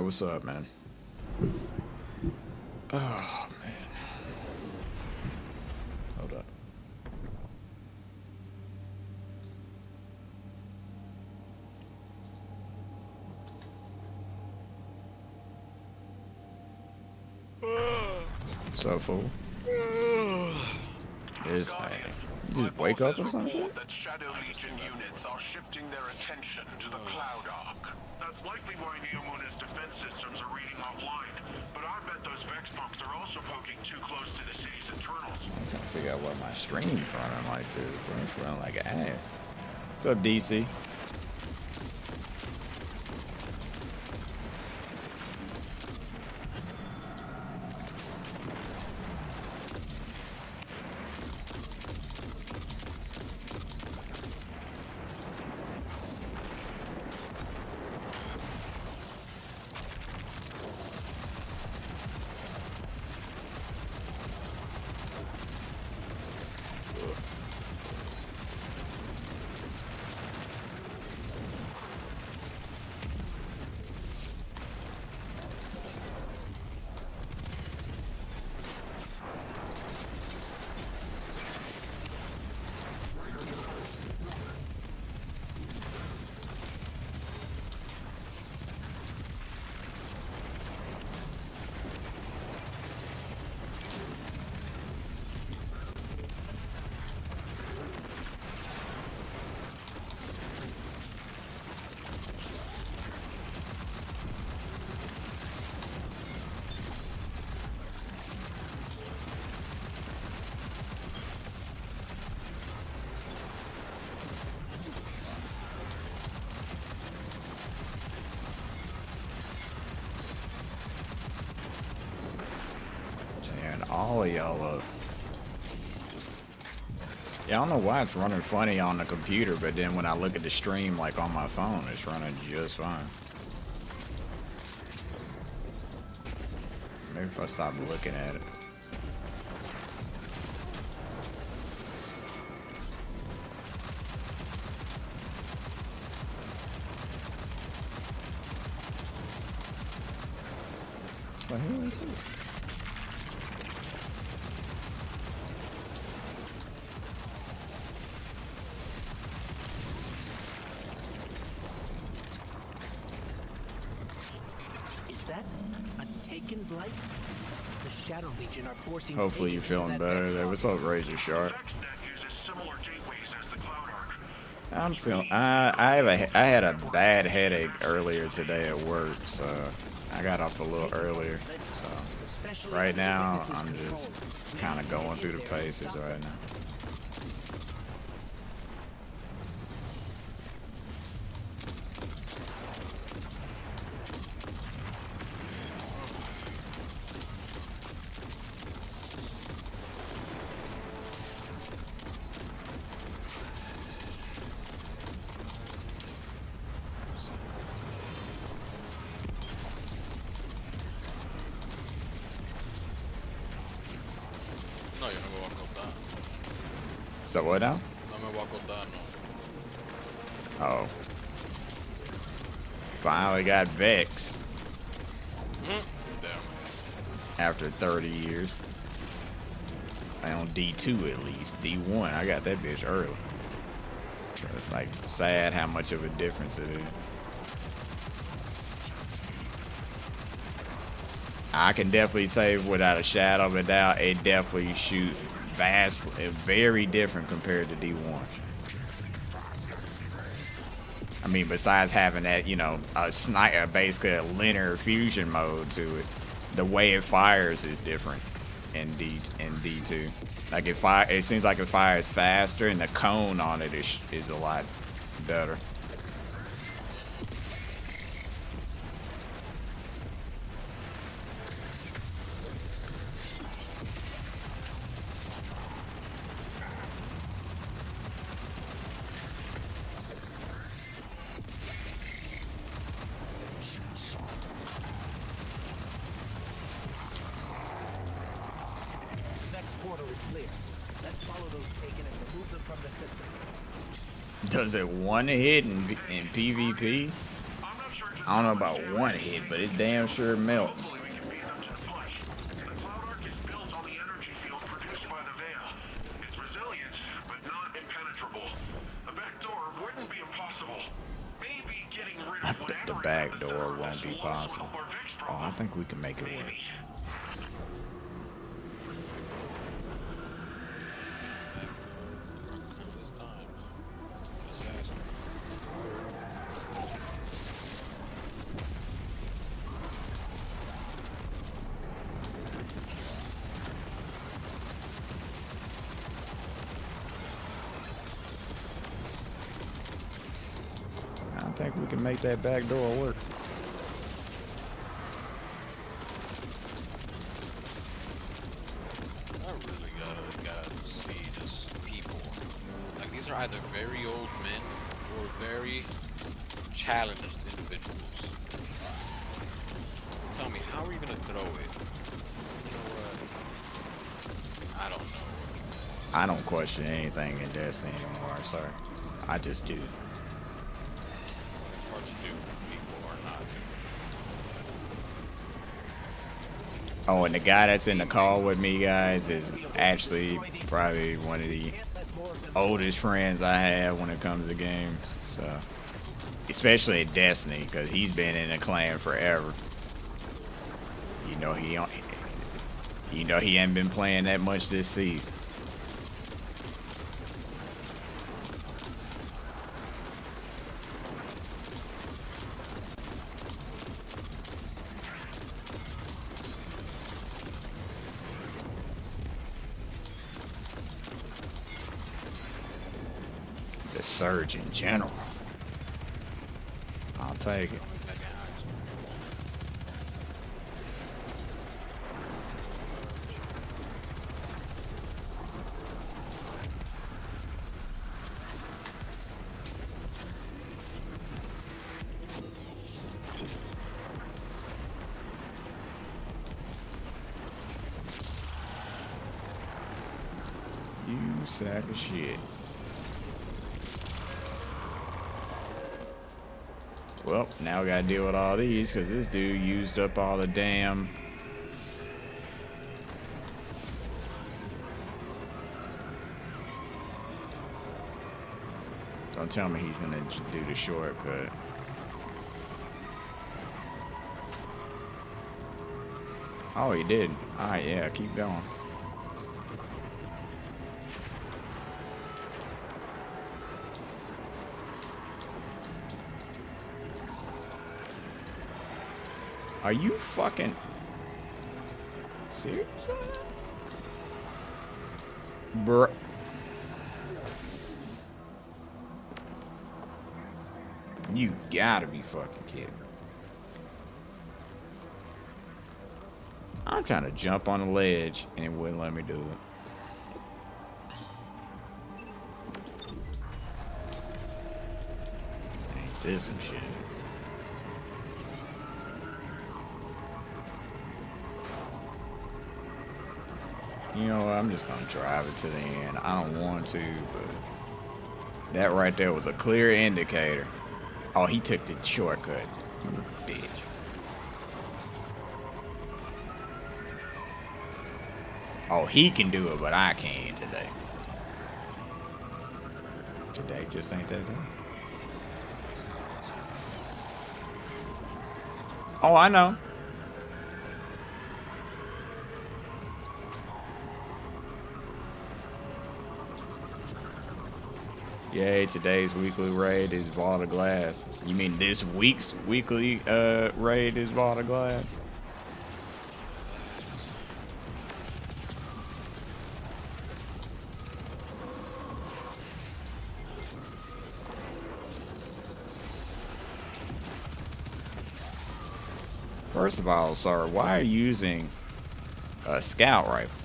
Alright, what's up, man? Oh, man. Hold up. What's up, fool? This man. You just wake up or something? That Shadow Legion units are shifting their attention to the Cloud Ark. That's likely why Neomuna's defense systems are reading offline. But I bet those Vex pumps are also poking too close to the city's internals. I'm trying to figure out what my stream's running like, dude. It's running like an ass. What's up, DC? All of y'all up. Yeah, I don't know why it's running funny on the computer, but then when I look at the stream, like on my phone, it's running just fine. Maybe if I stop looking at it. What the hell is this? The Shadow Legion are forcing. Hopefully you're feeling better there. What's up, Razor Shark? I'm feeling. I had a bad headache earlier today at work, so I got off a little earlier. So right now I'm just kind of going through the paces right now. No, yo no me voy a acostar. So what now? No me voy a acostar, no. Oh. Finally got Vex. Damn. After 30 years. On D2 at least. D1, I got that bitch early. So it's like sad how much of a difference it is. I can definitely say without a shadow of a doubt, it definitely shoots vastly, very different compared to D1. I mean, besides having that, you know, a sniper, basically a linear fusion mode to it, the way it fires is different in D2. Like it seems like it fires faster, and the cone on it is a lot better. from the system. Does it one hit in PvP? I'm not sure I don't know about one hit, but it damn sure melts. Hopefully we can beat them to the punch. The Cloud Arc is built on the energy field produced by the Veil. It's resilient, but not impenetrable. A back door wouldn't be impossible. Maybe getting rid of The whatever back is at the door center of won't this be will also possible. help our Vex Oh, I problem. think we can make it work. Maybe. Countless times. Just ask me. I think we can make that back door work. I really gotta see just people. Like these are either very old men or very challenged individuals. Tell me, how are you gonna throw it? You know what? I don't know. I don't question anything in Destiny anymore, sorry. I just do. It's hard to do when people are not. Oh, and the guy that's in the call with me, guys, is actually probably one of the oldest friends I have when it comes to games. So, especially in Destiny, because he's been in the clan forever. You know he ain't been playing that much this season. The Surge in general. I'll take it. You sack of shit. Well, now we gotta deal with all these because this dude used up all the damn. Don't tell me he's gonna do the shortcut. Oh, he did. Alright, yeah, keep going. Are you fucking serious right now? Bruh. You gotta be fucking kidding me. I'm trying to jump on the ledge and it wouldn't let me do it. Ain't this some shit? You know what? I'm just gonna drive it to the end. I don't want to, but that right there was a clear indicator. Oh, he took the shortcut. Bitch. Oh, he can do it, but I can't today. Today just ain't that good. Oh, I know. Yay, today's weekly raid is Vault of Glass. You mean this week's weekly raid is Vault of Glass? First of all, sir, why are you using a scout rifle?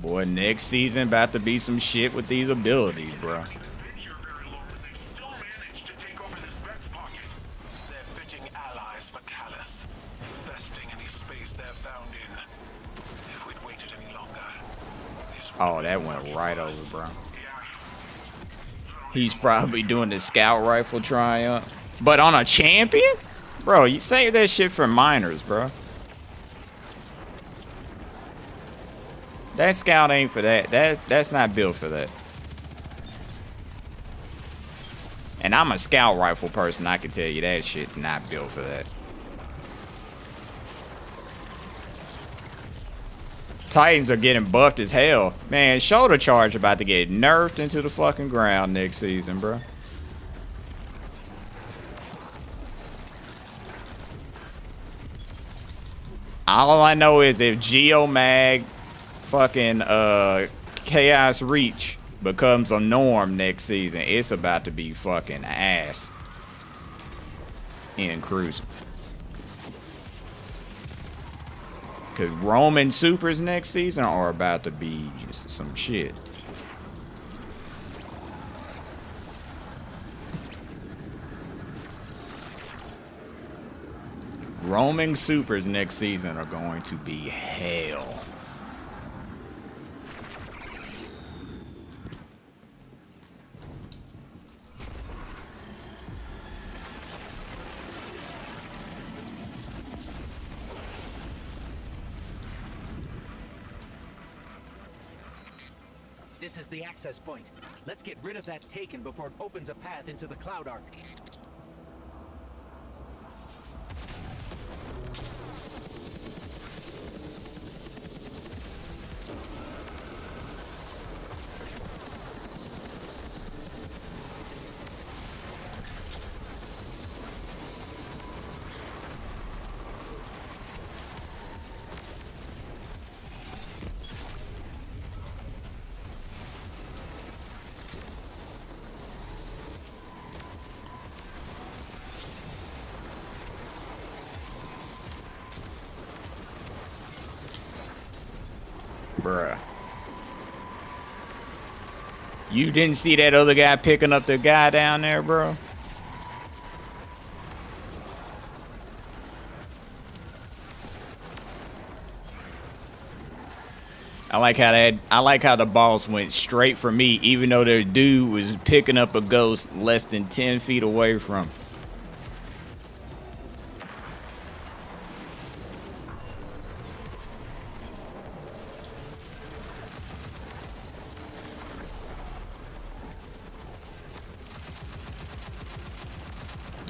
Boy, next season about to be some shit with these abilities, bro. They've been here very long, and they've still managed to take over this Vex pocket. Oh, that went right over, bro. He's probably doing the scout rifle triumph. But on a champion? Bro, you save that shit for minors, bro. That scout ain't for that. That's not built for that. And I'm a scout rifle person. I can tell you that shit's not built for that. Titans are getting buffed as hell. Man, shoulder charge about to get nerfed into the fucking ground next season, bro. All I know is if Geomag fucking Chaos Reach becomes a norm next season, it's about to be fucking ass in Crucible. Cause Roman Supers next season are about to be just some shit. Roman Supers next season are going to be hell. This is the access point. Let's get rid of that Taken before it opens a path into the Cloud Ark. Bruh. You didn't see that other guy picking up the guy down there, bro? I like how the boss went straight for me, even though the dude was picking up a ghost less than 10 feet away from him.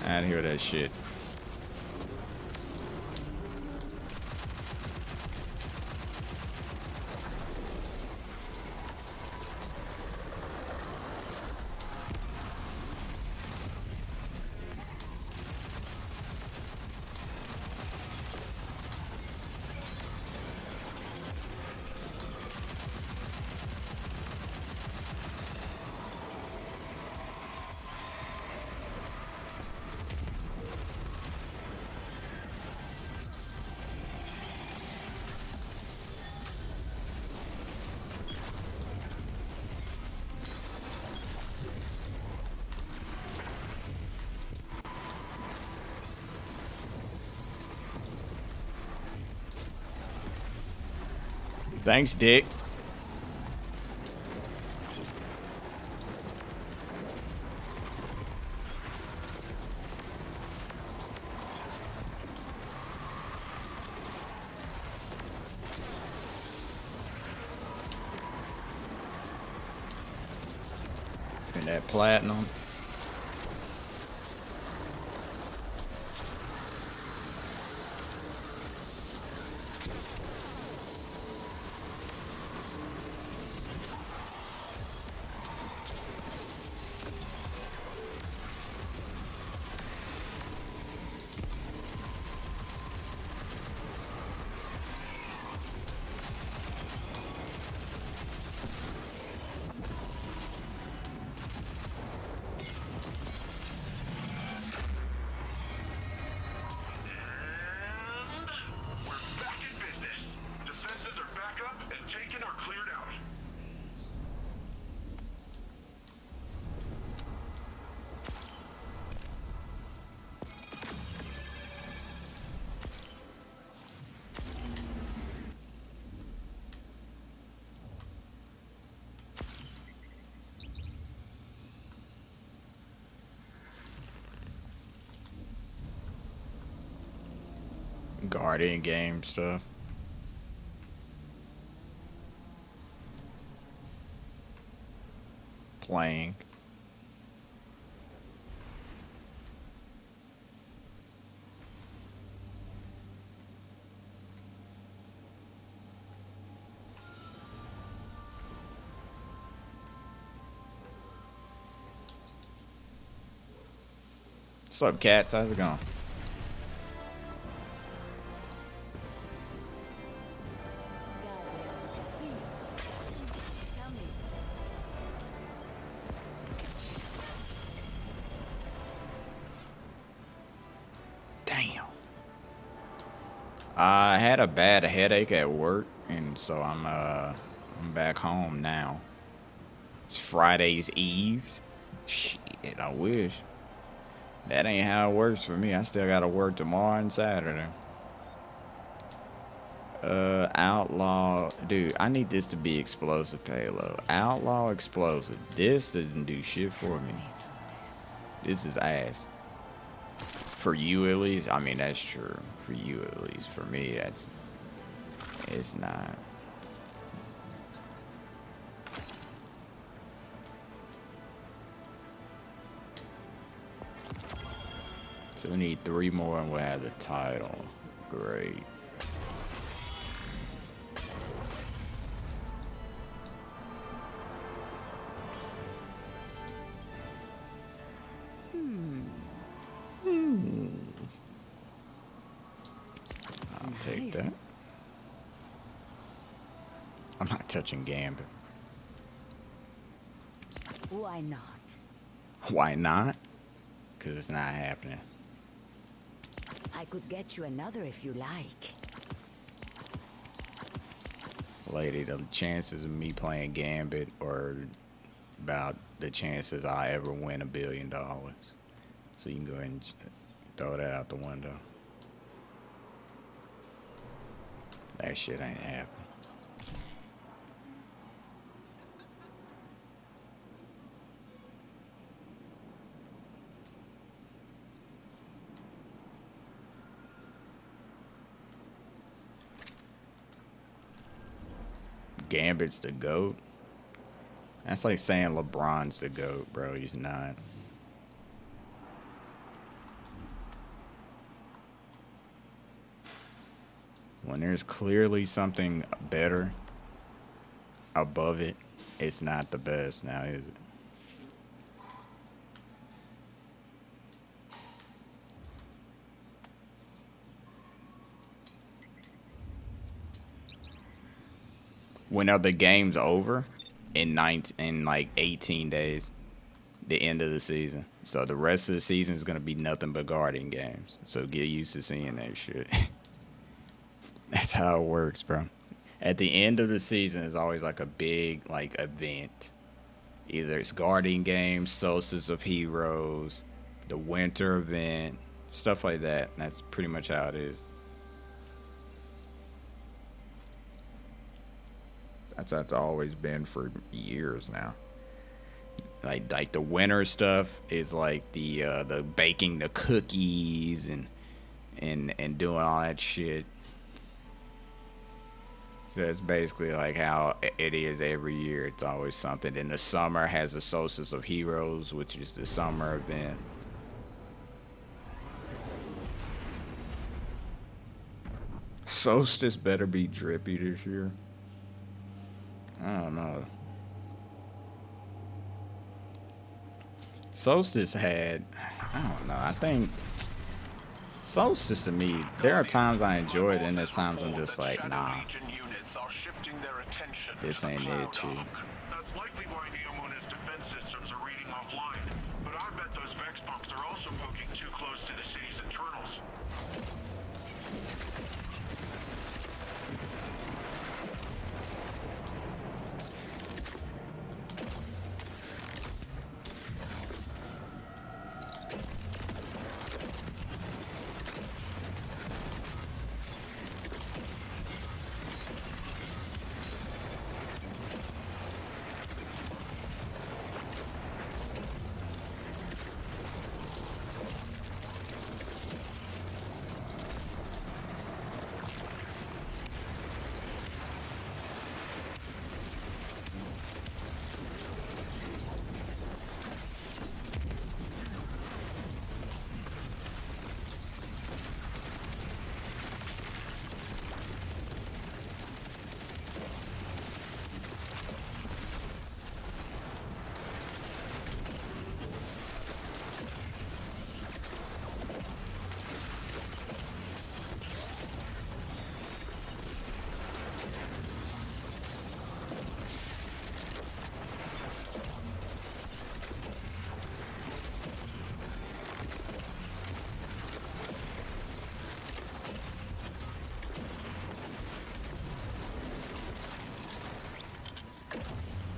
I didn't hear that shit. Thanks, Dick. And that platinum. Guardian game stuff. Playing. What's up, cats? How's it going? Damn. I had a bad headache at work, and so I'm back home now. It's Friday's Eve. Shit, I wish. That ain't how it works for me. I still gotta work tomorrow and Saturday. Outlaw. Dude, I need this to be explosive payload. Outlaw explosive. This doesn't do shit for me. This is ass. For you at least. I mean, that's true. For you at least. For me, it's not. So we need 3 more and we'll have the title. Great. I'll take that. I'm not touching Gambit. Why not? Why not? Because it's not happening. I could get you another if you like. Lady, the chances of me playing Gambit are about the chances I ever win $1 billion. So you can go ahead and throw that out the window. That shit ain't happening. Gambit's the GOAT. That's like saying LeBron's the GOAT, bro. He's not. When there's clearly something better above it, it's not the best now, is it? When are the games over? In like 18 days, the end of the season. So the rest of the season is gonna be nothing but Guardian games. So get used to seeing that shit. That's how it works, bro. At the end of the season is always like a big like event. Either it's Guardian games, Solstice of Heroes, the winter event, stuff like that. That's pretty much how it is. That's how it's always been for years now. Like the winter stuff is like the baking the cookies and doing all that shit. So it's basically like how it is every year. It's always something. Then the summer has the Solstice of Heroes, which is the summer event. Solstice better be drippy this year. I don't know. Solstice had, I don't know, I think Solstice to me, there are times I enjoy it and there's times I'm just like, nah, this ain't it, Chief. That's likely why Neomuna's defense systems are reading offline. But I bet those Vex pumps are also poking too close to the city's internals.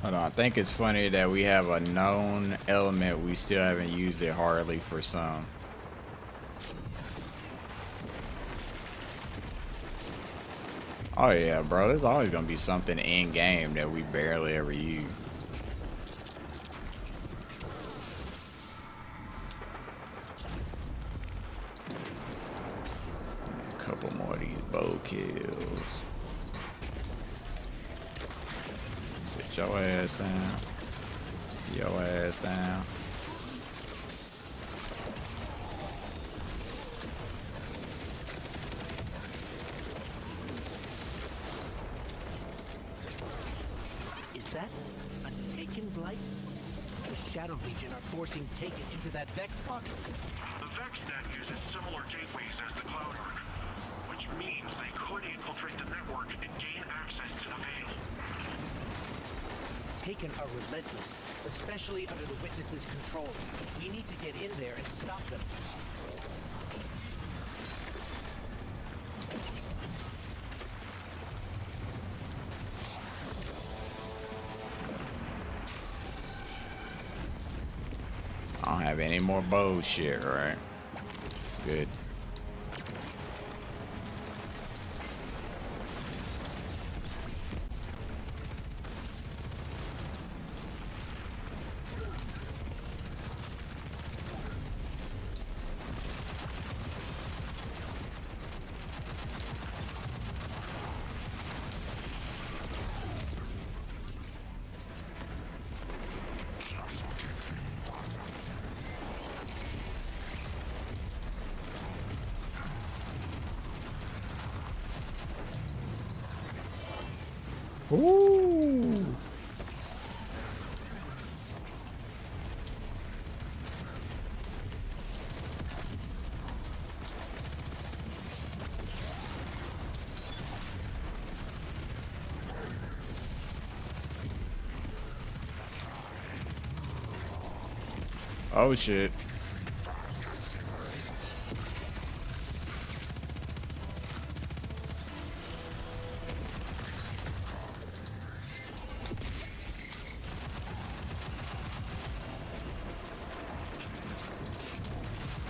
Hold on, I think it's funny that we have a known element, we still haven't used it hardly for some. Oh yeah, bro, there's always gonna be something in game that we barely ever use. A couple more of these bow kills. Sit your ass down. Your ass down. Is that a Taken blight? The Shadow Legion are forcing Taken into that Vex pocket. The Vex net uses similar gateways as the Cloud Ark, which means they could infiltrate the network and gain access to the Veil. Taken are relentless, especially under the Witness's control. We need to get in there and stop them. I don't have any more bow shit, right? Good. Ooh. Oh shit.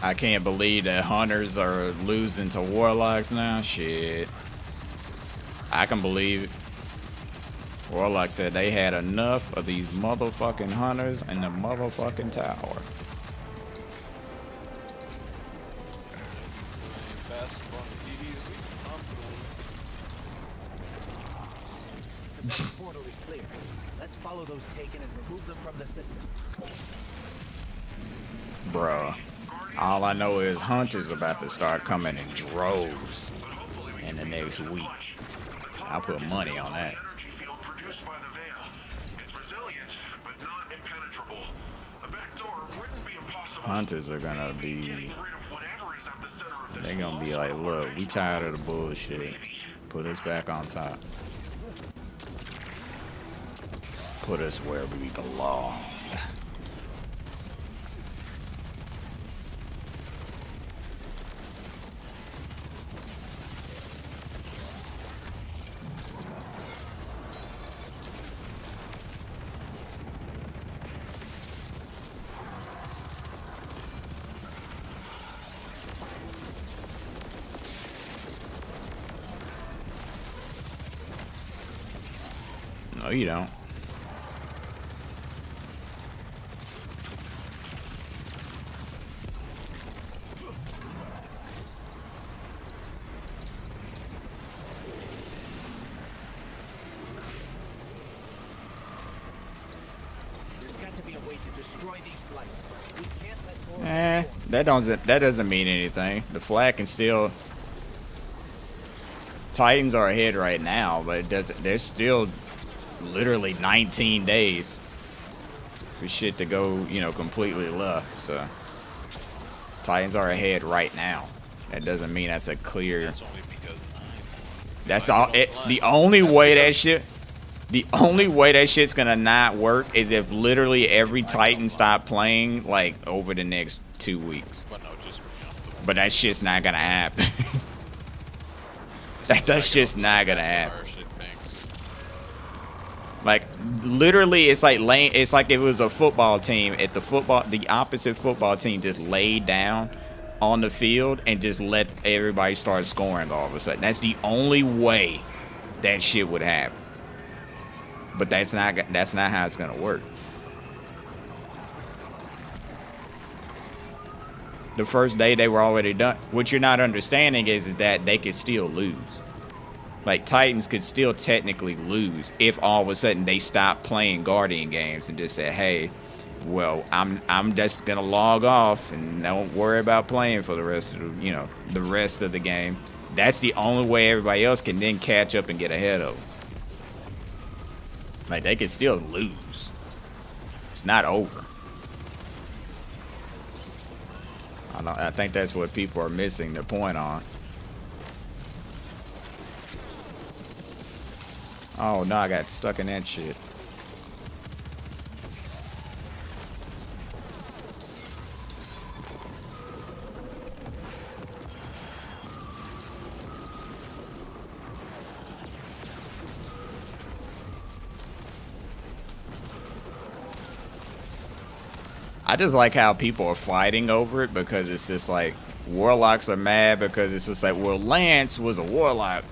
I can't believe that hunters are losing to warlocks now. Shit. I can believe it. Warlock said they had enough of these motherfucking hunters in the motherfucking tower. The Vex portal is clear. Let's follow those Taken and remove them from the system. Bruh. All I know is hunters about to start coming in droves in the next week. I'll put money on that. Energy field produced by the Veil. It's resilient, but not impenetrable. A backdoor wouldn't be impossible. Hunters are gonna be, Getting rid of whatever is at the center of this they're gonna be like, look, we tired of the bullshit. Put us back on top. Put us where we belong. No, you don't. There's got to be a way to destroy these blights. We can't let more That doesn't mean anything. The flag can still. Titans are ahead right now, but it doesn't. There's still literally 19 days for shit to go, you know, completely left. So Titans are ahead right now. That doesn't mean that's a clear. That's only because That's all. The only way that shit. The only way that shit's gonna not work is if literally every Titan stop playing like over the next 2 weeks. but no, just But that shit's not gonna happen. That shit's not gonna happen. Like literally, it's like it's like it was a football team. The opposite football team just laid down on the field and just let everybody start scoring all of a sudden. That's the only way that shit would happen. But that's not how it's gonna work. The first day they were already done. What you're not understanding is that they could still lose. Like, Titans could still technically lose if all of a sudden they stop playing Guardian games and just say, hey, well, I'm just gonna log off and don't worry about playing for the rest of the rest of the game. That's the only way everybody else can then catch up and get ahead of them. Like, they could still lose. It's not over. I think that's what people are missing the point on. Oh no, I got stuck in that shit. I just like how people are fighting over it, because it's just like warlocks are mad because it's just like, well, Lance was a warlock.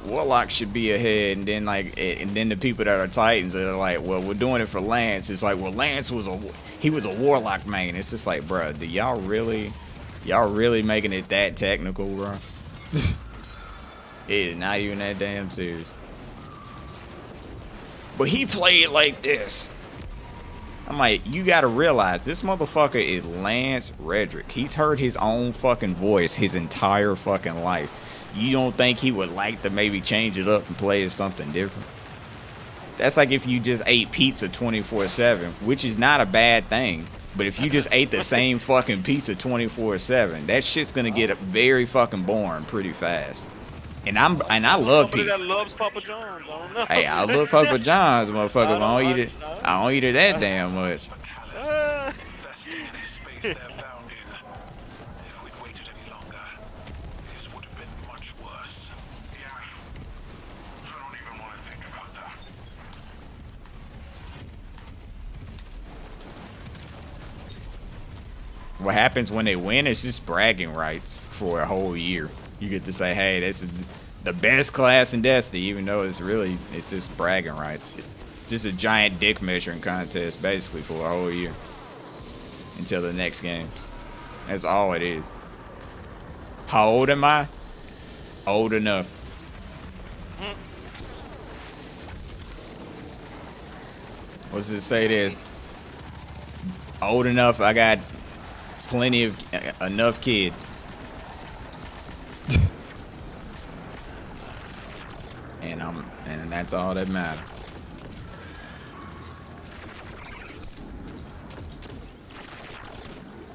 Warlock should be ahead, and then the people that are Titans are like, well, we're doing it for Lance. It's like, well, Lance was a warlock main. It's just like, bruh, do y'all really making it that technical, bro? It is not even that damn serious. But he played like this. I'm like, you gotta realize this motherfucker is Lance Reddick. He's heard his own fucking voice his entire fucking life. You don't think he would like to maybe change it up and play as something different? That's like if you just ate pizza 24/7, which is not a bad thing. But if you just ate the same fucking pizza 24/7, that shit's gonna get very fucking boring pretty fast. And I love Somebody pizza. that loves Papa John's. I don't know. Hey, I love Papa John's, motherfucker. I don't eat it that damn much. Investing in the space they're found in. If we'd waited any longer, this would have been much worse. Yeah. I don't even want to think about that. What happens when they win is just bragging rights for a whole year. You get to say, hey, this is the best class in Destiny, even though it's just bragging rights. It's just a giant dick measuring contest, basically, for a whole year. Until the next games. That's all it is. How old am I? Old enough. What's it say this? Old enough, I got plenty of enough kids. And that's all that matters.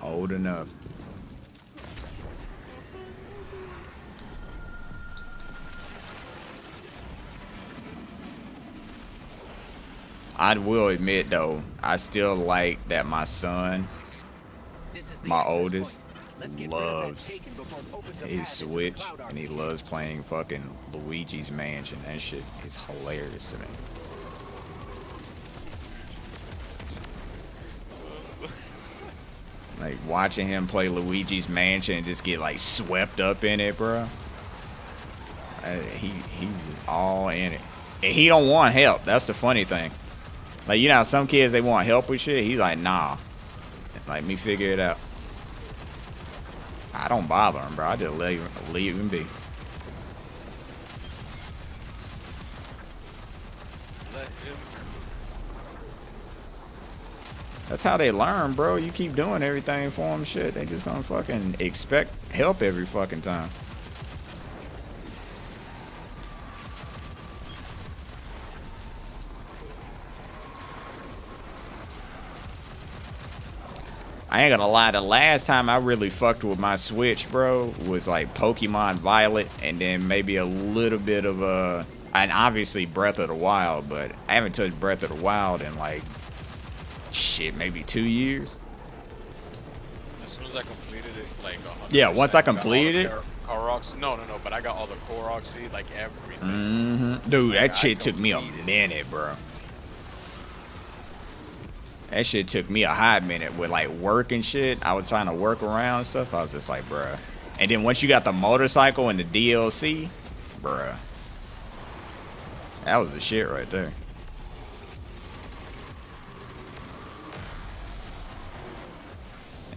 Old enough. I will admit though, I still like that my son, This is the my access oldest, point. Let's get rid of that loves taken before it opens a his path into the Switch, Cloud and he Arcade. loves playing fucking Luigi's Mansion. That shit is hilarious to me. Like watching him play Luigi's Mansion and just get like swept up in it, bro. He's all in it, and he don't want help. That's the funny thing. Like, you know, some kids, they want help with shit. He's like, nah, let me figure it out. I don't bother him, bro. I just leave him be. Let him. That's how they learn, bro. You keep doing everything for them, shit, they just gonna fucking expect help every fucking time. I ain't gonna lie, the last time I really fucked with my Switch, bro, was like Pokemon Violet, and then maybe a little bit of and obviously Breath of the Wild, but I haven't touched Breath of the Wild in like, shit, maybe 2 years. As soon as I completed it, like 100%, Yeah, once I got all the completed it? Koroks, no, but I got all the Korok seed, like everything. Dude, that I shit took me a completed it. minute, bro. That shit took me a hot minute with like work and shit. I was trying to work around and stuff. I was just like, bruh. And then once you got the motorcycle and the DLC, bruh. That was the shit right there.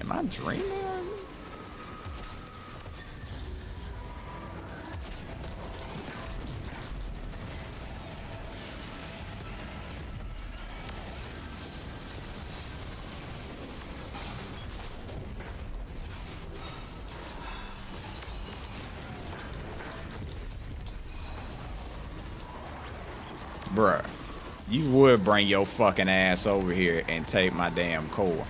Am I dreaming? Bruh, you would bring your fucking ass over here and take my damn core.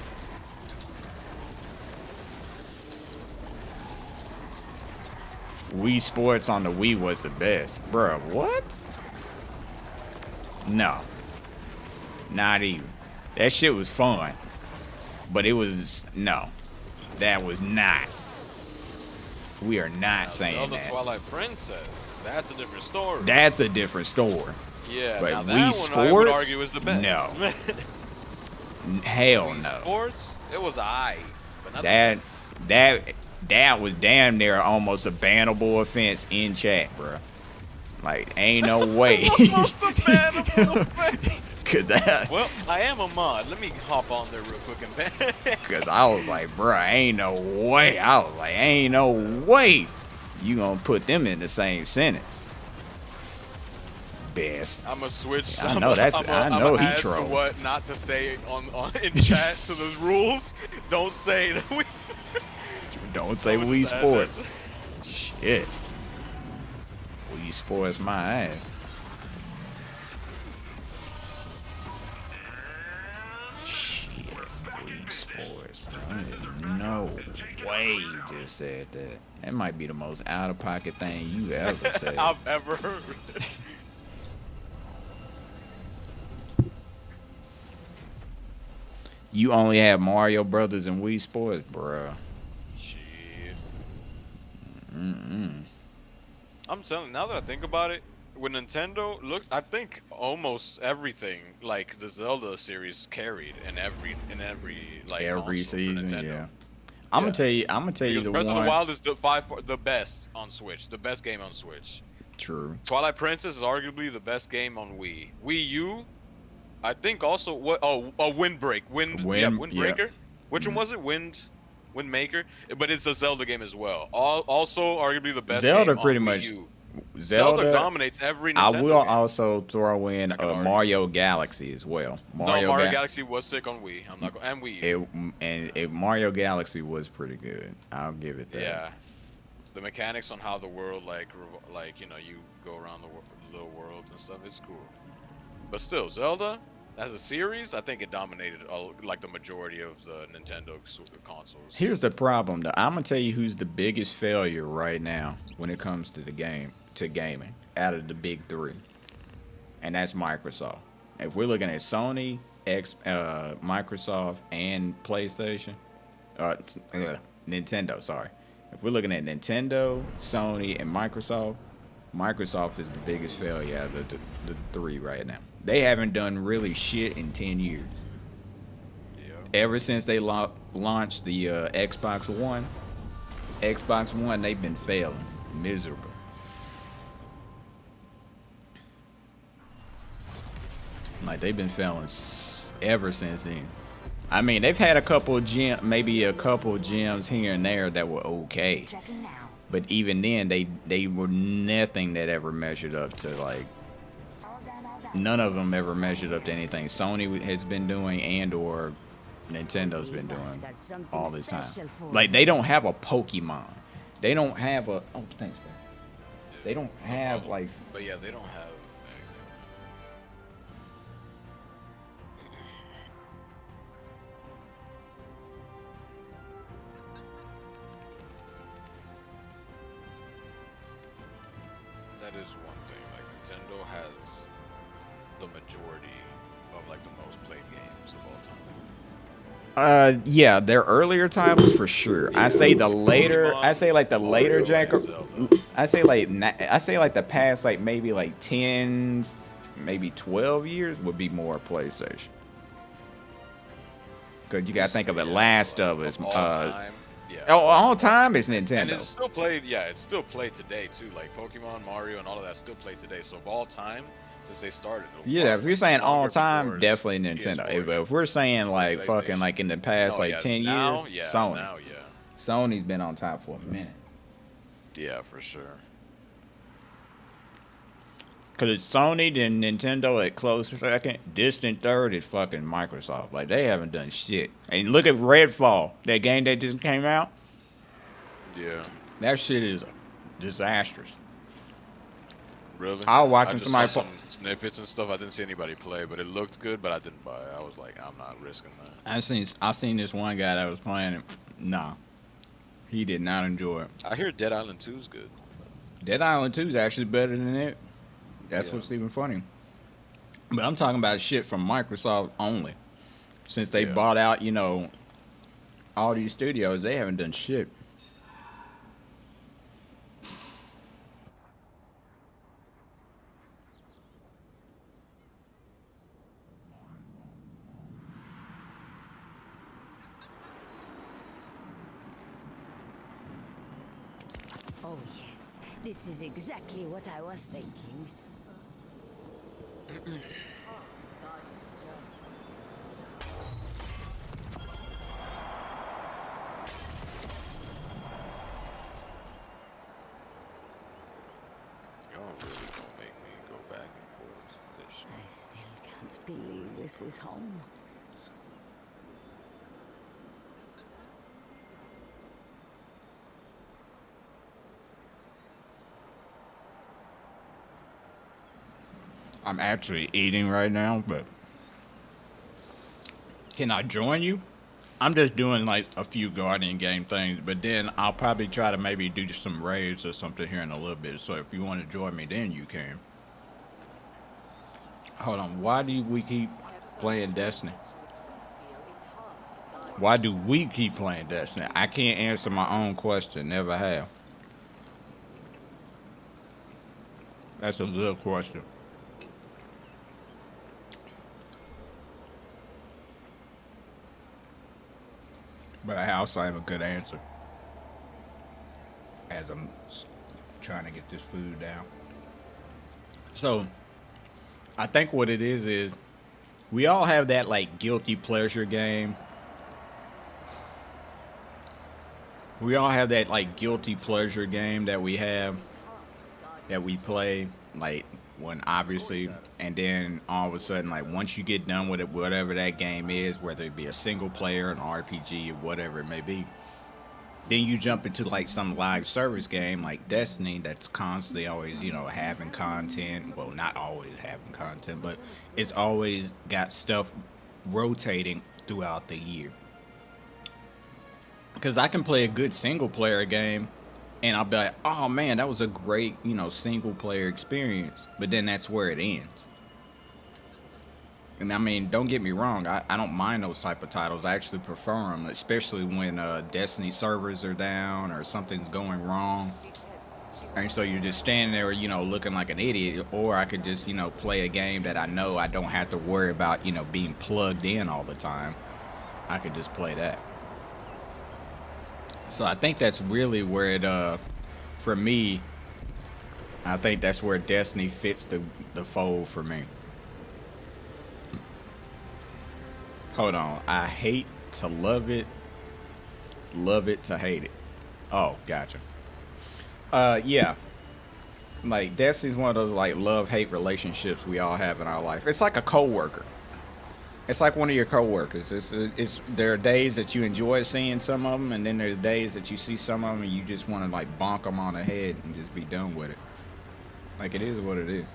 Wii Sports on the Wii was the best. Bruh, what? No. Not even. That shit was fun. But it was, no. That was not. We are not saying Zelda that. Twilight Princess. That's a different story. That's a different story. Yeah, But now Wii that one Sports, I would argue is the best. no. Hell Wii no. Sports, it was aight, but not That was damn near almost a bannable offense in chat, bro. Like, ain't no way. almost a bannable offense. Cause I am a mod. Let me hop on there real quick and ban. Cause I was like, bro, ain't no way. I was like, ain't no way you gonna put them in the same sentence. Best. I'm a switch. I know that's. I know he add to trolled. what not to say on in chat to those rules. Don't say that we. Don't say Someone Wii just add Sports. that. Shit. Wii Sports my ass. Shit. Wii Sports, bro. No way you just said that. That might be the most out of pocket thing you ever said. I've ever heard. You only have Mario Brothers and Wii Sports, bruh. Shit. I'm telling. Now that I think about it, with Nintendo, look, I think almost everything like the Zelda series carried in every like Every console for season, Nintendo. yeah. I'm gonna tell you. I'm gonna tell you Because the Breath of one. the Wild is the best on Switch, the best game on Switch. True. Twilight Princess is arguably the best game on Wii. Wii U, I think also what? Oh, Windbreaker. Which one was it? Windmaker. But it's a Zelda game as well. Also arguably the best. Zelda game pretty on much. Wii U. Zelda dominates every. I Nintendo will game. also throw in I can argue. Mario Galaxy as well. Mario Galaxy was sick on Wii. I'm not going and Wii U. Mario Galaxy was pretty good. I'll give it that. Yeah, the mechanics on how the world like you know you go around the little world and stuff. It's cool, but still Zelda as a series, I think it dominated like the majority of the Nintendo consoles. Here's the problem, though. I'm gonna tell you who's the biggest failure right now when it comes to gaming out of the big three, and that's Microsoft. If we're looking at Sony, Microsoft, and PlayStation, Nintendo. Sorry. If we're looking at Nintendo, Sony, and Microsoft, Microsoft is the biggest failure out of the three right now. They haven't done really shit in 10 years. Yeah. Ever since they launched the Xbox One, they've been failing miserable. Like, they've been failing ever since then. I mean, they've had a couple of gems here and there that were okay. Checking now. But even then, they were nothing that ever measured up to, like, none of them ever measured up to anything Sony has been doing and or Nintendo's been doing all this time. Like, they don't have a Pokemon. They don't have a... Oh, thanks, man. They don't have, like... But yeah, they don't have anything. That is one thing. Like Nintendo has the majority of like the most played games of all time. Yeah, their earlier titles for sure. I say the later, I say like the later Jack. I say like the past like maybe like 10, maybe 12 years would be more PlayStation. Cause you gotta think of it. Last of Us. All time. Yeah. Oh, all time is And Nintendo. it's still played, yeah, it's still played today too. Like Pokemon, Mario, and all of that still played today. So of all time, since they started. Yeah, if you're saying all longer time, before definitely Nintendo. PS4, If we're saying like fucking PlayStation. like in the past No, like yeah, 10 now, years, yeah, Sony. Now, yeah. Sony's been on top for a minute. Yeah, for sure. Cause it's Sony, then Nintendo at close second. Distant third is fucking Microsoft. Like they haven't done shit. And look at Redfall, that game that just came out. Yeah. That shit is disastrous. Really? I was watching I just somebody saw po- some snippets and stuff. I didn't see anybody play, but it looked good. But I didn't buy it. I was like, I'm not risking that. I seen this one guy that was playing it. Nah, he did not enjoy it. I hear Dead Island 2 is good. Dead Island 2 is actually better than it. That's Yeah. what's even funny. But I'm talking about shit from Microsoft only. Since they Yeah. bought out, you know, all these studios, they haven't done shit. Oh, yes. This is exactly what I was thinking. Y'all really gonna make me go back and forth for this shit. I still can't believe this is home. I'm actually eating right now, but can I join you? I'm just doing like a few Guardian game things, but then I'll probably try to maybe do some raids or something here in a little bit. So if you want to join me, then you can. Hold on, why do we keep playing Destiny? Why do we keep playing Destiny? I can't answer my own question, never have. That's a good question. But I also have a good answer as I'm trying to get this food down. So, I think what it is we all have that like guilty pleasure game. We all have that like guilty pleasure game that we have that we play like when obviously, and then all of a sudden like once you get done with it, whatever that game is, whether it be a single player, an RPG, or whatever it may be, then you jump into like some live service game like Destiny that's constantly always, you know, having content. Well, not always having content, but it's always got stuff rotating throughout the year. Because I can play a good single player game and I'll be like, oh man, that was a great, you know, single player experience. But then that's where it ends. And I mean, don't get me wrong, I don't mind those type of titles. I actually prefer them, especially when Destiny servers are down or something's going wrong. And so you're just standing there, you know, looking like an idiot. Or I could just, you know, play a game that I know I don't have to worry about, you know, being plugged in all the time. I could just play that. So I think that's really where it, for me, I think that's where Destiny fits the fold for me. Hold on. I hate to love it to hate it. Oh, gotcha. Yeah. Like, Destiny's one of those, like, love-hate relationships we all have in our life. It's like a coworker. It's like one of your coworkers. There are days that you enjoy seeing some of them, and then there's days that you see some of them and you just want to, like, bonk them on the head and just be done with it. Like, it is what it is.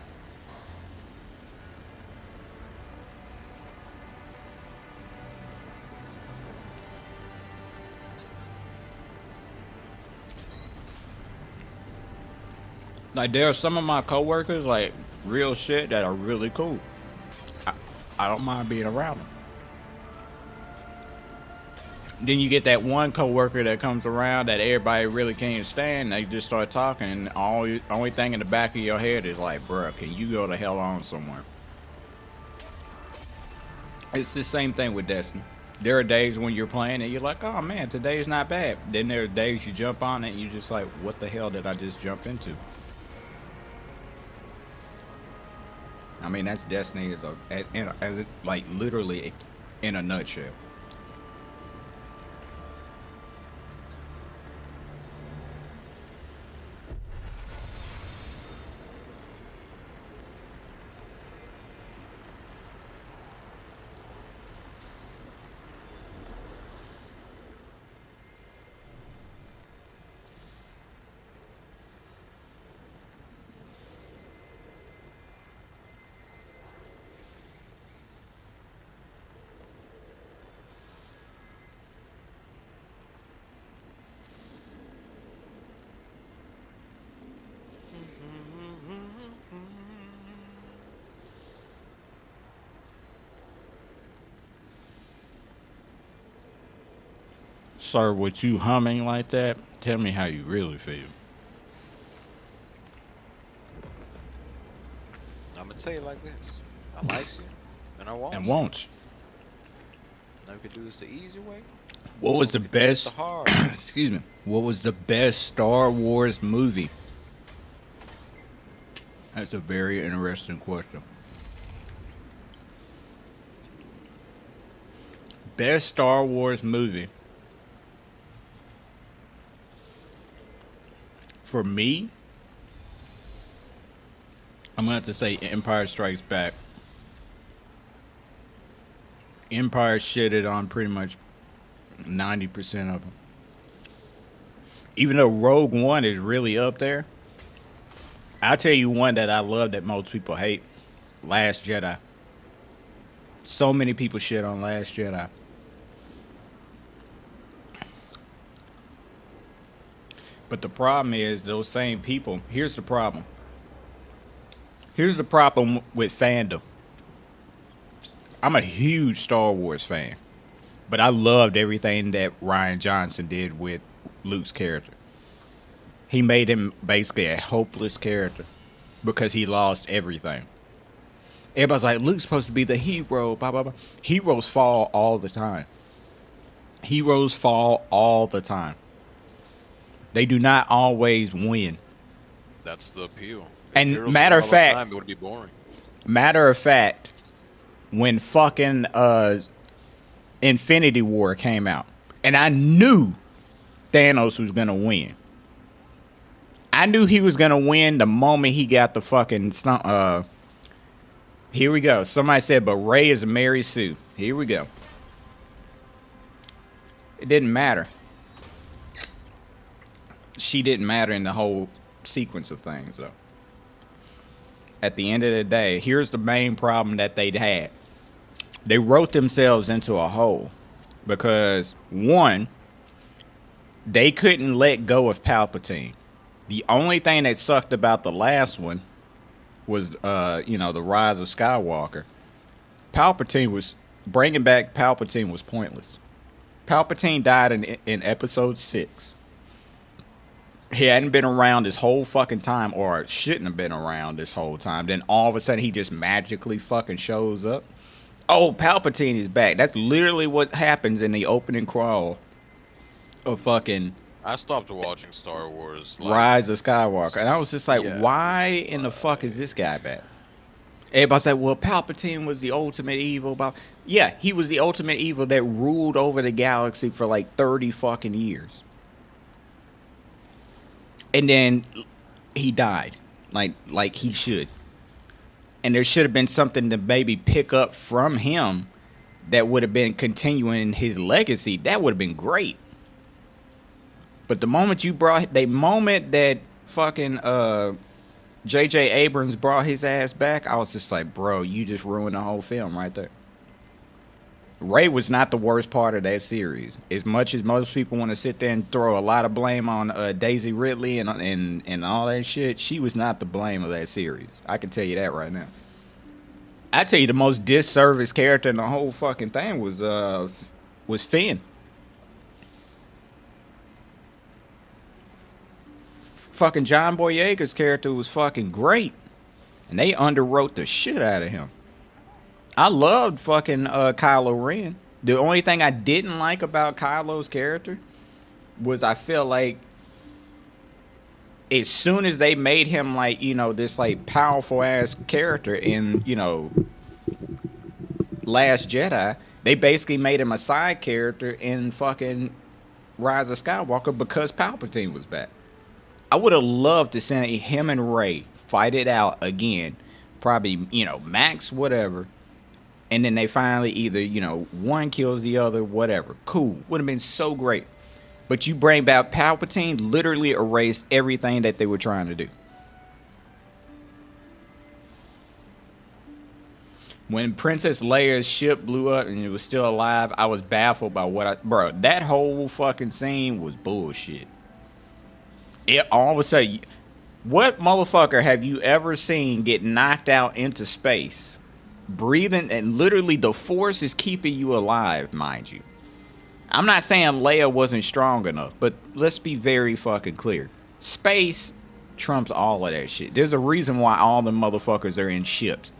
Like, there are some of my coworkers, like, real shit, that are really cool. I don't mind being around them. Then you get that one coworker that comes around that everybody really can't stand. They just start talking, and only thing in the back of your head is like, bruh, can you go the hell on somewhere? It's the same thing with Destiny. There are days when you're playing and you're like, oh man, today's not bad. Then there are days you jump on it and you're just like, what the hell did I just jump into? I mean, that's Destiny as like literally in a nutshell. Sir, with you humming like that, tell me how you really feel. I'm gonna tell you like this. I likes you, and I want And you. won't. Now we can do this the easy way. What was the We can do this best? the hard. Excuse me. What was the best Star Wars movie? That's a very interesting question. Best Star Wars movie. For me, I'm gonna have to say Empire Strikes Back. Empire shitted on pretty much 90% of them. Even though Rogue One is really up there, I'll tell you one that I love that most people hate. Last Jedi. So many people shit on Last Jedi. But the problem is those same people. Here's the problem. Here's the problem with fandom. I'm a huge Star Wars fan. But I loved everything that Rian Johnson did with Luke's character. He made him basically a hopeless character because he lost everything. Everybody's like, Luke's supposed to be the hero, blah, blah, blah. Heroes fall all the time. Heroes fall all the time. They do not always win. That's the appeal. If And heroes matter win of all the fact- time, it would be boring. Matter of fact, when fucking Infinity War came out, and I knew Thanos was gonna win. I knew he was gonna win the moment he got the fucking here we go. Somebody said, but Rey is Mary Sue. Here we go. It didn't matter. She didn't matter in the whole sequence of things, though. At the end of the day, here's the main problem that they'd had. They wrote themselves into a hole because, one, they couldn't let go of Palpatine. The only thing that sucked about the last one was, the Rise of Skywalker. Bringing back Palpatine was pointless. Palpatine died in episode 6. He hadn't been around this whole fucking time, or shouldn't have been around this whole time. Then all of a sudden he just magically fucking shows up. Oh, Palpatine is back. That's literally what happens in the opening crawl of fucking I stopped watching Star Wars. Like, Rise of Skywalker. And I was just like, Yeah. why in the fuck is this guy back? Everybody's like, well, Palpatine was the ultimate evil. Yeah, he was the ultimate evil that ruled over the galaxy for like 30 fucking years. And then he died. Like he should. And there should have been something to maybe pick up from him that would have been continuing his legacy. That would have been great. But the moment that fucking J.J. Abrams brought his ass back, I was just like, bro, you just ruined the whole film right there. Rey was not the worst part of that series. As much as most people want to sit there and throw a lot of blame on Daisy Ridley and all that shit, she was not the blame of that series. I can tell you that right now. I tell you, the most disservice character in the whole fucking thing was Finn. Fucking John Boyega's character was fucking great, and they underwrote the shit out of him. I loved fucking Kylo Ren. The only thing I didn't like about Kylo's character was I feel like as soon as they made him like, you know, this like powerful ass character in, you know, Last Jedi, they basically made him a side character in fucking Rise of Skywalker because Palpatine was back. I would have loved to see him and Rey fight it out again. Probably, you know, max whatever. And then they finally either, you know, one kills the other, whatever. Cool. Would have been so great. But you bring back Palpatine, literally erased everything that they were trying to do. When Princess Leia's ship blew up and it was still alive, I was baffled by bro, that whole fucking scene was bullshit. It all of a sudden, what motherfucker have you ever seen get knocked out into space, breathing, and literally the Force is keeping you alive, mind you. I'm not saying Leia wasn't strong enough, but let's be very fucking clear. Space trumps all of that shit. There's a reason why all the motherfuckers are in ships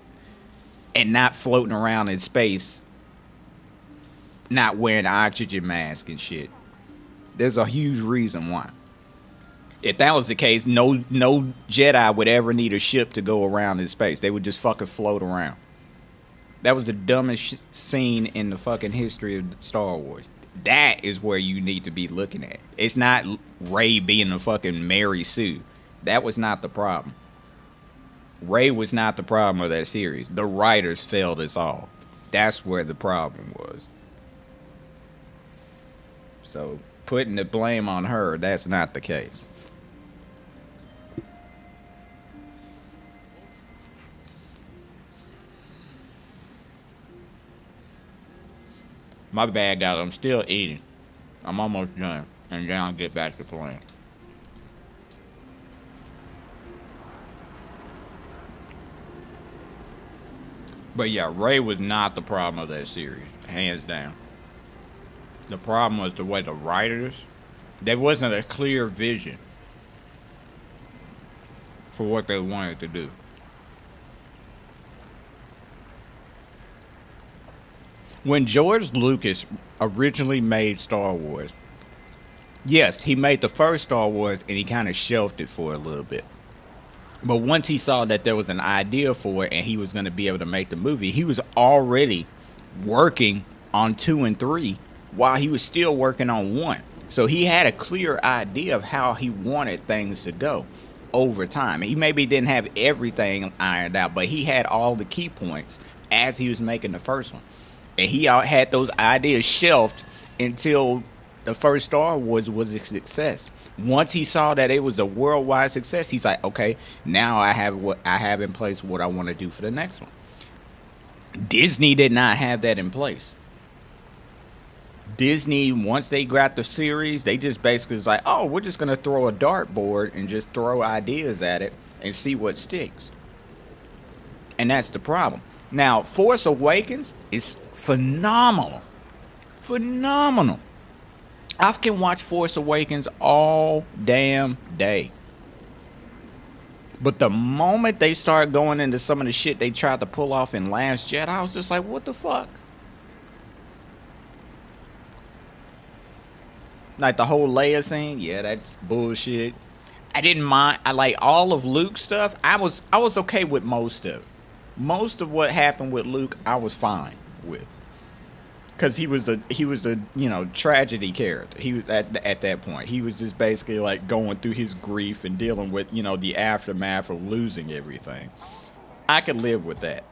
and not floating around in space, not wearing oxygen mask and shit. There's a huge reason why. If that was the case, no Jedi would ever need a ship to go around in space. They would just fucking float around. That was the dumbest scene in the fucking history of Star Wars. That is where you need to be looking at. It's not Rey being a fucking Mary Sue. That was not the problem. Rey was not the problem of that series. The writers failed us all. That's where the problem was. So putting the blame on her, that's not the case. My bad, guys. I'm still eating. I'm almost done. And then I'll get back to playing. But yeah, Rey was not the problem of that series. Hands down. The problem was the way the writers... There wasn't a clear vision for what they wanted to do. When George Lucas originally made Star Wars, yes, he made the first Star Wars and he kind of shelved it for a little bit. But once he saw that there was an idea for it and he was going to be able to make the movie, he was already working on 2 and 3 while he was still working on 1. So he had a clear idea of how he wanted things to go over time. He maybe didn't have everything ironed out, but he had all the key points as he was making the first one. And he had those ideas shelved until the first Star Wars was a success. Once he saw that it was a worldwide success, he's like, okay, now I have in place what I want to do for the next one. Disney did not have that in place. Disney, once they got the series, they just basically was like, oh, we're just going to throw a dartboard and just throw ideas at it and see what sticks. And that's the problem. Now, Force Awakens is phenomenal. Phenomenal. I can watch Force Awakens all damn day. But the moment they start going into some of the shit they tried to pull off in Last Jedi, I was just like, what the fuck? Like the whole Leia scene, yeah, that's bullshit. I didn't mind. I like all of Luke's stuff. I was okay with most of it. Most of what happened with Luke, I was fine with. Cause he was a you know, tragedy character. He was at that point. He was just basically like going through his grief and dealing with, you know, the aftermath of losing everything. I could live with that.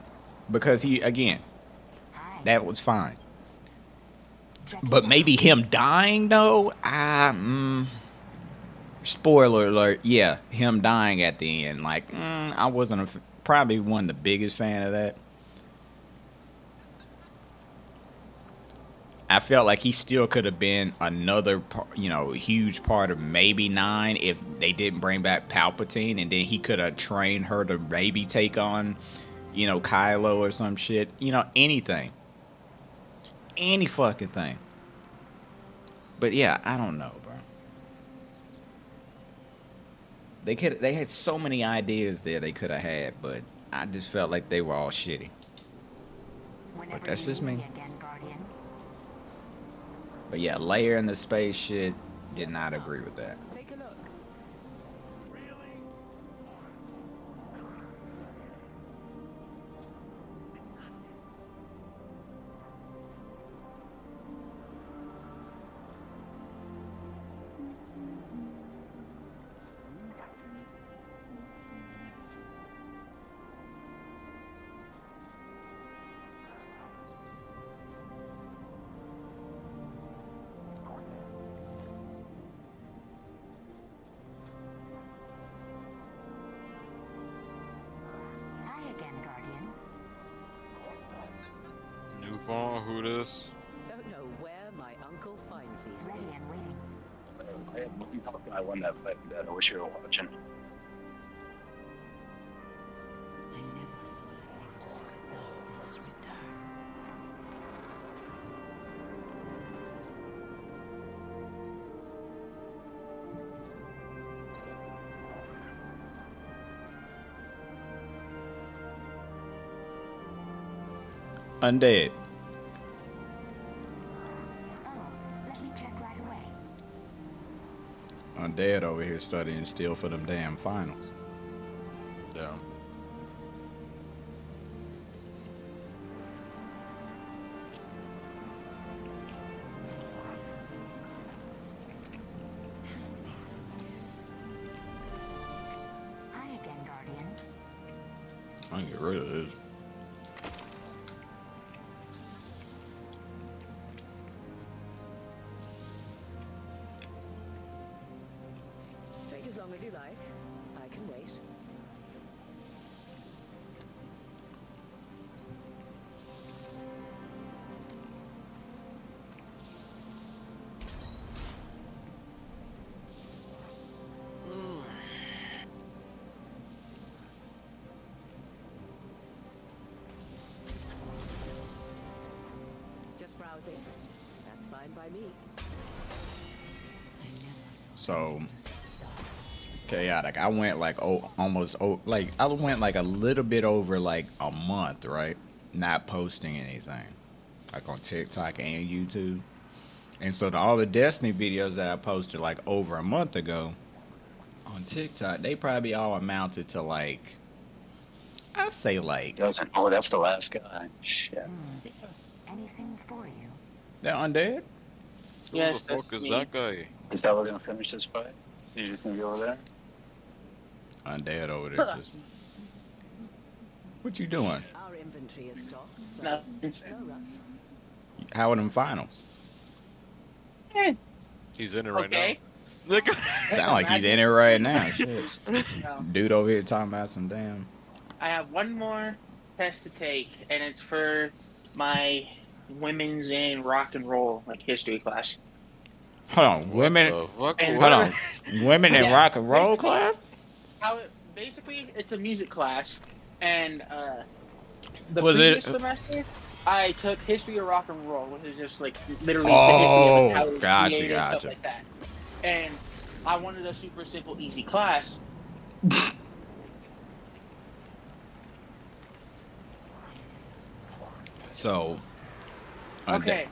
Because that was fine. But maybe him dying though, spoiler alert, yeah, him dying at the end. Like, I wasn't probably one of the biggest fan of that. I felt like he still could have been another, you know, huge part of maybe 9 if they didn't bring back Palpatine, and then he could have trained her to maybe take on, you know, Kylo or some shit. You know, anything. Any fucking thing. But yeah, I don't know, bro. They had so many ideas there they could have had, but I just felt like they were all shitty. But that's just me. But yeah, layer in the space shit, did not agree with that. Take a look. Hi again, Guardian. New phone, who this? Don't know where my uncle finds these Ready things. and waiting. I won that fight. I wish you were watching. I never thought I'd live to see the darkness return. Undead. Oh, let me check right away. Undead over here studying still for them damn finals. Yeah. Hi again, Guardian. I can get rid of this. Take as long as you like. I can wait. Just browsing. That's fine by me. So chaotic. I went like I went like a little bit over like a month, right? Not posting anything, like on TikTok and YouTube. And so all the Destiny videos that I posted like over a month ago on TikTok, they probably all amounted to like, I say like, Doesn't. Oh, that's the last guy. Shit. Anything for you? they're undead. Who Yes, the fuck that's is me. that guy? Is that we're gonna finish this fight? You just gonna go over there? Undead over there. Just, what you doing? Our inventory is stocked, so No. no rush. How are them finals? He's in it right Okay. now. Look. Sound like he's in it right now. Shit. No. Dude over here talking about some damn. I have one more test to take, and it's for my women's in rock and roll, like history class. Hold on, women. The fuck? And- Hold on, women in Yeah, rock and roll basically- class. Basically, it's a music class, and the Was it- previous semester, I took history of rock and roll, which is just like literally Oh, the history of how it was gotcha, created, gotcha. stuff like that. And I wanted a super simple, easy class. So. Okay.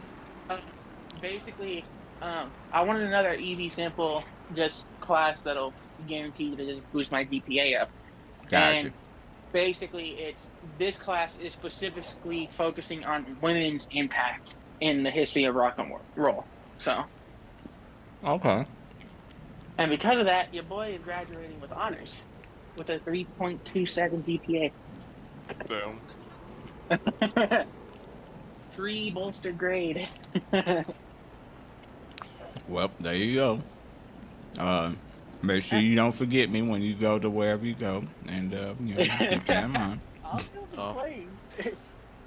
Basically, I wanted another easy, simple, just class that'll guarantee to just boost my GPA up. Gotcha. And basically, this class is specifically focusing on women's impact in the history of rock and roll. So, Okay. and because of that, your boy is graduating with honors, with a 3.27 Damn. 3 bolstered grade. Well, there you go. Make sure you don't forget me when you go to wherever you go, and you know, keep that in mind. I'll still be Oh. playing.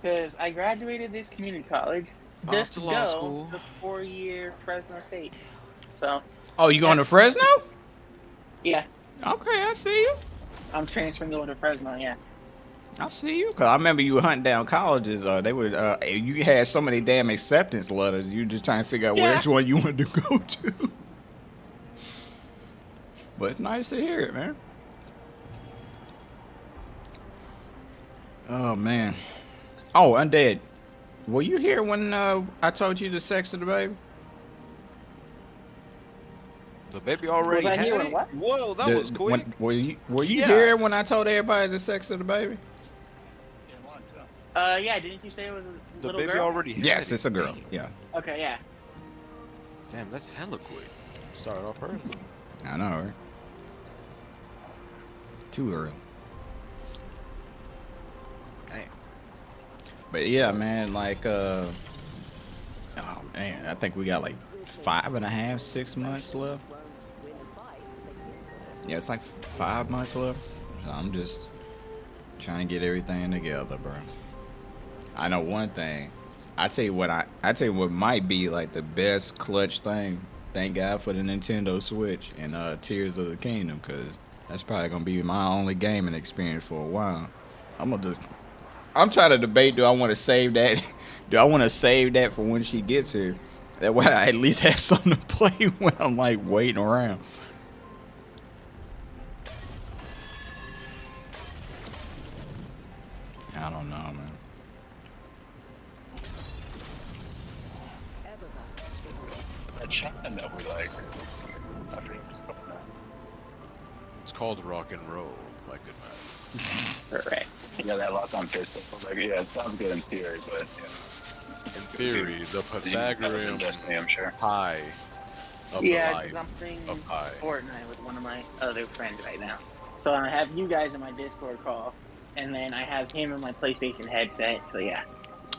Because I graduated this community college Off just to to law go school. to 4-year Fresno State. So, Oh, you going to Fresno? yeah, Okay, I see you. I'm transferring over to Fresno, yeah. I see you. Cause I remember you hunting down colleges. They would. You had so many damn acceptance letters. You just trying to figure out Yeah. which one you wanted to go to. But it's nice to hear it, man. Oh man. Oh, Undead. Were you here when I told you the sex of the baby? The baby already Was I had here it? what? Whoa, that was quick. Were you Yeah. here when I told everybody the sex of the baby? Didn't want to. Yeah, didn't you say it was a The little baby girl? already had Yes, it. it's a girl. Damn. Yeah, Okay, yeah. Damn, that's hella quick. Started off early. I know, right? Too early. Damn. But yeah, man, like, oh man, I think we got like 5.5, 6 months left. Yeah, it's like 5 months left. So I'm just trying to get everything together, bro. I know one thing. I tell you what might be like the best clutch thing. Thank God for the Nintendo Switch and Tears of the Kingdom, cause that's probably gonna be my only gaming experience for a while. I'm trying to debate, do I want to save that? Do I want to save that for when she gets here? That way I at least have something to play when I'm like waiting around. I don't know, man. That shotgun that we like. I forget what it's called now. It's called rock and roll, my good man. Correct. Yeah, that lock on pistol. Like, yeah, it sounds good in theory, but yeah. In theory, the Pythagorean Destiny, I'm sure. pi of Yeah, the 'cause life I'm playing of pi. Fortnite with one of my other friends right now. So I have you guys in my Discord call, and then I have him in my PlayStation headset. So yeah,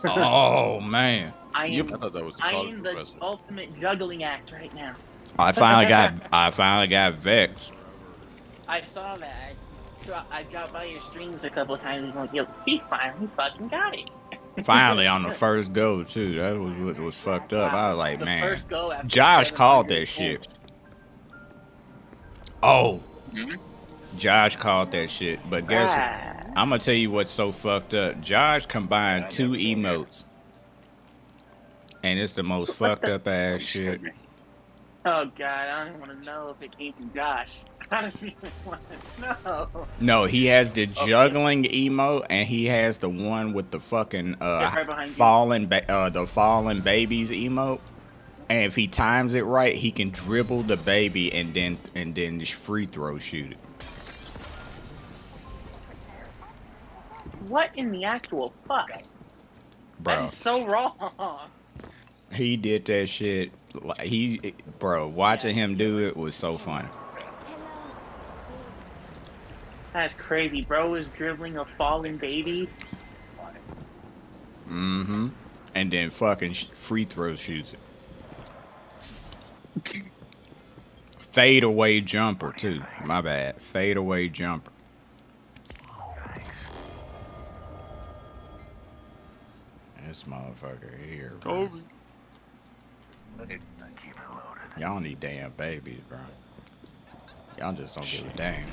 Oh man, I I am thought that was the I college am the professor. ultimate juggling act right now. I finally got Vex. I saw that. I dropped by your streams a couple of times and was like, yo, he finally fucking got it. Finally on the first go too. That was what was fucked up. I was like, The man. first go after Josh called 700 that shit. Oh, Josh called that shit. But guess what? I'm gonna tell you what's so fucked up. Josh combined two emotes, and it's the most fucked up ass shit. Oh god, I don't even want to know if it came from Josh. I don't even want to know. No, he has the juggling emote, and he has the one with the fucking right behind you. the fallen babies emote. And if he times it right, he can dribble the baby and then just free throw shoot it. What in the actual fuck? Bro, That is so wrong. he did that shit. Watching him do it was so funny. That's crazy. Bro was dribbling a fallen baby. Mm-hmm. And then fucking free throw shoots it. Fade away jumper too. My bad. Fade away jumper. This motherfucker here, bro. Kobe. Y'all need damn babies, bro. Y'all just don't give a damn.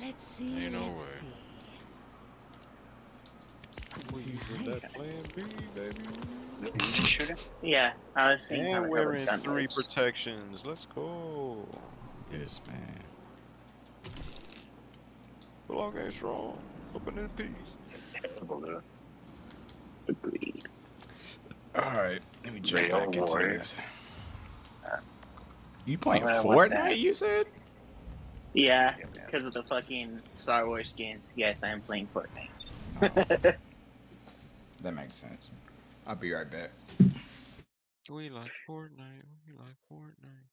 Let's see. Ain't no let's way. see. We using that plan B, baby. Shooting? Yeah, I was seeing. And we're in 3 protections. Let's go. This man. The long ain't strong. Open in peace. Terrible, dude. Agreed. Alright, let me jump Real back into warrior. this. You playing I want that. Fortnite, you said? Yeah, because of the fucking Star Wars skins. Yes, I am playing Fortnite. That makes sense. I'll be right back. We like Fortnite. We like Fortnite.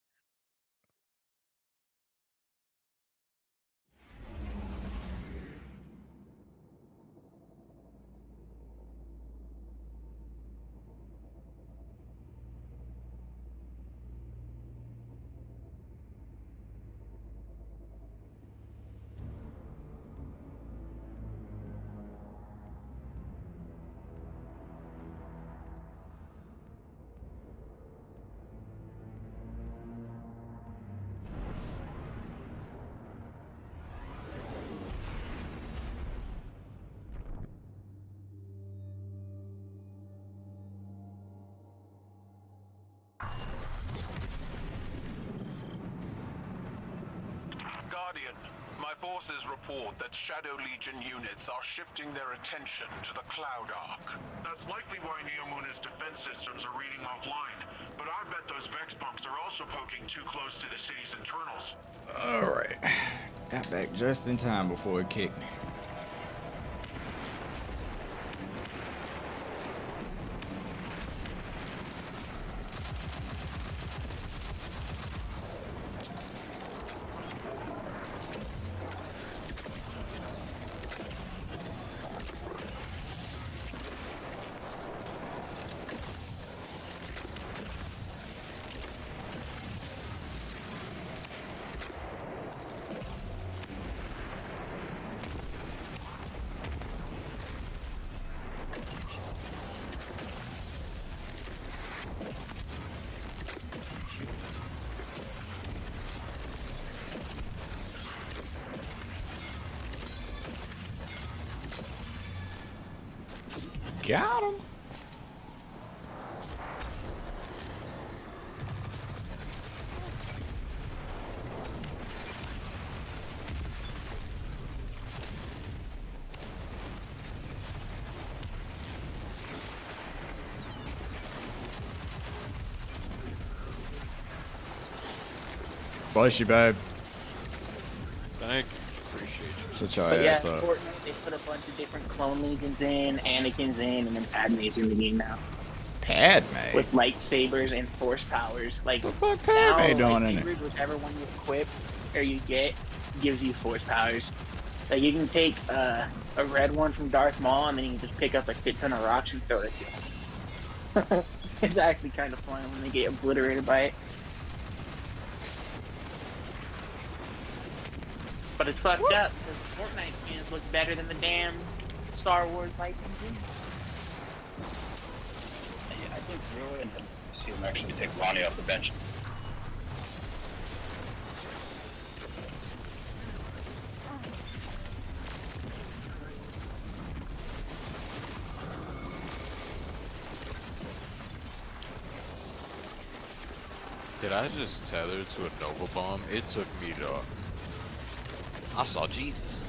Forces report that Shadow Legion units are shifting their attention to the Cloud Ark. That's likely why Neomuna's defense systems are reading offline. But I bet those Vex pumps are also poking too close to the city's internals. Alright. Got back just in time before it kicked. Got him. Bless you, babe. Thank you. Appreciate you. Such your But yeah, ass up. Fortnite, they put a bunch of different clone legions in, Anakin's in, and then Padme's in the game now. Padme. With lightsabers and force powers. Like, What the fuck now, Padme doing like, in it? Ingrid, whichever one you equip or you get gives you force powers. Like, you can take a red one from Darth Maul, and then you can just pick up a shit ton of rocks and throw it at you. It's actually kind of fun when they get obliterated by it. But it's fucked up because Fortnite skins look better than the damn Star Wars licensing. Yeah, I think Rua and see them actually take Lonnie off the bench. Did I just tether to a Nova Bomb? It took me to... I saw Jesus.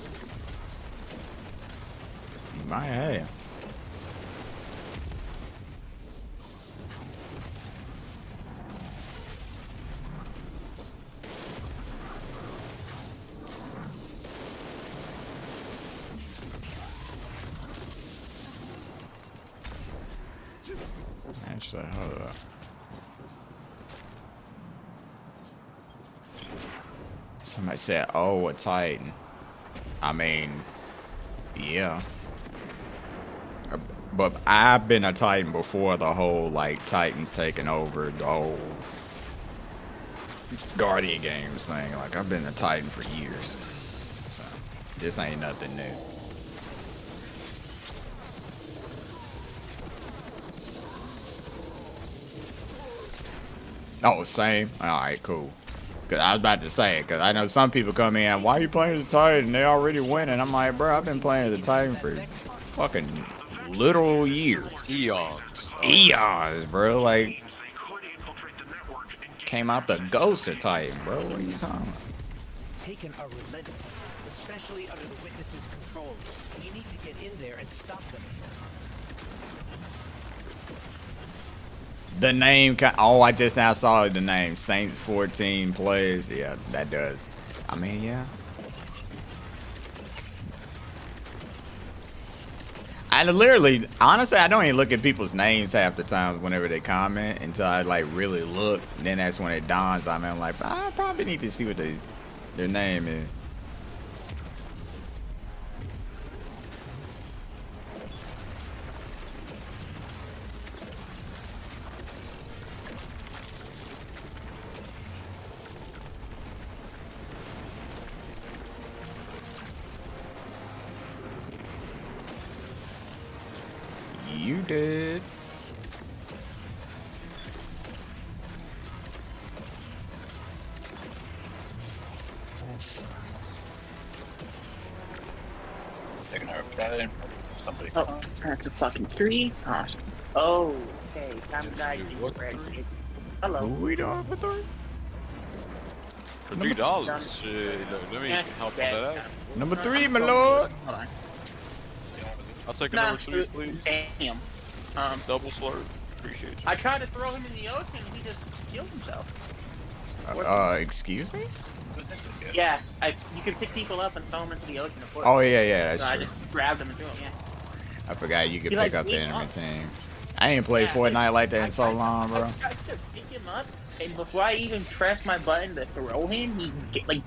My hey. Actually, hold up. Somebody said, "Oh, a Titan." I mean, yeah. But I've been a Titan before the whole, like, Titans taking over the whole Guardian Games thing. Like, I've been a Titan for years. So, this ain't nothing new. Oh, same? Alright, cool. Cause I was about to say it, cause I know some people come in, why are you playing as a Titan? They already winning. I'm like, bro, I've been playing as a Titan for fucking literal years. Eons. Eons, bro. Like, came out the ghost of Titan, bro. What are you talking about? Taken are relentless, especially under the Witness's control. We need to get in there and stop them. The name, oh, I just now saw the name. Saints 14 plays. Yeah, that does. I mean, yeah. I literally, honestly, I don't even look at people's names half the time whenever they comment until I, like, really look. And then that's when it dawns on me. I'm like, I probably need to see what their name is. You did. Taking her plane. Somebody. Oh, that's a fucking tree. Awesome. Oh, okay. Time to die. What three? Who Hello. we doing for three? For $3. Shit, look, let me help on that out. Number 3, my lord. Hold on. I'll take a Nah, number 3, please. damn. Double slurp. Appreciate you. I tried to throw him in the ocean and he just killed himself. Excuse me? Yeah, you can pick people up and throw them into the ocean, of course. Oh, yeah, So that's I true. just grabbed them and threw them, yeah. I forgot you could You pick like up the beat enemy up? team. I ain't played Yeah, Fortnite like that I in so tried- long, bro. I tried to pick him up, and before I even pressed my button to throw him, he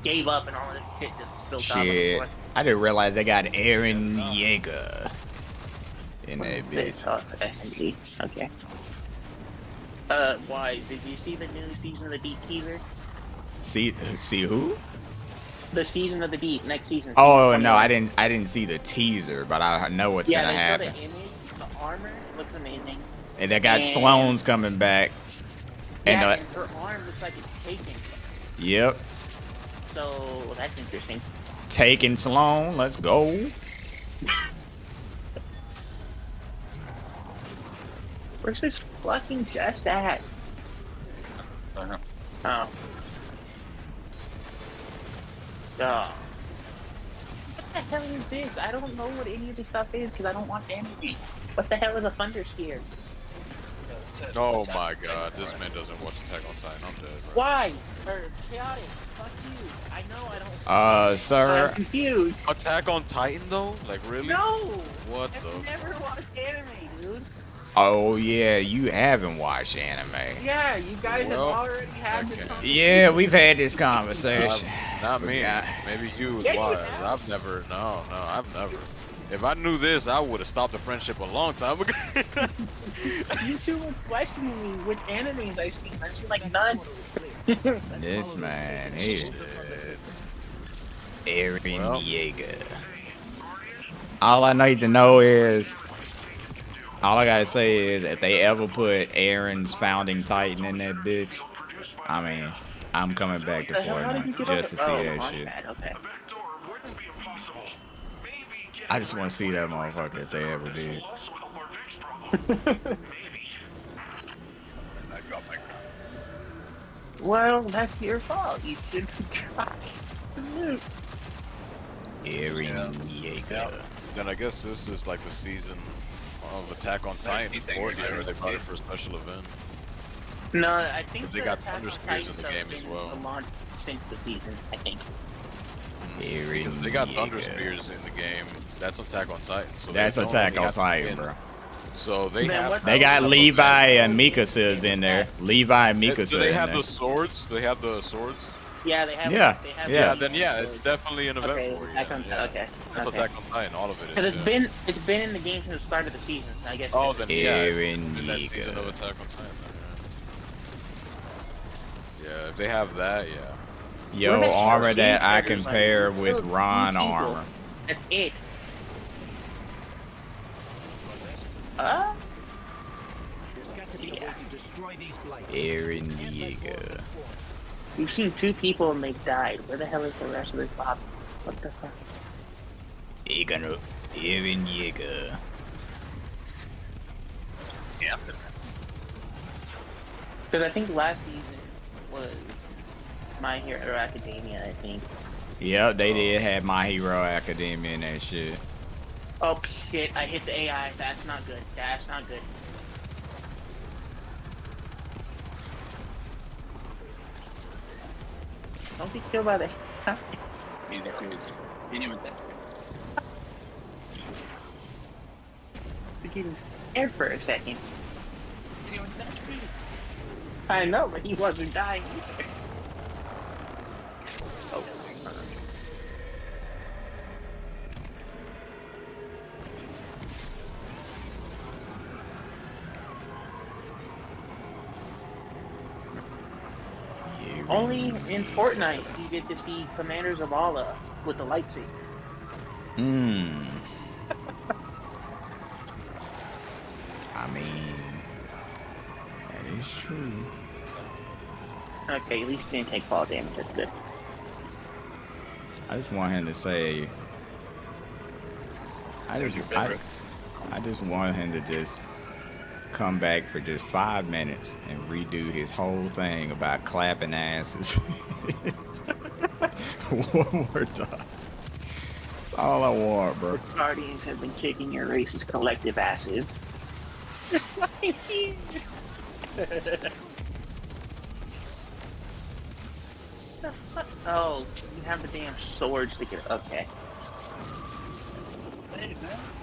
gave up and all this shit just built up on the Shit. floor. I didn't realize they got Aaron Yeager in that bitch. Oh, SMG. Okay. Why? Did you see the new Season of the Deep teaser? See who? The Season of the Deep, next season. Oh season no, 21. I didn't see the teaser, but I know what's Yeah, gonna they showed happen. the image. The armor looks amazing. And they got And- Sloane's coming back. And Yeah, and her arm looks like it's taken. yep, So that's interesting. taking Sloane. Let's go. Where's this fucking chest at? Uh-huh. Oh. Duh. What the hell is this? I don't know what any of this stuff is because I don't watch anime. What the hell is a thunder sphere? Oh my god, this man doesn't watch Attack on Titan. I'm dead, bro. Why? Or chaotic? Fuck you. I know I don't. I'm Sir, confused. Attack on Titan though? Like really? No. What I've the? never watched anime, dude. oh yeah, you haven't watched anime. Yeah, you guys Well, have already had this okay. conversation. Yeah, we've had this conversation. Not me. Yeah. Maybe you as Yeah, you wise. have. I've never. No, I've never. If I knew this, I would have stopped the friendship a long time ago. You two were questioning me which animes I've seen. I've seen like none. This man, he is Aaron Well. Yeager. All I need to know is, all I gotta say is, if they ever put Aaron's founding Titan in that bitch, I mean, I'm coming back to The hell, how did you Fortnite get just to up see there? that Oh, shit. Launchpad, okay. The back door wouldn't be impossible. Maybe getting I just want to see that motherfucker if they ever did. will also help our Vex problem. Maybe. I got my Well, that's your fault. You should try. Aaron Yeager. Then I guess this is like the season of Attack on Titan. anything 40, or they brought it for a special event. No, I think They the got Attack on Thunder Spears Titan in the stuff game has as been well. launched since the season, I think. Aaron They got Thunder Yeager. Spears in the game. That's Attack on Titan. So That's they don't Attack only on have to Titan, win. bro. So they Man, have. what They got the- Levi and Mikasa in there. Levi and Do Mikasa they in have there. the swords? Do they have the swords? Yeah, they have. Yeah, they have yeah. Yeah, then yeah, it's definitely an event Okay, for you. Attack on yeah. okay. That's okay. Attack on Titan. All of it Because is. it's yeah. been in the game since the start of the season. I guess. Oh, it's- then yeah, it's Aaron in that season of Yeager. Attack on Titan. Then, yeah, if they have that, yeah. Yo, What if armor Charles that I James compare like, with killed Ron 2 people? armor. That's it. There's got to be a way to destroy these blights. Aaron And let Yeager. Lord perform. We've seen 2 people and they died. Where the hell is the rest of this body? What the fuck? Aaron Yeager. Yeah. Because I think last season was My Hero Academia, I think. Yep, they did have My Hero Academia and that shit. Oh shit, I hit the AI. That's not good. That's not good. Don't be killed by the... Didn't even that. You're getting scared for a second. I know, but he wasn't dying either. Oh. Aaron Only in Fortnite you get to see Commander Zavala with the lightsaber. Hmm. I mean, that is true. Okay, at least you didn't take fall damage. That's good. I just want him to say. I just want him to just come back for just 5 minutes and redo his whole thing about clapping asses. One more time. That's all I want, bro. Guardians have been kicking your race's collective asses. Oh, you have the damn swords to get. Okay.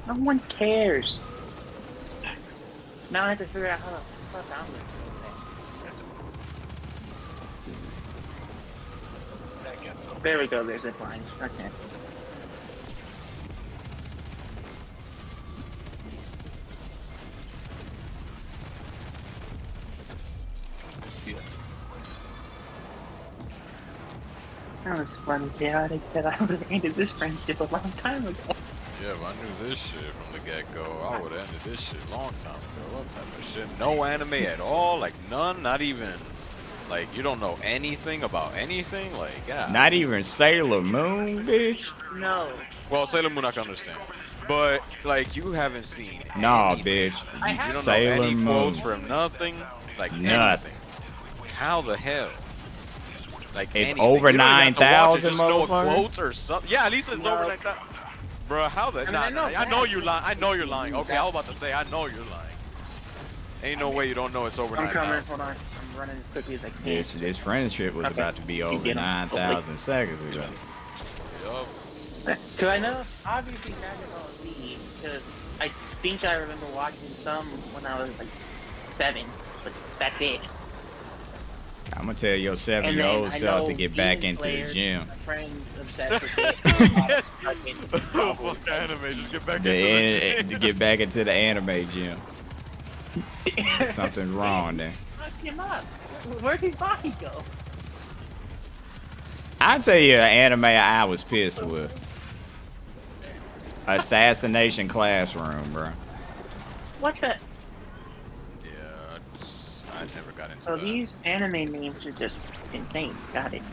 No one cares. Now I have to figure out how to fuck out with it. There we go, there's zip lines. Okay. Oh, it's funny, chaotic said I would have ended this friendship a long time ago. Yeah, if I knew this shit from the get-go, I would have ended this shit a long time ago. What type of shit? No anime at all? Like, none? Not even... Like, you don't know anything about anything? Like, yeah. Not even Sailor Moon, bitch. No. Well, Sailor Moon I can understand. But, like, you haven't seen Nah, anything. bitch. You don't Sailor know any Moon. quotes from nothing? Like, Nothing. anything. How the hell? Like, It's anything. over You don't even have to watch it, 9,000, just know a motherfucker. quote or something. Yeah, at least it's over 9,000. Bro, how the... I mean, I know you're lying. I know you're lying. Okay, I was about to say, I know you're lying. Ain't no way you don't know it's over I'm 9,000. coming, hold on. I'm running as quickly as I can. This friendship was Okay. about to be over get 'em. 9,000 seconds ago. Yup. Because I know, obviously, Dragon Ball Z, because I think I remember watching some when I was like 7, but that's it. I'm gonna tell your And 7-year-old then I self to know get back Demon into Slayer, the gym. My friend's obsessed with it. Fuck anime, just get back To into the gym. get back into the anime gym. Something's wrong there. Fuck him up. Where'd his body go? I'll tell you an anime I was pissed with. Assassination Classroom, bro. What the? Yeah, I never got into So that. these anime names are just insane. Got it.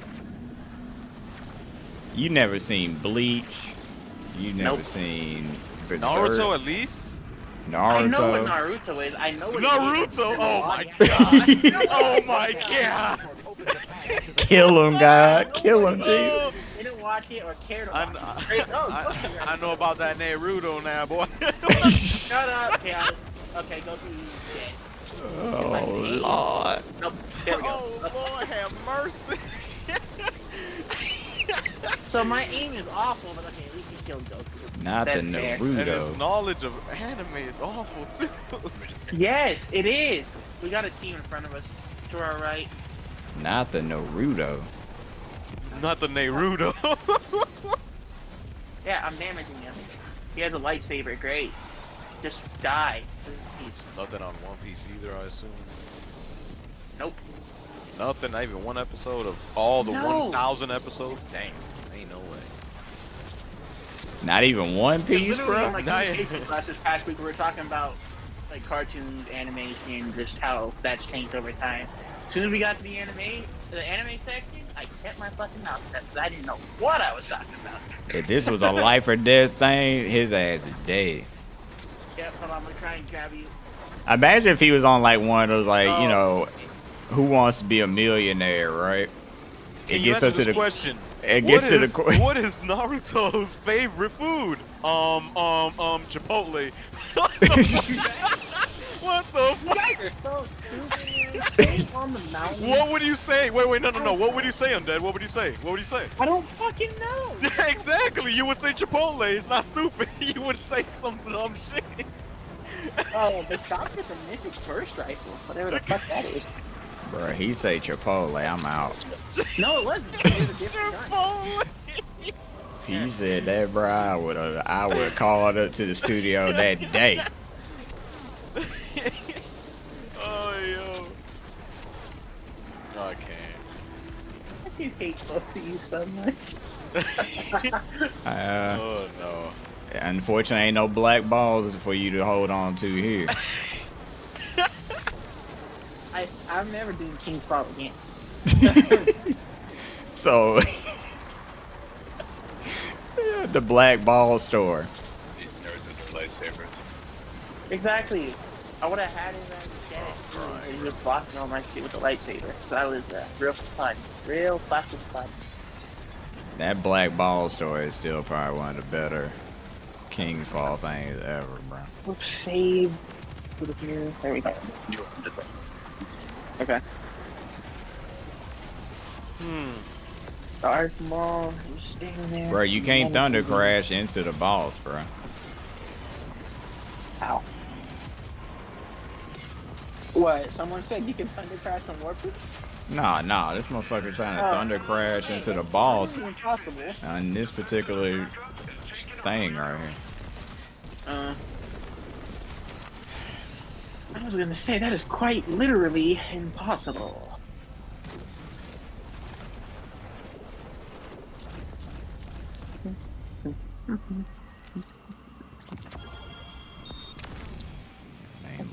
You never seen Bleach. You never Nope. seen Berserk. Naruto at least? Naruto. I know what Naruto is. I know what Naruto! It is. Oh my god! Oh my god! Kill him, God. Kill him, Jesus. Oh, Didn't watch it or cared I, about it. Straight- oh, I, I know about that Naruto now, boy. Shut up, chaos. Okay, go through shit. Oh, Lord. Nope. There we go. Oh Lord, have mercy. So my aim is awful, but okay, at least he killed Goku. Not the That's fair. And his Naruto. knowledge of anime is awful too. Yes, it is. We got a team in front of us. To our right. Not the Naruto. Not the Naruto. Yeah, I'm damaging him. He has a lightsaber. Great. Just die. Please. Nothing on One Piece either, I assume. Nope. Nothing, not even one episode of all the No. 1,000 episodes. Damn, ain't no way. Not even One Piece, Literally bro. on my Nah, communication class this past week, we were talking about like cartoons, animation, just how that's changed over time. As soon as we got to the anime section, I kept my fucking mouth shut because I didn't know what I was talking about. If this was a life or death thing, his ass is dead. Yep, hold on, I'm gonna try and grab you. Imagine if he was on like one of those, like, you Oh. know, Who Wants to Be a Millionaire, right? Can you answer this question? It gets to the question. What is Naruto's favorite food? Chipotle. What the You fuck? guys are so stupid. Stay on the mountain. What would you say? Wait, no. What would you say, Undead? What would you say? What would you say? I don't fucking know. Yeah, exactly. You would say Chipotle. It's not stupid. You would say some dumb shit. Oh, the shot with the mythic burst rifle, whatever the fuck that is. Bro, he say Chipotle, I'm out. No, it wasn't. It was a different gun. Chipotle. If he said that, bro, I would call up to the studio that day. Oh, yo. I can't. I do hate both of you so much. Oh, no. Unfortunately, ain't no black balls for you to hold on to here. I'm never doing King's Fall again. So, the black ball store. These nerds with their lightsabers. Exactly. I would have had his ass dead. Oh, And he was blocking all my shit with the lightsaber. So that was real fun. Real fucking fun. That Black Ball story is still probably one of the better King's Fall things ever, bro. Oops, save. Put it here. There we go. Okay. Darth Maul, you staying there. Bro, you can't thunder crash into the boss, bro. Ow. What? Someone said you can thunder crash on Warpers? Nah, this motherfucker trying to thunder crash into the boss That's impossible. on this particular thing right here. I was gonna say that is quite literally impossible.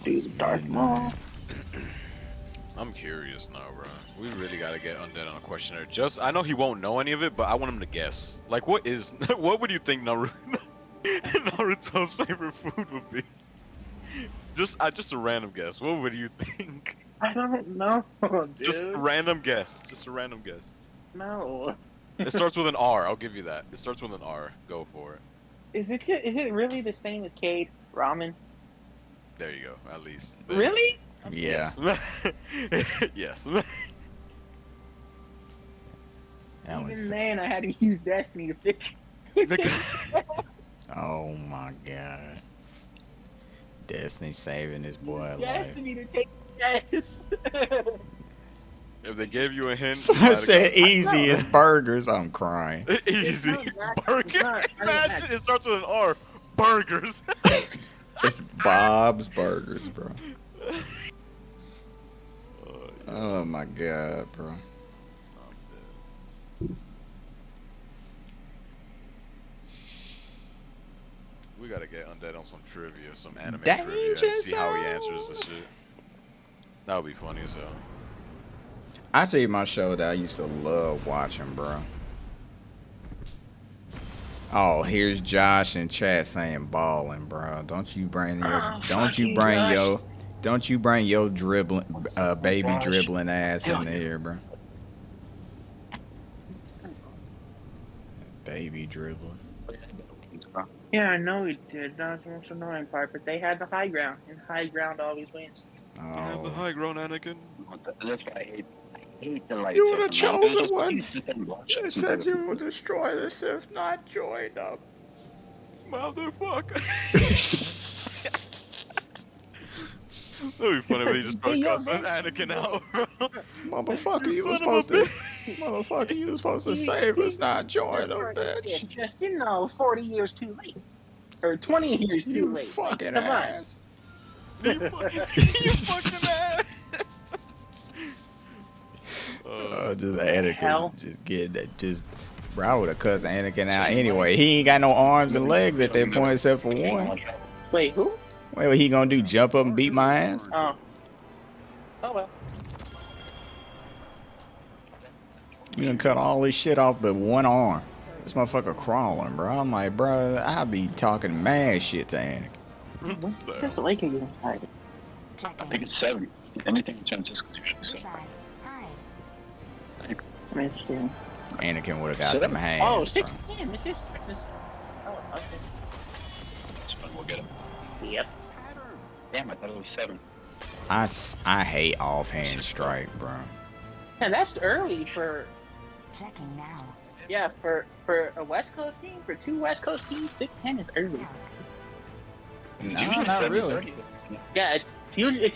Dude, Darth Maul. I'm curious now, bro. We really gotta get Undead on a questionnaire. I know he won't know any of it, but I want him to guess. Like, what would you think Naruto's favorite food would be? Just a random guess. What would you think? I don't know, dude. Just a random guess. No. It starts with an R. I'll give you that. It starts with an R. Go for it. Is it really the same as Cade ramen? There you go. At least. Really? Yeah. Yes. That one Even then, I had to use Destiny to pick. Oh my god. Destiny saving this boy life. Destiny to take guess. If they gave you a hint, Someone said easy as burgers. I'm crying. easy burger. not Imagine it starts with an R. Burgers. It's Bob's Burgers, bro. Oh my god, bro. We gotta get Undead on some trivia, some anime Danger trivia, and see how he Zone. answers this shit. That would be funny as hell. I tell you my show that I used to love watching, bro. Oh, here's Josh in chat saying balling, bro. Don't you bring your dribbling baby dribbling ass in here, bro. Baby dribbling. Yeah, I know he did. That was the most annoying part, but they had the high ground, and high ground always wins. Have the Oh, high ground Anakin. That's what I hate. I hate the like. you were the chosen Just one. sit and watch You it. said you would destroy the Sith, not join them. Motherfucker. That'd be funny when he just started cussing Anakin out, bro. Motherfucker, You you was son of a supposed to. Motherfucker, you was supposed to save us, not join them, bitch. Just, 40 years too late. Or 20 years too You late. fucking Come on. ass. You fucking ass. Just hell? Anakin, just get that, just. Bro, I would have cussed Anakin out anyway. He ain't got no arms and legs at that point except for one. Wait, who? Wait, what he gonna do? Jump up and beat my ass? Oh. Oh well. You done cut all this shit off but one arm. This motherfucker crawling, bro. I'm like, bro, I be talking mad shit to Anakin. There's a lake again. Alright. I think it's 7. Anything in San Francisco is usually 7. Hi. I'm interested. Anakin would have got So them that- hands. Oh, bro. 16. This is Texas. Oh, okay. That's fun. We'll get him. Yep. Damn, I thought it was 7. I hate offhand strike, bro. Yeah, that's early for Checking now. for a West Coast team, for 2 West Coast teams, 6-10 is early. It's No, usually not 7:30. really. Yeah, it's usually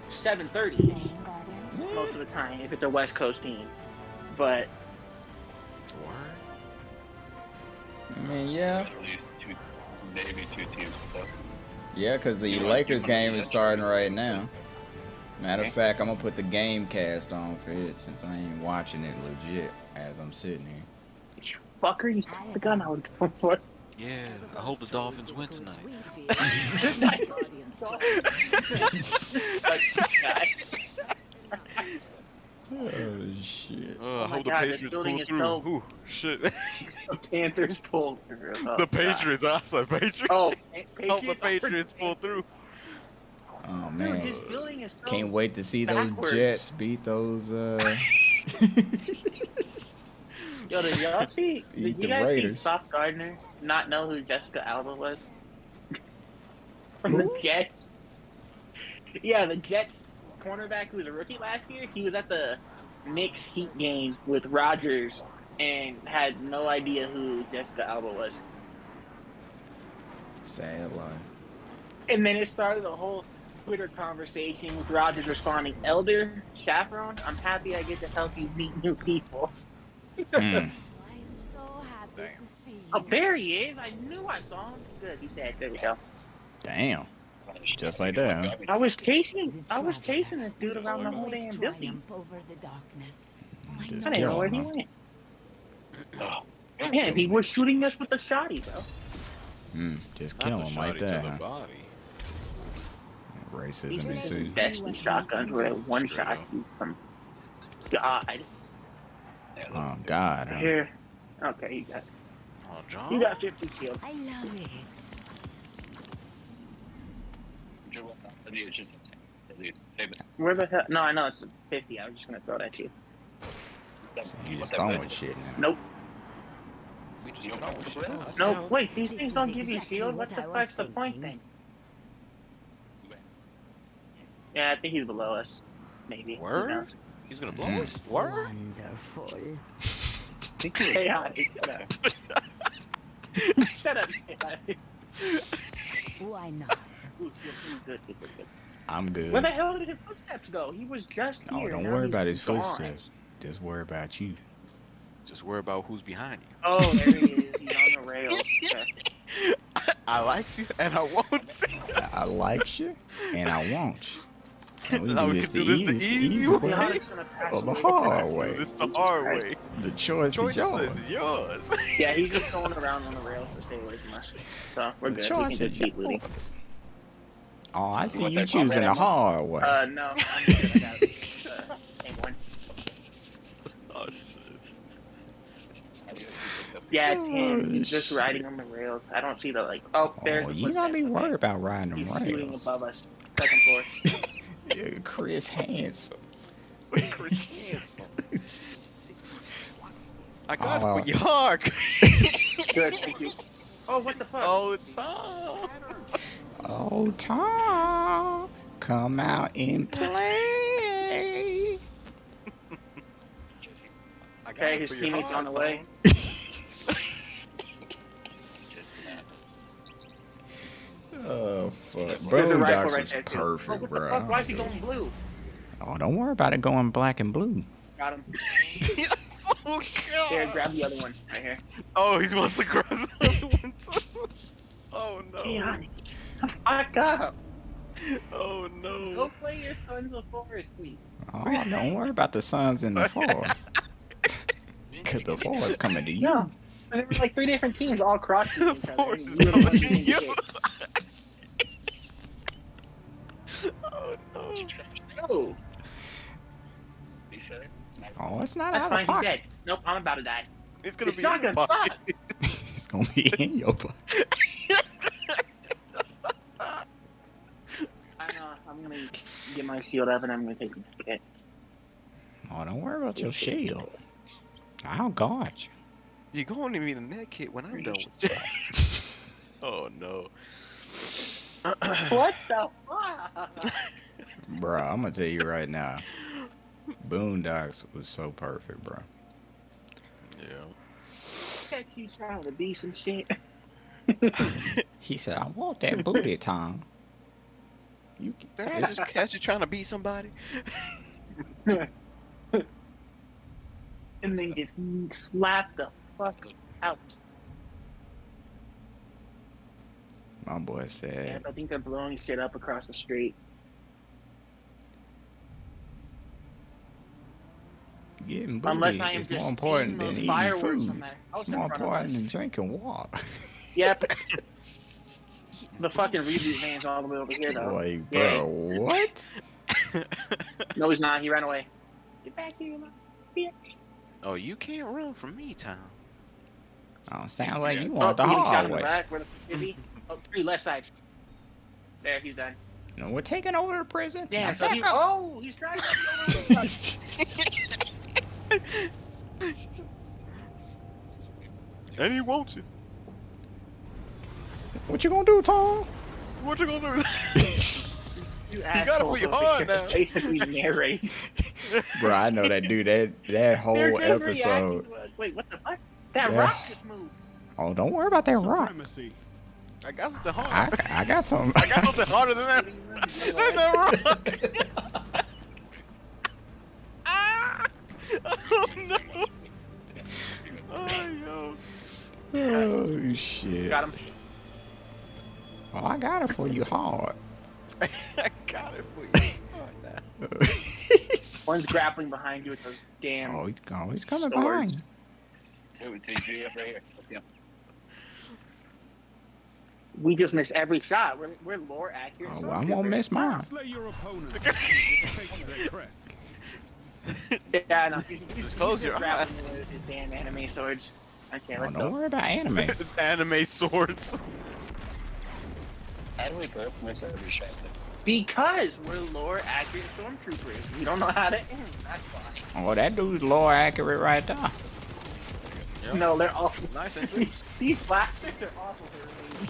7:30 Name Guardian. most of the time if it's a West Coast team. But I mean, yeah. At least 2, maybe 2 teams. But Yeah, because the You want- Lakers you want game to is do that? starting right now. Matter of Okay. fact, I'm going to put the game cast on for it since I ain't watching it legit as I'm sitting here. fucker, you took the gun I was going for. Yeah, I hope the Dolphins win tonight. Oh, shit. I my hope the God, this Patriots building pull is through. so- Ooh, shit. The Panthers pulled through. Oh, The God. Patriots, I said Patriots. Oh, Help the Patriots pull through. Oh, Dude, man. this building is so Can't wait to see those backwards. Jets beat those, Yo, did y'all see? Eat Did the you guys see Raiders. Sauce Gardner not know who Jessica Alba was? From the Jets. Yeah, the Jets cornerback who was a rookie last year. He was at the Knicks Heat game with Rodgers and had no idea who Jessica Alba was. Sad life. And then it started a whole Twitter conversation with Rodgers responding, "Elder Chaperone, I'm happy I get to help you meet new people." Mm. I'm so happy Damn. to see you. Oh, there he is. I knew I saw him. Good, he's dead. There we go. Damn. Just like that, huh? I was chasing The this traveler dude will around the whole always damn building. triumph over the darkness. I Just I know didn't know where kill he him, went. Man, he was shooting us with the shotty, bro. Just Not kill the him like shotty that, to the huh? body. Racism These are the ensues. best in shotguns where it one Straight shot up. you from God. Oh God, huh? Here. Okay, Oh, John. you got 50 shield. I love it. Where the hell? No, I know it's 50. I was just gonna throw that to you. You just throwing shit now. Nope. We just got all shit out. Nope. Wait, these This things is don't give you exactly shield. what What the I was fuck's the point thinking. then? Yeah, I think he's below us. Maybe. Who Word? knows? He's gonna blow us. Word? Wonderful. Hey, honey, shut up. Shut up. Why not? Good. I'm good. Where the hell did his footsteps go? He was just Oh, here. don't now worry he's about his gone. footsteps. Just worry about you. Just worry about who's behind you. Oh, there he is. He's on the rails. Okay. I likes you and I won't. I like you, and I want you. And we Now do we this can the do this the easy easy way way. Now it's gonna pass or the away. hard way. It's the hard way. The choice Choice is yours. is yours. Yeah, he's just going around on the rails to stay away from us. So we're The good. We choice can is just keep looting. yours. Oh, I see want you that bomb choosing right the now? hard way. No, I'm good. I got it. Same one. Oh shit. Yeah, it's him. He's Oh, just riding on the rails. I don't see the Oh, there's Oh, the you gotta be footsteps. worried about riding them He's shooting rails. above us. Second floor. Yeah, Chris Handsome. Chris Handsome. I got Oh. it for your Good, thank you. Oh, what the fuck? all the time. Oh, Tom, come out and play. I got Okay, it his for your teammate's heart, on the way. Oh, fuck. There's a rifle Boondocks right was there, too. perfect, Oh, what the bro. fuck? Why is he going blue? Oh, don't worry about it going black and blue. Got him. Yes, oh Here, god. grab the other one. Right here. Oh, he wants to grab the other one too. Oh Hey, no. honey. Fuck up. Oh Go no. play your Sons of Forest, please. Oh, don't worry about the sons in the forest. Because the forest coming to you. No. There were like 3 different teams all crossing each other. Force and is you were the coming one to getting you. hit. Oh no. No. Oh, it's not That's out fine. of He's pocket. dead. Nope, I'm about to die. It's gonna The be in your shotgun pocket. sucks. It's going to be in your butt. I'm gonna get my shield up and I'm gonna take it. Oh, don't worry about your shield. I'll guard you. You're going to need a net kit when I'm done with you. Oh no. What the fuck? Bro, I'm going to tell you right now. Boondocks was so perfect, bro. Yeah. Catch you trying to be some shit. He said, I want that booty, Tom. You Did I just catch you trying to beat somebody? And then gets slapped the fuck out. My boy Yeah, said, I think they're blowing shit up across the street. getting booty Unless I am is just more important seeing than those eating fireworks food. on that house It's in more front of important us. than drinking water. Yep. The fucking reboot van's all the way over here, though. Like, bro, what? No, he's not. He ran away. Get back here, little bitch. Oh, you can't run from me, Tom. Oh, sound like you Oh, want the he getting shot hard in the way. back. Where the fuck is he? Oh, 3 left side. There, he's done. No, we're taking over the prison. Damn, Now so back he. up. Oh, he's trying to. And he wants it. What you gonna do, Tom? What you gonna do? You got it for your heart now. Basically narrate. Bro, I know that dude. That They're whole just episode. reacting to us. Wait, what the fuck? That Yeah. rock just moved. Oh, don't worry about that rock. Supremacy. I got something hard. I got some. I got something harder than that. Than that rock. Ah! Oh no! Oh yo! Oh shit. Got him. Oh, I got it for you hard. I got it for you. Oh, nah. One's grappling behind you with those damn. Oh, he's gone. He's coming Swords. behind. Take me up right here. Yeah. We just miss every shot. We're lore accurate. Oh, well, I won't miss mine. Slay your opponent. Take their crest. Yeah, no. He's Just close your grappling with his damn anime swords. Okay, Oh, let's don't go. worry about anime. Anime swords. How do we both miss every shot? Because we're lore accurate stormtroopers. We don't know how to aim. That's why. Oh, that dude's lore accurate right there. Yep. No, they're awful. Nice and These plastics are awful for me.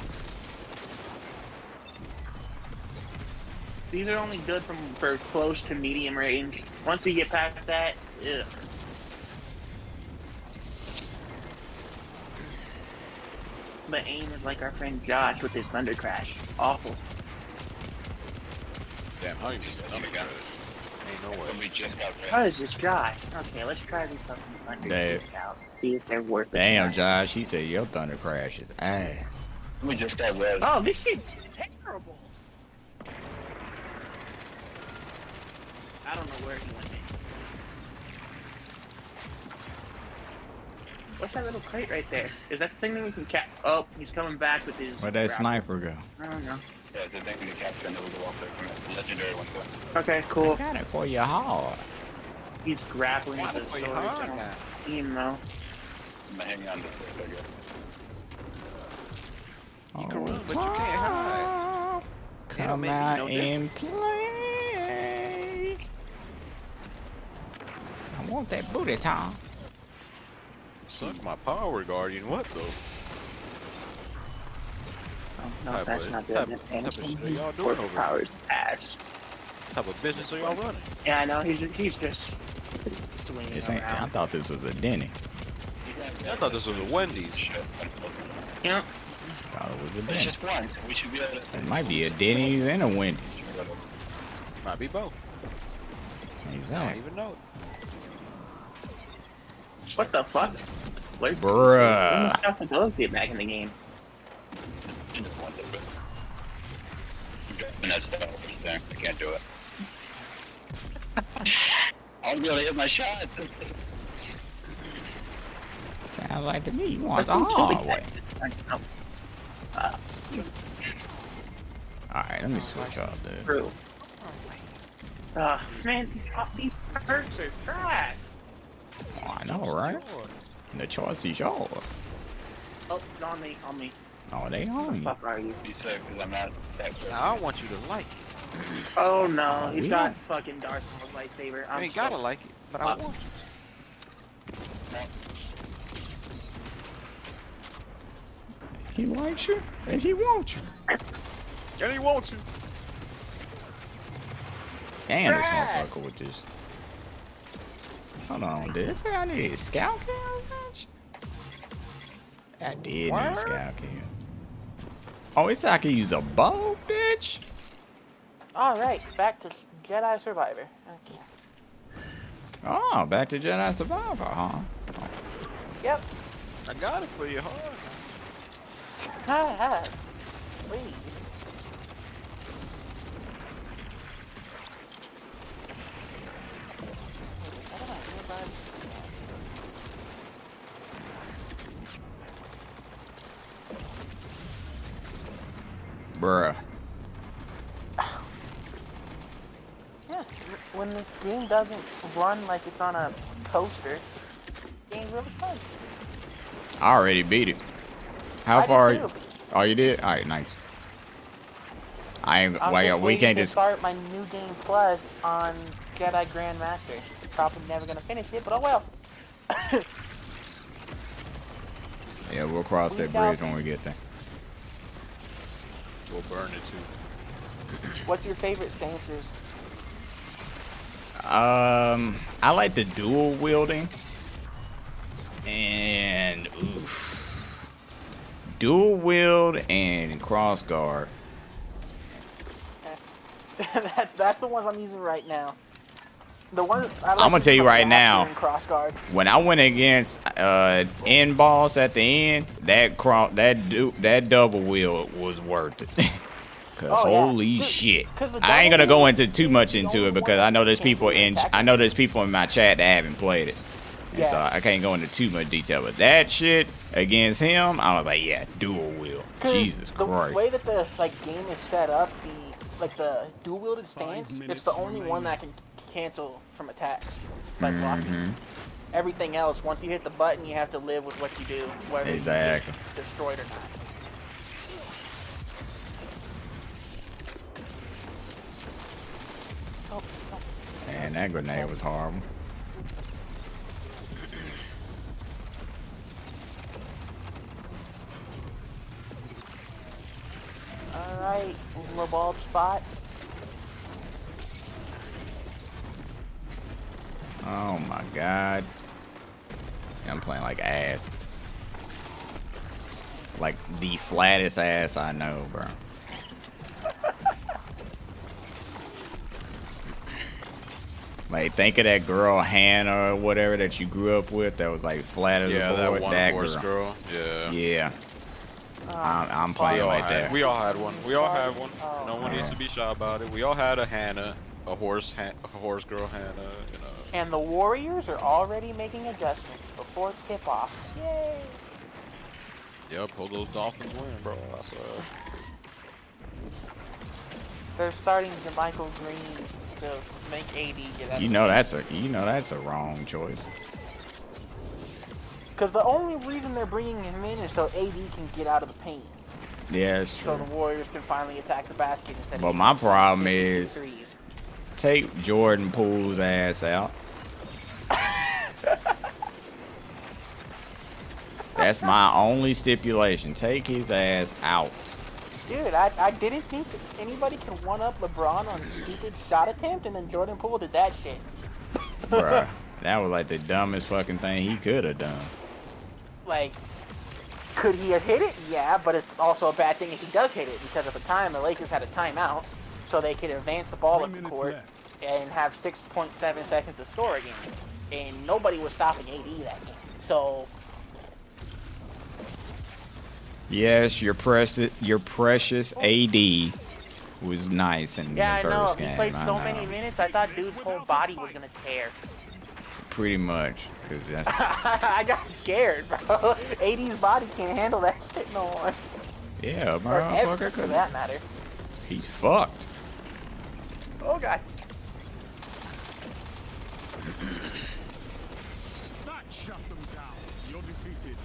These are only good for close to medium range. Once we get past that, ugh. The aim is like our friend Josh with his Thunder Crash. Awful. Damn, how you miss it? Oh my god. Ain't no way. When we just got rid. How is this Josh? Okay, let's try these fucking Thunder Dave. Crashes out. See if they're worth it. Damn, Josh. He said your thunder crash is ass. We just got rid. Oh, this shit's terrible. I don't know where he went. What's that little crate right there? Is that the thing that we can cap? Oh, he's coming back with his. Where'd that grapple. sniper go? I don't know. Yeah, the thing we can capture and then we'll go off there from the legendary one. So. Okay, cool. Got it for you hard. He's grappling Got with it his for you sword. I hard don't now. see him though. I'm hanging on to it, I guess. You can run, but you can't hide. It don't Come make me out no and play. I want that booty, Tom. Suck my power guardian. What though? Oh, no, Type that's of- not type good. of- type of shit y'all doing over there? Powers ass. What type of business are y'all running? Yeah, I know. He's just swinging This ain't, I around. thought this was a Denny's. I thought this was a Wendy's. Yeah. Thought it was a It's Denny's. just one, so we should be able to. It might be a Denny's and a Wendy's. Might be both. I don't Exactly. even know. What the fuck? Where's Bruh. How did those get back in the game? Just one little bit. And that's the first thing. I can't do it. I want to be able to hit my shots. Sounds like to me you want the hard way. Alright, let me switch off this. True. Man, these perks are trash. Oh, I know, right? The choice is yours. Oh, on me, on me. Oh, they on What the you. fuck are you? Be safe, because I'm not that good. Now I want you to like it. Oh no, he's we got don't- fucking Darth Maul's lightsaber. I I'm ain't so gotta like it, but I fucked. want He likes you, and he wants you. you. And he wants you. Damn, this Trash. motherfucker with this. Hold on, did it say I need a scout kill, bitch? I did need a What? scout kill. Oh, it said I could use a bow, bitch? Alright, back to Jedi Survivor. Okay. Oh, back to Jedi Survivor, huh? Yep. I got it for you hard. Hi. Please. Bruh. Yeah, when this game doesn't run like it's on a poster, the game's really fun. I already beat it. How I did far? too. Oh, you did? All right, nice. I ain't. I'm Wait, just we waiting can't to just. start my new game plus on Jedi Grandmaster. Probably never gonna finish it, but oh well. Yeah, we'll cross that bridge when we get there. We'll burn it too. What's your favorite stances? I like the dual wielding. And oof. Dual wield and cross guard. That's the ones I'm using right now. The one I'm gonna tell you right now. Cross guard. When I went against end boss at the end, that double wheel was worth it. Cause Oh, yeah. holy Dude, shit! 'cause the I ain't gonna double go wheel into too is much the into only it because one I know there's that can't people be in attacked. my chat that haven't played it, and so Yeah. I can't go into too much detail. But that shit against him, I was like, yeah, dual wheel. 'Cause Jesus the Christ! way that the game is set up, the dual wielded stance, it's the only one that can cancel from attacks by blocking. Mhm. Everything else, once you hit the button, you have to live with what you do, whether Exactly. you get destroyed or not. Man, that grenade was horrible. Alright, LeBulb spot. Oh my god. I'm playing like ass. Like the flattest ass I know, bro. Like, think of that girl Hannah or whatever that you grew up with that was like flat as Yeah, a that board. one That horse girl. girl. Yeah. Yeah. I'm We playing all, like had, that. we all had one. We all had one. Oh, No one needs to be shy about it. We all had a Hannah, a horse girl Hannah. You know. And the Warriors are already making adjustments before tip-off. Yay! Yep, hope those Dolphins win, bro. They're starting Michael Green to make AD get out. You know that's a wrong choice. Because the only reason they're bringing him in is so AD can get out of the paint. Yeah, it's So true. the Warriors can finally attack the basket instead But of my problem shooting is threes. take Jordan Poole's ass out. That's my only stipulation. Take his ass out. Dude, I didn't think that anybody can one-up LeBron on stupid shot attempt, and then Jordan Poole did that shit. Bruh. That was like the dumbest fucking thing he could have done. Like, could he have hit it? Yeah, but it's also a bad thing if he does hit it, because at the time the Lakers had a timeout, so they could advance the ball up the court and have 6.7 seconds to score again. And nobody was stopping AD that game. So, Yes, your precious AD was nice in yeah, the I know. first He game. played I so know. many minutes, I thought dude's whole body was going to tear. Pretty much, cause that's I got scared, bro. AD's body can't handle that shit no more. yeah, Or ever, motherfucker. for that matter. He's fucked. Oh, God. That shut them down. You're defeated.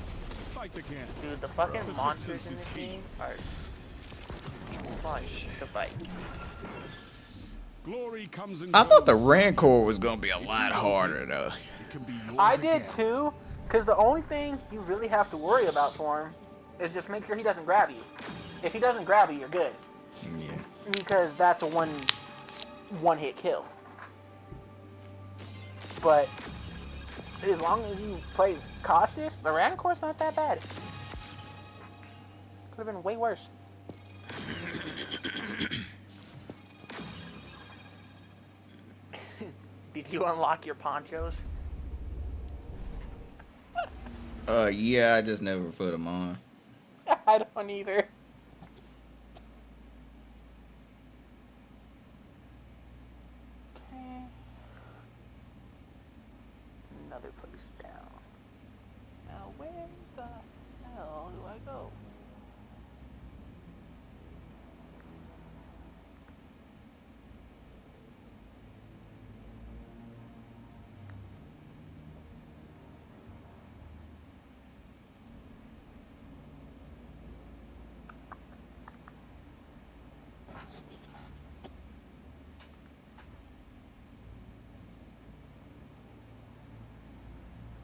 Fight again. Dude, the fucking monsters in this game are fun to fight. Glory comes and I thought the goes. Rancor was gonna be a lot harder though. It can be yours I did again. too, because the only thing you really have to worry about for him is just make sure he doesn't grab you. If he doesn't grab you, you're good. Yeah. Because that's a one-hit kill. But as long as you play cautious, the Rancor's not that bad. Could have been way worse. Did you unlock your ponchos? Yeah, I just never put them on. I don't either. Okay. Another place down. Now where the hell do I go?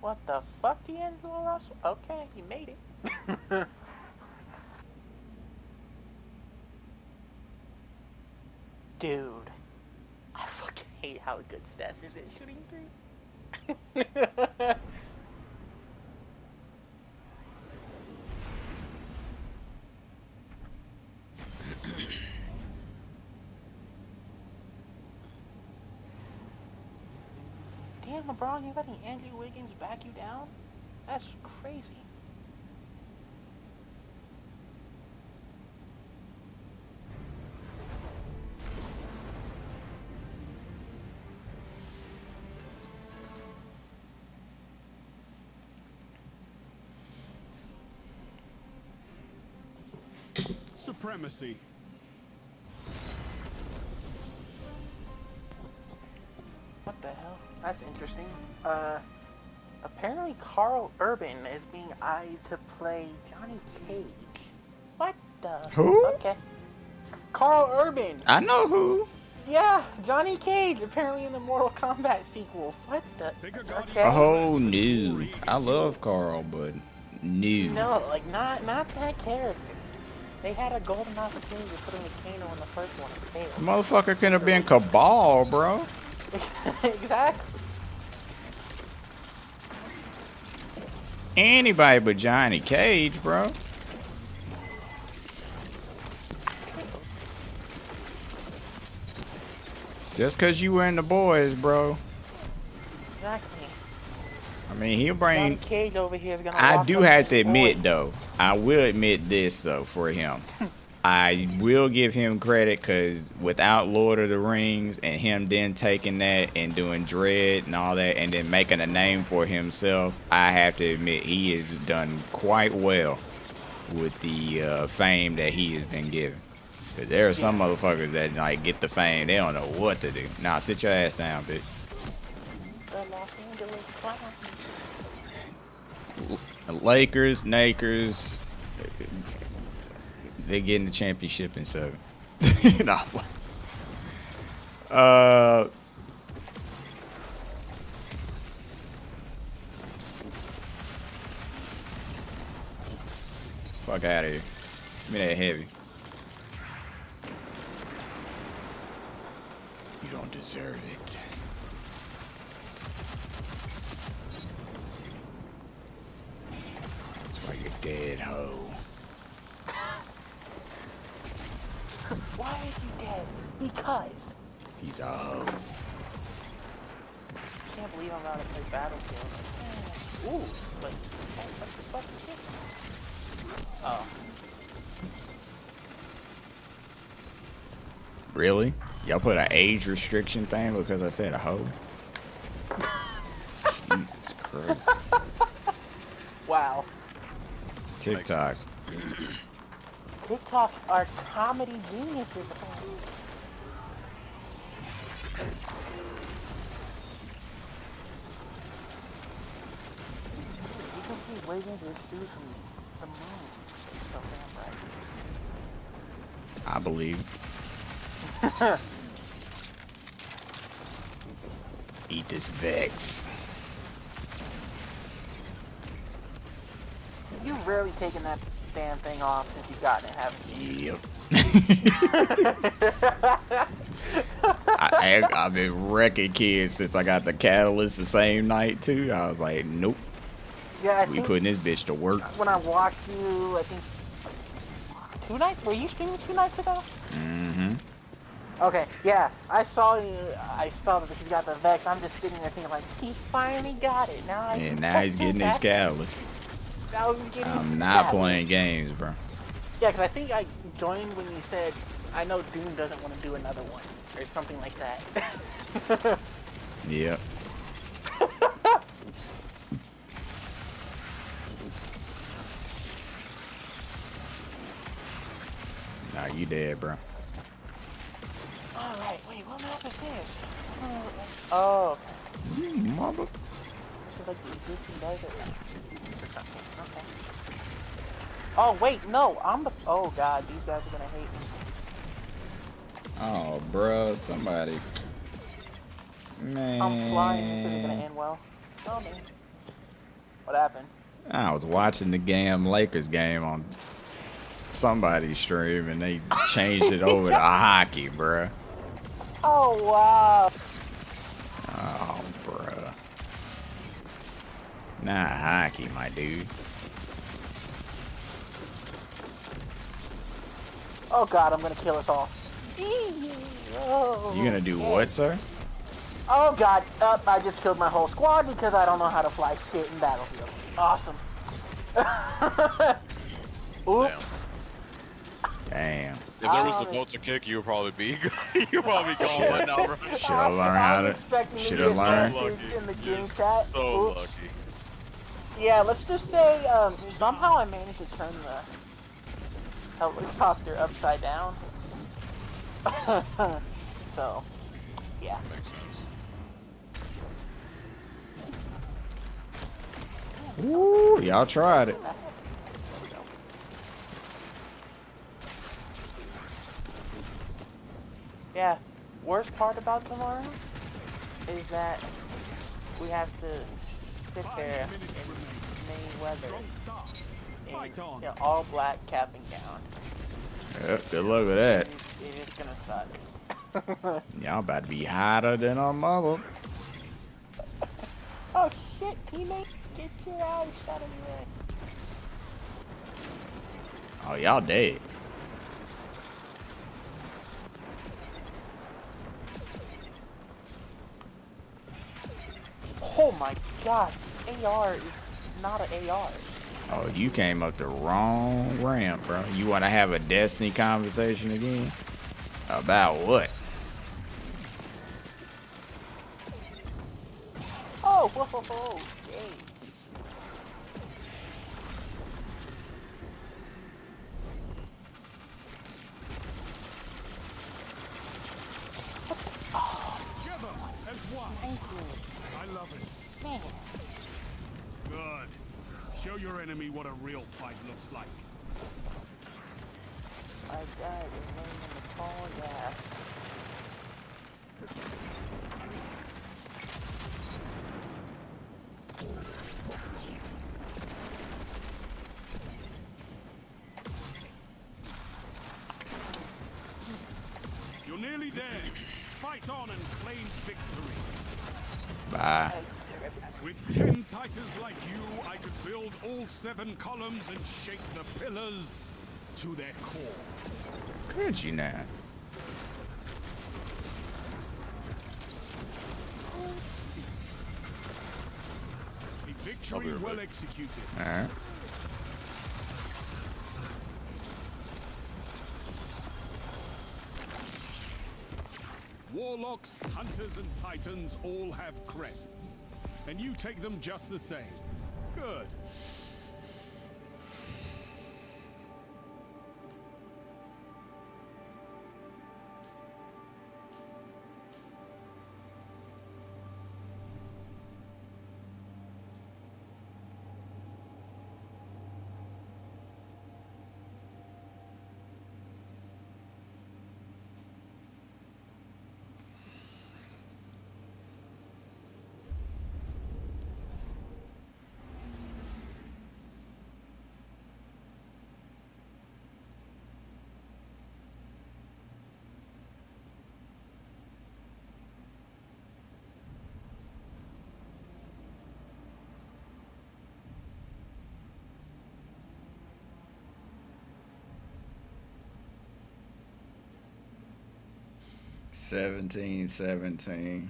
What the fuck, D'Angelo Russell? Okay, you made it. Dude, I fucking hate how good Steph is at shooting three. Damn, LeBron, you letting Andrew Wiggins back you down? That's crazy. Supremacy. What the hell? That's interesting. Apparently Carl Urban is being eyed to play Johnny Cage. What the? Who? Okay. Carl Urban. I know who. Yeah, Johnny Cage. Apparently in the Mortal Kombat sequel. What the? Okay. Oh no. I love Carl, but no. No, like not that character. They had a golden opportunity to put him with Kano in the first one and failed. Motherfucker could have been Cabal, bro. Exactly. Anybody but Johnny Cage, bro. Just cause you were in the boys, bro. Exactly. I mean, he'll Johnny bring. Cage over here is gonna. I walk do up have to his admit, boy. though, I will admit this, though, for him. I will give him credit because without Lord of the Rings and him then taking that and doing Dread and all that and then making a name for himself, I have to admit he has done quite well with the fame that he has been given. Because there are some motherfuckers that like get the fame, they don't know what to do. Nah, sit your ass down, bitch. The Los Angeles Clowns. Lakers, Nakers, they getting the championship in 7. Nah, fuck out of here. Give me that heavy. You don't deserve it. That's why you're dead, hoe. Why is he dead? Because. He's a hoe. I can't believe I'm about to play Battlefield. Ooh, but what the fuck is this? Oh. Really? Y'all put an age restriction thing because I said a hoe? Jesus Christ. Wow. TikTok. TikTok are comedy geniuses. You can see Wiggins is shoes from the moon. So damn right. I believe. Eat this Vex. You've rarely taken that damn thing off since you've gotten it, haven't you? Yep. I've been wrecking kids since I got the Catalyst the same night too. I was like, nope. Yeah, I We think putting this bitch to work. when I watched you, I think 2 nights? Were you streaming 2 nights ago? Mm-hmm. Okay, yeah, I saw you. I saw that he got the Vex. I'm just sitting there thinking like, he finally got it. Now I And can now he's test getting it his back. Catalyst. Now he's getting I'm his not Catalyst. playing games, bro. Yeah, because I think I joined when you said, I know Doom doesn't want to do another one. Or something like that. Yep. Nah, you dead, bro. Alright, wait, what map is this? Oh, okay. You mother. So like these goofy guys or something. Okay. Oh, wait, no, I'm the. Oh, God, these guys are gonna hate me. Oh, bro, somebody. Man. I'm flying. This isn't gonna end well. Oh man. What happened? I was watching the Lakers game on somebody's stream, and they changed it over to hockey, bruh. Oh wow. Oh, bruh. Not hockey, my dude. Oh god, I'm gonna kill us all. Oh, You gonna do what, sir? oh god, I just killed my whole squad because I don't know how to fly shit in Battlefield. Awesome. Oops. Damn. If there was the Delta kick, you would probably be you would probably be gone right now, bro. Should I learn how to? Should I learn? In the game You're chat. so Oops. lucky. Yeah, let's just say somehow I managed to turn the helicopter upside down. So, yeah. Makes sense. Ooh, y'all tried it. Yeah, worst part about tomorrow is that we have to sit there in May weather in all black cap and gown. Yep, good luck with that. It is gonna suck. Y'all about to be hotter than a mother. Oh shit, teammate, get your ass out of here. Oh, y'all dead. Oh my god, AR is not an AR. Oh, you came up the wrong ramp, bro. You want to have a Destiny conversation again? About what? Oh, whoa, whoa, whoa, dang. Thank you. I love it. Man. Good. Show your enemy what a real fight looks like. My dad is laying in the tall grass. You're nearly there. Fight on and claim victory. Bye. With 10 titans like you, I could build all 7 columns and shake the pillars to their core. Could you now? A victory well executed. All right. Warlocks, hunters, and titans all have crests. And you take them just the same. Good. $17.17.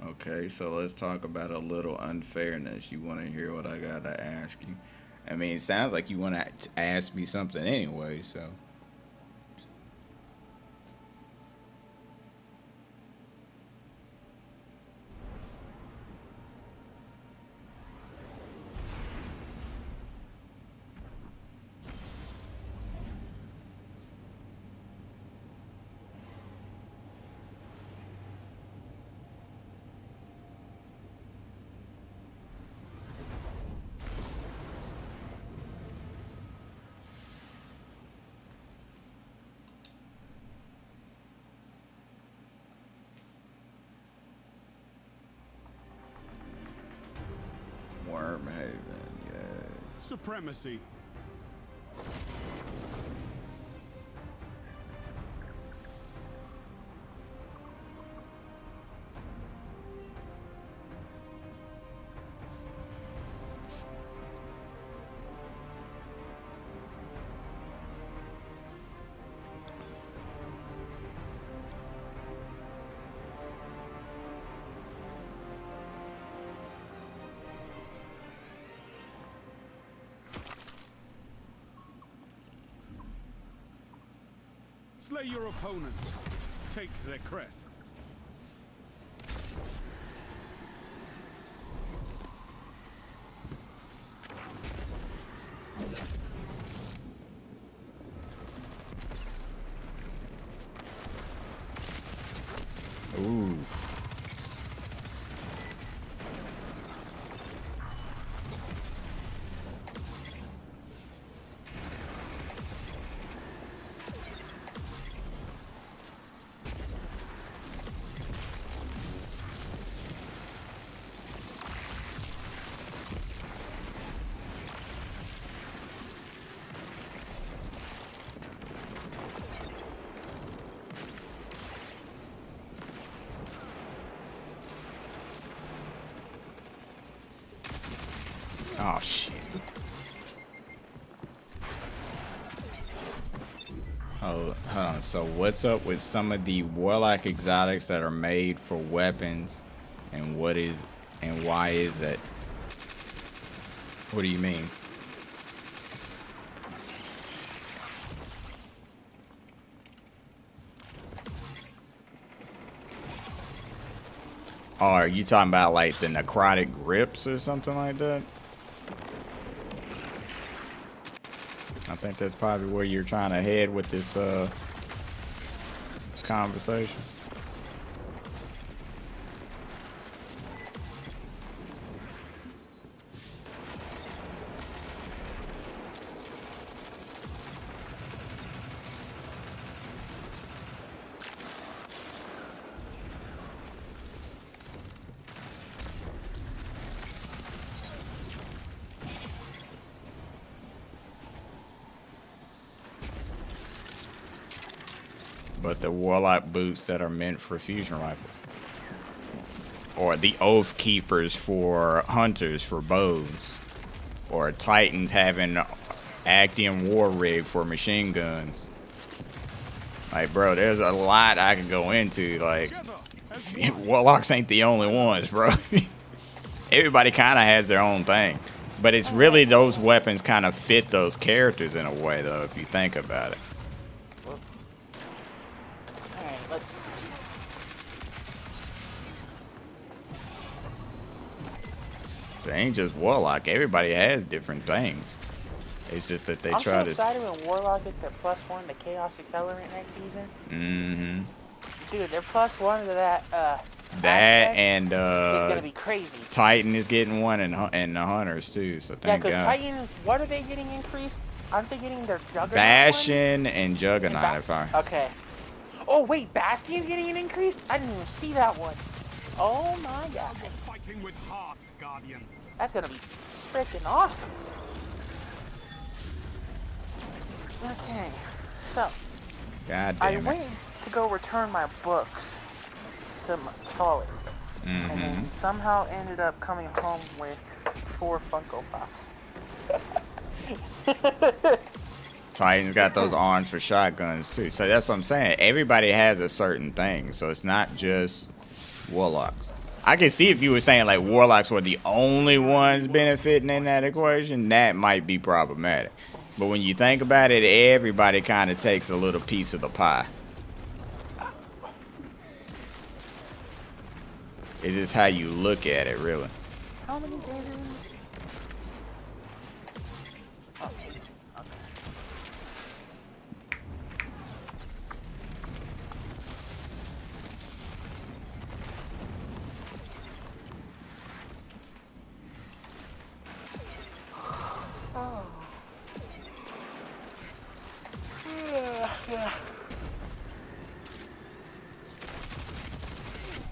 Okay, so let's talk about a little unfairness. You want to hear what I gotta ask you? I mean, it sounds like you want to ask me something anyway, so. supremacy. Slay your opponent. Take their crest. Ooh. Oh shit. Hold on. So what's up with some of the warlock exotics that are made for weapons, and why is that? What do you mean? Oh, are you talking about like the necrotic grips or something like that? I think that's probably where you're trying to head with this conversation. But the warlock boots that are meant for fusion rifles, or the oath keepers for hunters for bows, or titans having Actium war rig for machine guns. Like, bro, there's a lot I could go into. Like, warlocks ain't the only ones, bro. Everybody kind of has their own thing, but it's really those weapons kind of fit those characters in a way, though, if you think about it. It ain't just warlock. Everybody has different things. It's just that they try to. I'm so excited when warlock gets their +1 to chaos accelerant next season. Mm-hmm. Dude, they're +1 to that. That aspect and is gonna be crazy. Titan is getting one, and the hunters too. So thank God. Yeah, because Titan, what are they getting increased? Aren't they getting their Juggernaut? Bastion and Juggernaut, if I. Okay. Oh wait, Bastion's getting an increase? I didn't even see that one. Oh my God. Fighting with heart, Guardian. That's gonna be freaking awesome. Okay, so God I damn it. went to go return my books to my college, and then somehow ended up coming home with 4 Funko Pops. Titan's got those arms for shotguns too. So that's what I'm saying. Everybody has a certain thing. So it's not just warlocks. I can see if you were saying like warlocks were the only ones benefiting in that equation, that might be problematic. But when you think about it, everybody kind of takes a little piece of the pie. It's just how you look at it, really. How many days are in?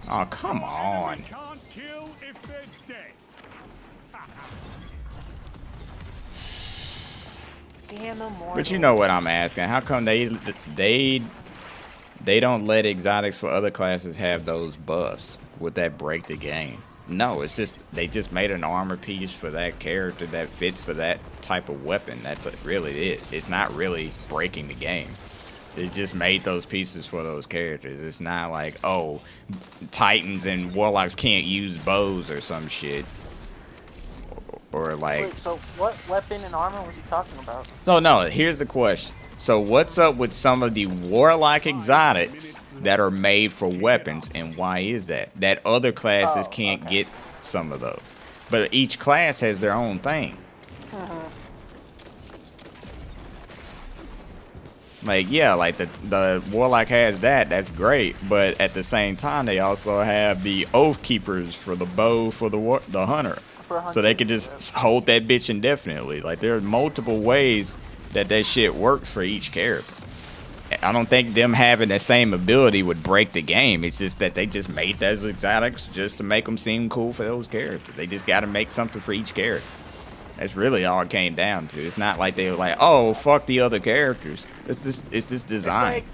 Oh, come on. Can't kill if they're dead. Damn them more. But you know what I'm asking? How come they don't let exotics for other classes have those buffs? Would that break the game? No, it's just they just made an armor piece for that character that fits for that type of weapon. That's really it. It's not really breaking the game. They just made those pieces for those characters. It's not like, oh, Titans and Warlocks can't use bows or some shit. Or like... Wait, so what weapon and armor was he talking about? So no, here's the question. So what's up with some of the Warlock exotics that are made for weapons, and why is that? That other classes can't get some of those. But each class has their own thing. Like, yeah, like the Warlock has that, that's great, but at the same time, they also have the Oath Keepers for the bow for the Hunter. So they could just hold that bitch indefinitely. Like, there are multiple ways that shit works for each character. I don't think them having the same ability would break the game. It's just that they just made those exotics just to make them seem cool for those characters. They just got to make something for each character. That's really all it came down to. It's not like they were like, oh, fuck the other characters. It's just design.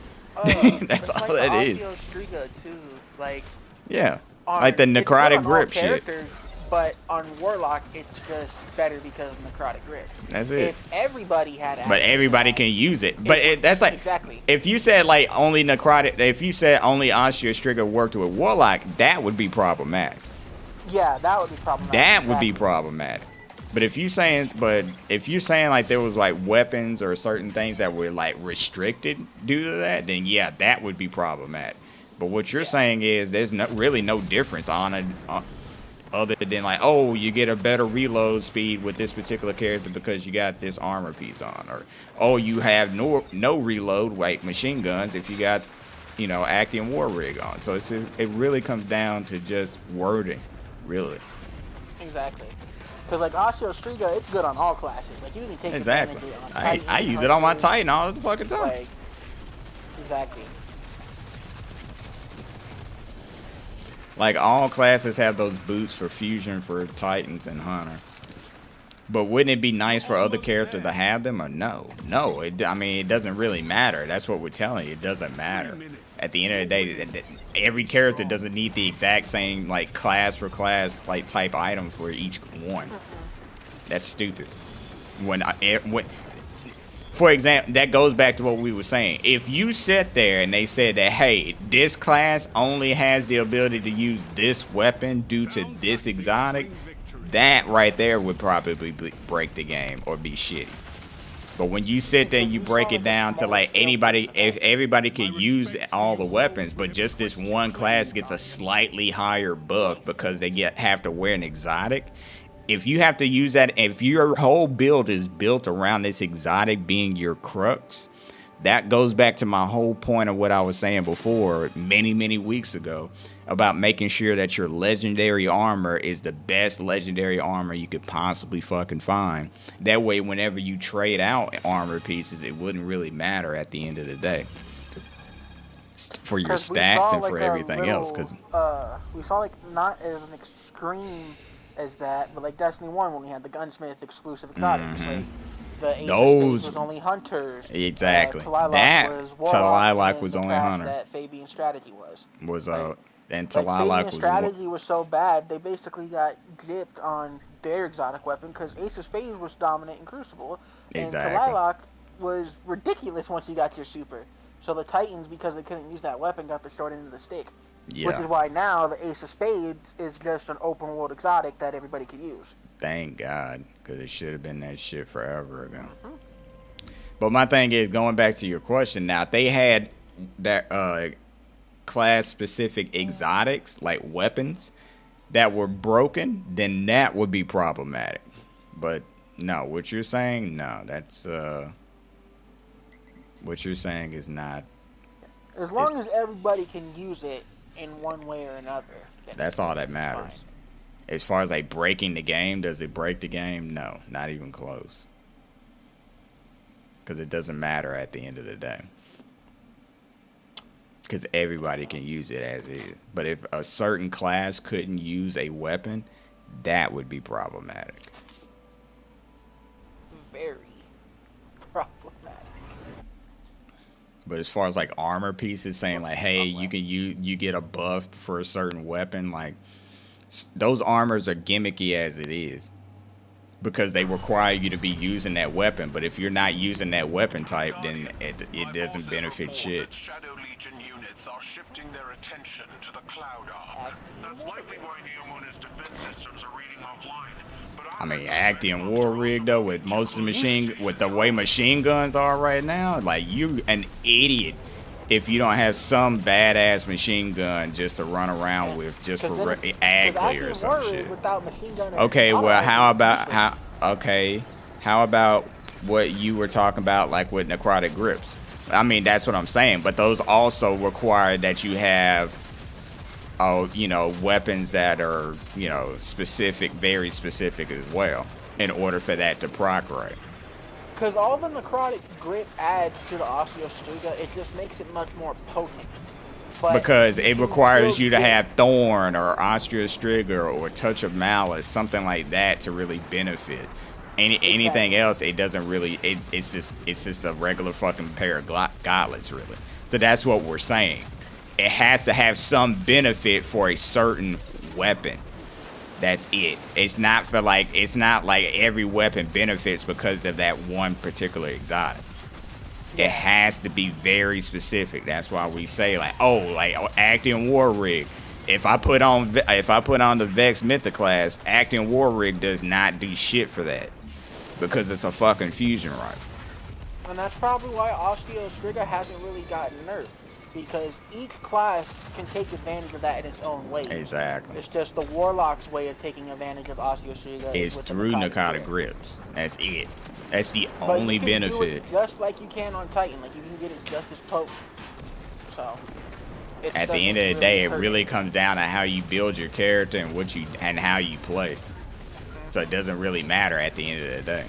Like, That's all that is. Striga too. Like, Yeah. Like the necrotic grip shit. But on Warlock, it's just better because of necrotic grip. That's it. If everybody had access But everybody to that, can use it. But that's like, exactly. if you said like only necrotic, if you said only Ashio Striga worked with Warlock, that would be problematic. Yeah, that would be problematic. That would be problematic. But if you saying like there was like weapons or certain things that were like restricted due to that, then yeah, that would be problematic. But what you're saying is there's really no difference on it. Other than like, oh, you get a better reload speed with this particular character because you got this armor piece on, or oh, you have no reload like machine guns if you got, you know, Actium War Rig on. So it really comes down to just wording, really. Exactly. Because like Ashio Striga, it's good on all classes. Like you can take Exactly. advantage on I Titan, use it on my Hunter, Titan all the fucking time. Like, exactly. Like, all classes have those boots for fusion for Titans and Hunter. But wouldn't it be nice for other characters to have them, or no? No, I mean, it doesn't really matter. That's what we're telling you. It doesn't matter. At the end of the day, every character doesn't need the exact same, like, class for class, like, type item for each one. That's stupid. For example, that goes back to what we were saying. If you sit there and they said that, hey, this class only has the ability to use this weapon due to this exotic, that right there would probably break the game or be shitty. But when you sit there and you break it down to like if everybody can use all the weapons, but just this one class gets a slightly higher buff because they have to wear an exotic. If you have to use that, if your whole build is built around this exotic being your crux, that goes back to my whole point of what I was saying before, many weeks ago, about making sure that your legendary armor is the best legendary armor you could possibly fucking find. That way, whenever you trade out armor pieces, it wouldn't really matter at the end of the day. For your stats and for everything else. Cause we saw like not as an extreme as that, but like Destiny 1 when we had the Gunsmith exclusive exotics, like the Ace those was only Hunters. Exactly. Talilak was only Hunter. That Fabian strategy was and like, Talilak was strategy was so bad they basically got gypped on their exotic weapon because Ace of Spades was dominant in Crucible, and Talilak was ridiculous once you got your super. So the Titans, because they couldn't use that weapon, got the short end of the stick. Yeah. Which is why now the Ace of Spades is just an open world exotic that everybody could use. Thank God, because it should have been that shit forever ago. But my thing is, going back to your question, now if they had that class specific exotics like weapons that were broken, then that would be problematic. But no, what you're saying, no, that's what you're saying is not. As long as everybody can use it in one way or another. That's all that matters. Fine. As far as like breaking the game, does it break the game? No, not even close. Because it doesn't matter at the end of the day. Because everybody can use it as is. But if a certain class couldn't use a weapon, that would be problematic. Very. But as far as like armor pieces, saying like, hey, you can you get a buff for a certain weapon, like those armors are gimmicky as it is, because they require you to be using that weapon. But if you're not using that weapon type, then it doesn't benefit shit. Shadow Legion units are shifting their attention to the Cloud Ark. That's likely why Neomuna's defense systems are reading offline. But I mean, Actian War Rig though, with most of the with the way machine guns are right now, like you an idiot if you don't have some badass machine gun just to run around with, just for ag clear or some shit. Okay, well, how about what you were talking about, like with necrotic grips? I mean, that's what I'm saying, but those also require that you have, you know, weapons that are, you know, specific, very specific as well, in order for that to proc right. Because all the necrotic grip adds to the Osteostriga, it just makes it much more potent. But because it requires you to have Thorn or Osteostriga or Touch of Malice, something like that, to really benefit. Anything else, it doesn't really. It's just a regular fucking pair of gauntlets, really. So that's what we're saying. It has to have some benefit for a certain weapon. That's it. It's not for like. It's not like every weapon benefits because of that one particular exotic. It has to be very specific. That's why we say like, oh, like Actian War Rig. If I put on the Vex Mythoclast, Actian War Rig does not do shit for that, because it's a fucking fusion rifle. And that's probably why Osteostriga hasn't really gotten nerfed, because each class can take advantage of that in its own way. Exactly. It's just the Warlock's way of taking advantage of Osteostriga. It's through necrotic grips. That's it. That's the only benefit. Do it just like you can on Titan, like you can get it just as potent. So. At the end of the day, it really comes down to how you build your character and how you play. So it doesn't really matter at the end of the day.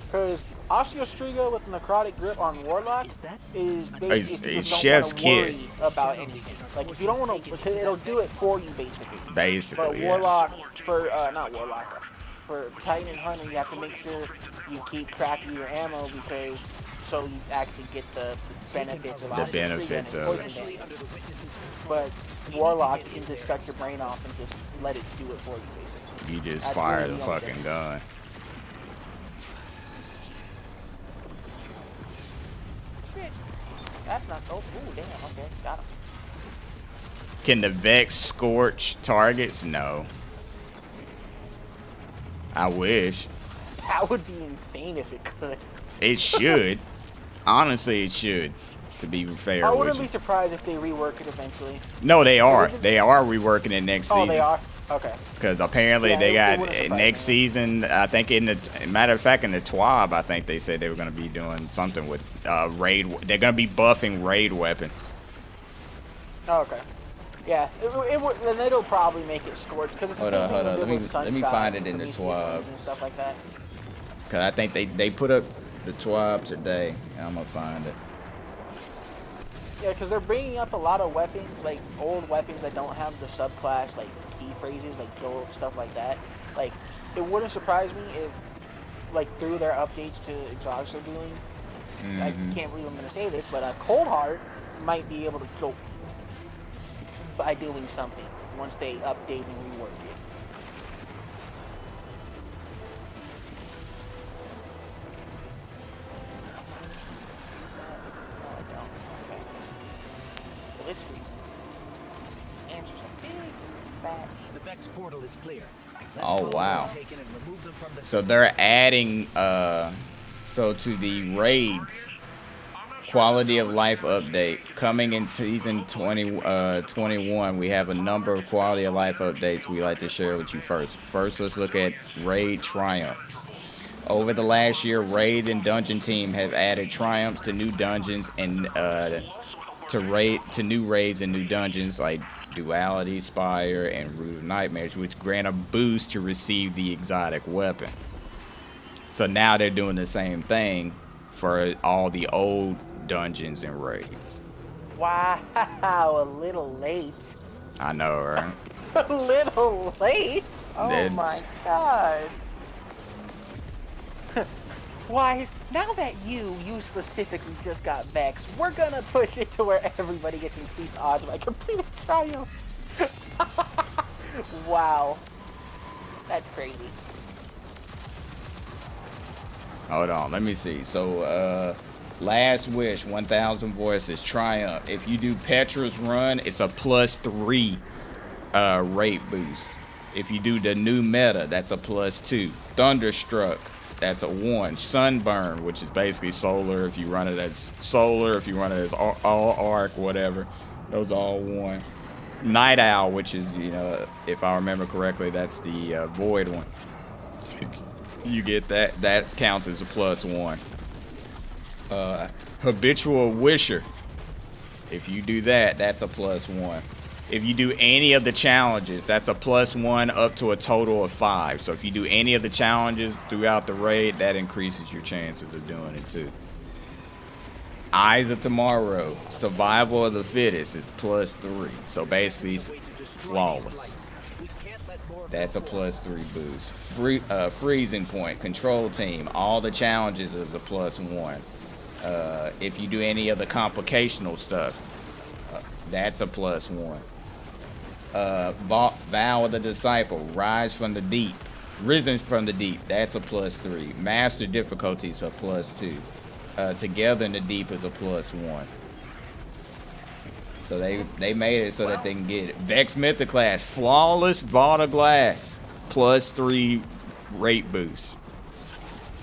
Because Osteostriga with necrotic grip on Warlock is basically it's chef's kiss about anything. Like if you don't want to, because it'll do it for you basically. Basically, but Warlock not Warlock. For Titan and Hunter, you have to make sure you keep track of your ammo, because so you actually get the benefits of it. But Warlock, you can just shut your brain off and just let it do it for you, basically. You just fire the fucking gun. Shit. That's not so. Ooh, damn, okay, got him. Can the Vex scorch targets? No. I wish. That would be insane if it could. It should. Honestly, it should. To be fair, I wouldn't be surprised if they rework it eventually. No, they are. They are reworking it next season. Oh, they are? Okay. Because apparently they got next season. I think matter of fact, in the TWAB, I think they said they were going to be doing something with raid. They're going to be buffing raid weapons. Oh, okay. Yeah, then it'll probably make it scorched, because it's hold on. Let me find it in the TWAB. And stuff like that. Because I think they put up the TWAB today. I'm going to find it. Yeah, because they're bringing up a lot of weapons, like old weapons that don't have the subclass, like key phrases, like gold, stuff like that. Like, it wouldn't surprise me if, like, through their updates to exotics they're doing, I can't believe I'm going to say this, but a Cold Heart might be able to go by doing something once they update and rework it. The Vex portal is clear. Oh wow. So they're adding so to the raids quality of life update coming in season 21. We have a number of quality of life updates we like to share with you first. First, let's look at raid triumphs. Over the last year, raid and dungeon team have added triumphs to new dungeons and to new raids and new dungeons like Duality, Spire, and Root of Nightmares, which grant a boost to receive the exotic weapon. So now they're doing the same thing for all the old dungeons and raids. Wow, a little late. I know, right? A little late? Oh my god. Wise, now that you specifically just got Vex, we're gonna push it to where everybody gets increased odds by completing trials. Wow. That's crazy. Hold on, let me see. So, Last Wish, 1,000 Voices, Triumph. If you do Petra's Run, it's a +3 rate boost. If you do the new meta, that's a +2. Thunderstruck, that's a 1. Sunburn, which is basically solar. If you run it as solar, if you run it as all arc, whatever, those are all 1. Night Owl, which is, you know, if I remember correctly, that's the void one. You get that. That counts as a +1. Habitual Wisher. If you do that, that's a +1. If you do any of the challenges, that's a +1 up to a total of 5. So if you do any of the challenges throughout the raid, that increases your chances of doing it too. Eyes of Tomorrow, Survival of the Fittest is +3. So basically, flawless. That's a +3 boost. Freezing Point, Control Team, all the challenges is a +1. If you do any of the complicational stuff, that's a +1. Vow of the Disciple, Rise from the Deep, Risen from the Deep, that's a +3. Master difficulties are +2. Together in the Deep is a +1. So they made it so that they can get it. Vex Mythoclast, Flawless Vault of Glass, +3 rate boost.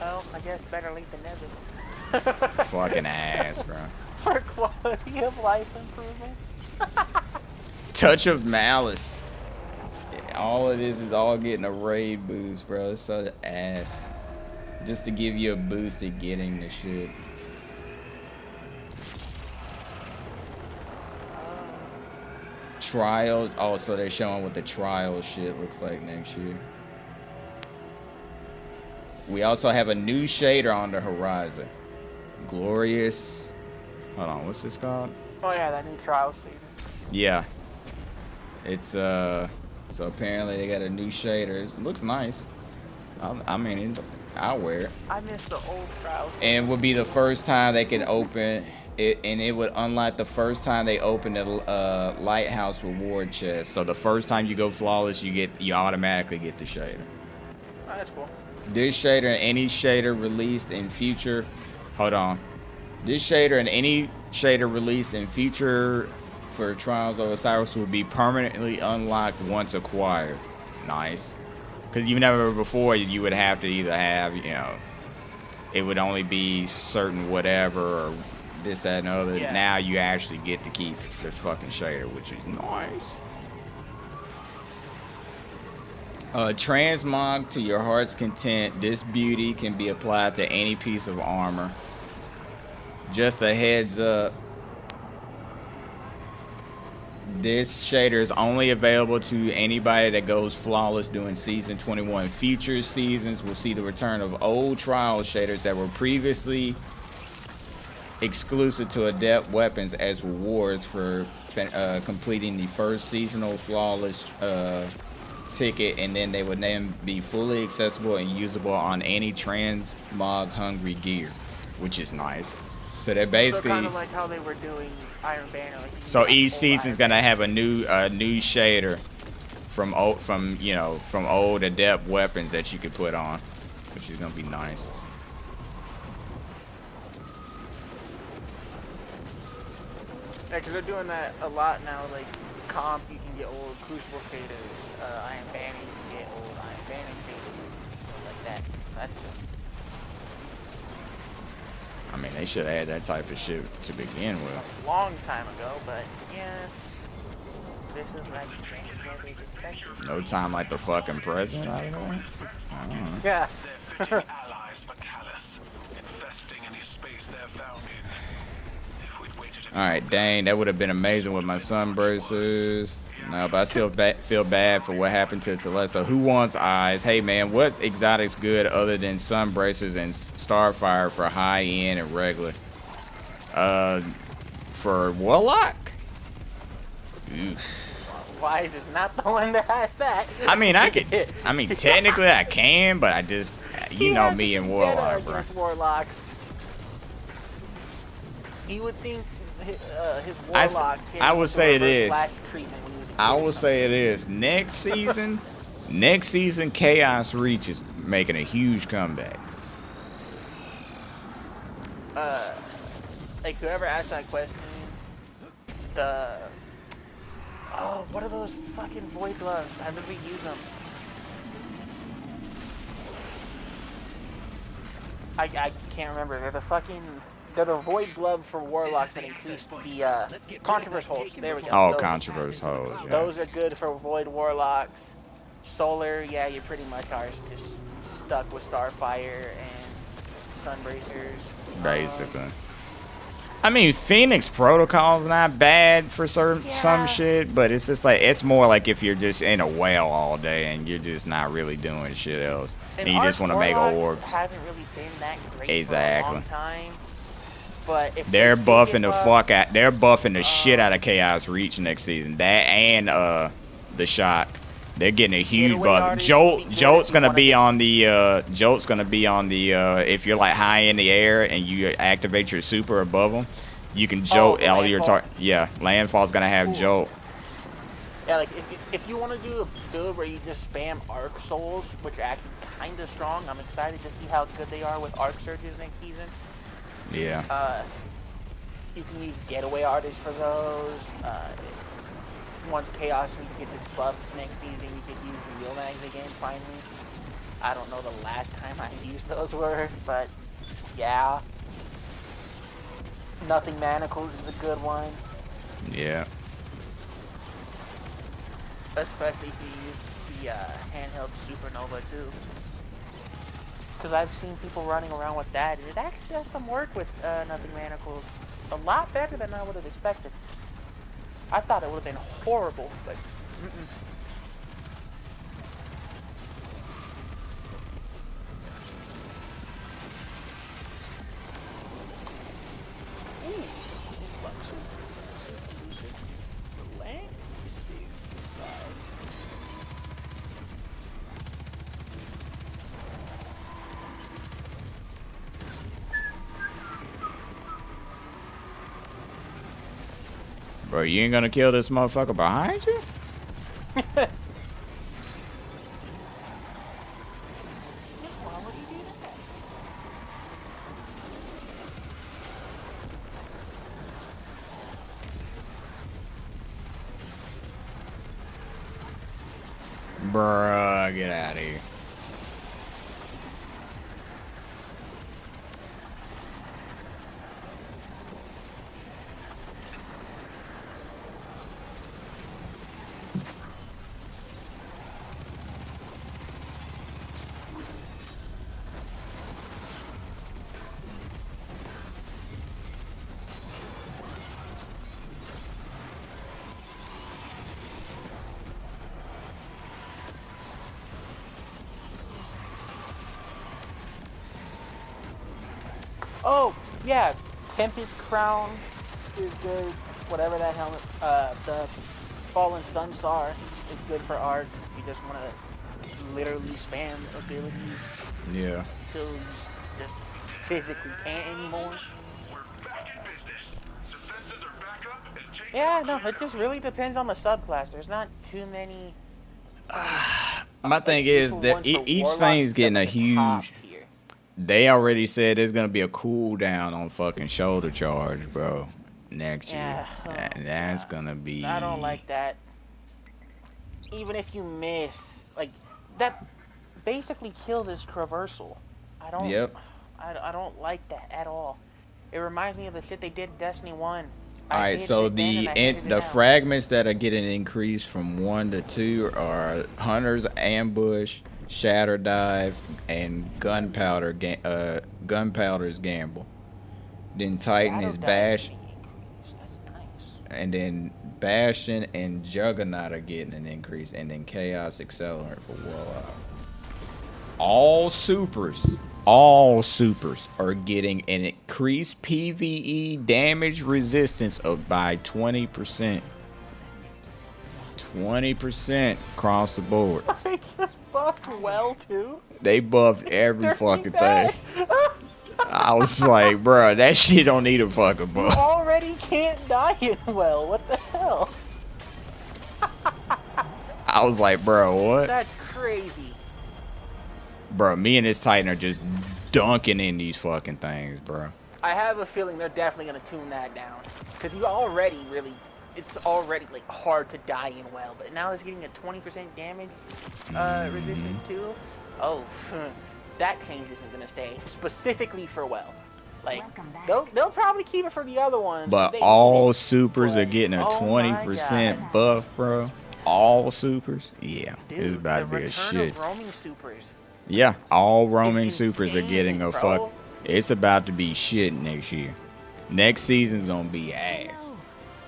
Well, I guess better late than never. Fucking ass, bro. For quality of life improvement. Touch of Malice. All of this is all getting a raid boost, bro. It's so ass. Just to give you a boost at getting the shit. Trials. Oh, so they're showing what the trial shit looks like next year. We also have a new shader on the horizon. Glorious. Hold on, what's this called? Oh yeah, that new trial season. Yeah. It's so apparently they got a new shader. It looks nice. I mean, I'll wear it. I miss the old trial. And it would be the first time they can open it, and it would unlock the first time they open the lighthouse reward chest. So the first time you go flawless, you automatically get the shader. Oh, that's cool. This shader and any shader released in future, hold on. This shader and any shader released in future for Trials of Osiris will be permanently unlocked once acquired. Nice. Because you never before you would have to either have, you know, it would only be certain whatever or this, that, and other. Yeah. Now you actually get to keep the fucking shader, which is nice. Transmog to your heart's content. This beauty can be applied to any piece of armor. Just a heads up. This shader is only available to anybody that goes flawless during Season 21. Future seasons will see the return of old trial shaders that were previously exclusive to Adept weapons as rewards for completing the first seasonal flawless ticket, and then they would then be fully accessible and usable on any transmog hungry gear, which is nice. So they're basically kind of like how they were doing Iron Banner. Like so each season's gonna have a new shader from old Adept weapons that you could put on, which is gonna be nice. Yeah, because they're doing that a lot now. Like comp, you can get old Crucible shaders. Iron Banner, you can get old Iron Banner shaders, stuff like that. That's just. I mean, they should have had that type of shit to begin with. A long time ago, but yeah, this is like what they expected. No time like the fucking present. I don't know. Yeah. They're fitting allies for Callus, infesting any space they're found in. If we'd waited All right, dang, that would have been amazing with my sunbracers. No, but I still feel bad for what happened to Telesto. Who wants eyes? Hey, man, what exotic's good other than sunbracers and Starfire for high end and regular? For Warlock? Wise is not the one that has that. I mean, technically I can, but I just, you know me and Warlock, bro. Warlocks. You would think his I Warlock. would say it is. Treatment when he was a I kid or will say it is. Next season, Chaos Reach is making a huge comeback. Like whoever asked that question, what are those fucking void gloves? I never use them. I can't remember. They're the void glove for warlocks that increase the controverse holes. There we go. Oh, Those- controverse holes. Yeah. Those are good for void warlocks. Solar, yeah, you pretty much are just stuck with Starfire and Sunbracers. Basically. I mean, Phoenix Protocol's not bad for some shit, but it's just like, it's more like if you're just in a whale all day and you're just not really doing shit else. And you just want to make orbs. Haven't really been that great Exactly. for a long time. But if They're they buffing give the up- fuck out. They're buffing the shit out of Chaos Reach next season. That and the Shock. They're getting a huge Getaway buff. artists would be good Jolt's if you gonna wanna be get- on the if you're like high in the air and you activate your super above them, you can jolt the all your landfall? landfall's gonna have Ooh. jolt. Yeah, like if you want to do a build where you just spam Arc Souls, which are actually kind of strong, I'm excited to see how good they are with Arc Surges next season. Yeah. You can use Getaway Artists for those. Once Chaos Reach gets its buffs next season, you could use Real Mags again, finally. I don't know the last time I used those were, but yeah. Nothing Manacles is a good one. Yeah. Especially if you use the handheld Supernova too. Because I've seen people running around with that, and it actually does some work with Nothing Manacles. A lot better than I would have expected. I thought it would have been horrible, but Bro, you ain't gonna kill this motherfucker behind you? Bruh, get out of here. oh yeah, Tempest Crown is good. Whatever that helmet, the Fallen Stun Star is good for Arc. You just want to literally spam abilities Yeah. till you just physically can't anymore. We're back in business. Defenses are back up and taking Yeah, no, it just really depends on the subclass. There's not too many. My thing is people that want for each Warlocks thing's getting a except the top huge. tier. They already said there's gonna be a cooldown on fucking shoulder charge, bro, next year. Yeah, And that's gonna be. I don't like that. Even if you miss, like, that basically killed his traversal. I don't. Yep. I don't like that at all. It reminds me of the shit they did in Destiny 1. All right, so the fragments that are getting increased from 1 to 2 are Hunter's Ambush, Shatter Dive, and Gunpowder's Gamble. Then Titan is Bash, That's nice. and then Bastion and Juggernaut are getting an increase, and then Chaos Accelerant for Warlock. All supers are getting an increased PvE damage resistance of by 20%. 20% across the board. It's just buffed well too. They buffed every They're fucking bad. thing. I was like, bro, that shit don't need a fucking You buff. already can't die in well. What the hell? I was like, bro, what? That's crazy. Bro, me and this Titan are just dunking in these fucking things, bro. I have a feeling they're definitely gonna tune that down, because you already it's already like hard to die in well, but now it's getting a 20% damage resistance too. Oh, that change isn't gonna stay specifically for well. Like they'll probably keep it for the other ones. But They all need it. supers are getting a Oh my 20% God. buff, bro. All supers? Yeah, Dude, it's about to the be a return shit. of roaming supers. Yeah, all roaming It's supers are getting a insane, fuck. bro. It's about to be shit next year. Next season's gonna be ass.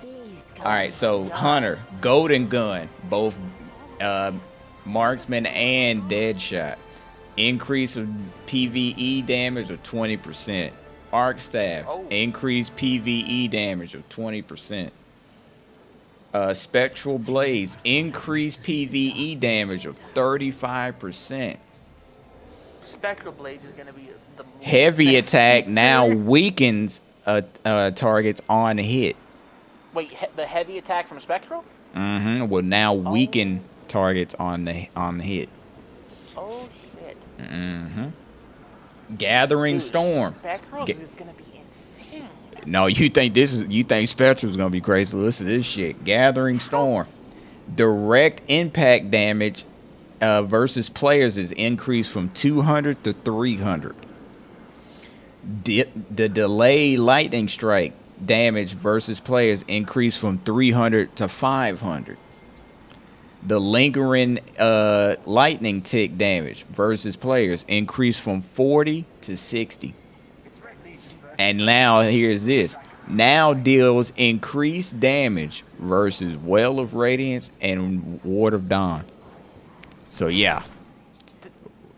Please come. All right, so Hunter, Golden Gun, both marksman and Deadshot. Increase of PVE damage of 20%. Arc Staff, Oh. increase PVE damage of 20%. Spectral Blades, increase PVE damage of 35%. Spectral Blades is gonna be the Heavy next attack feature. now weakens targets on hit. Wait, the heavy attack from Spectral? Will now weaken targets on the hit. Oh shit. Gathering Dude, Storm. Spectrals Ga- is gonna be insane. No, you think Spectral's gonna be crazy? Listen to this shit. Gathering Storm. Direct impact damage versus players is increased from 200 to 300. The delay lightning strike damage versus players increased from 300 to 500. The lingering lightning tick damage versus players increased from 40 to 60. And now here's this. Now deals increased damage versus Well of Radiance and Ward of Dawn. So yeah.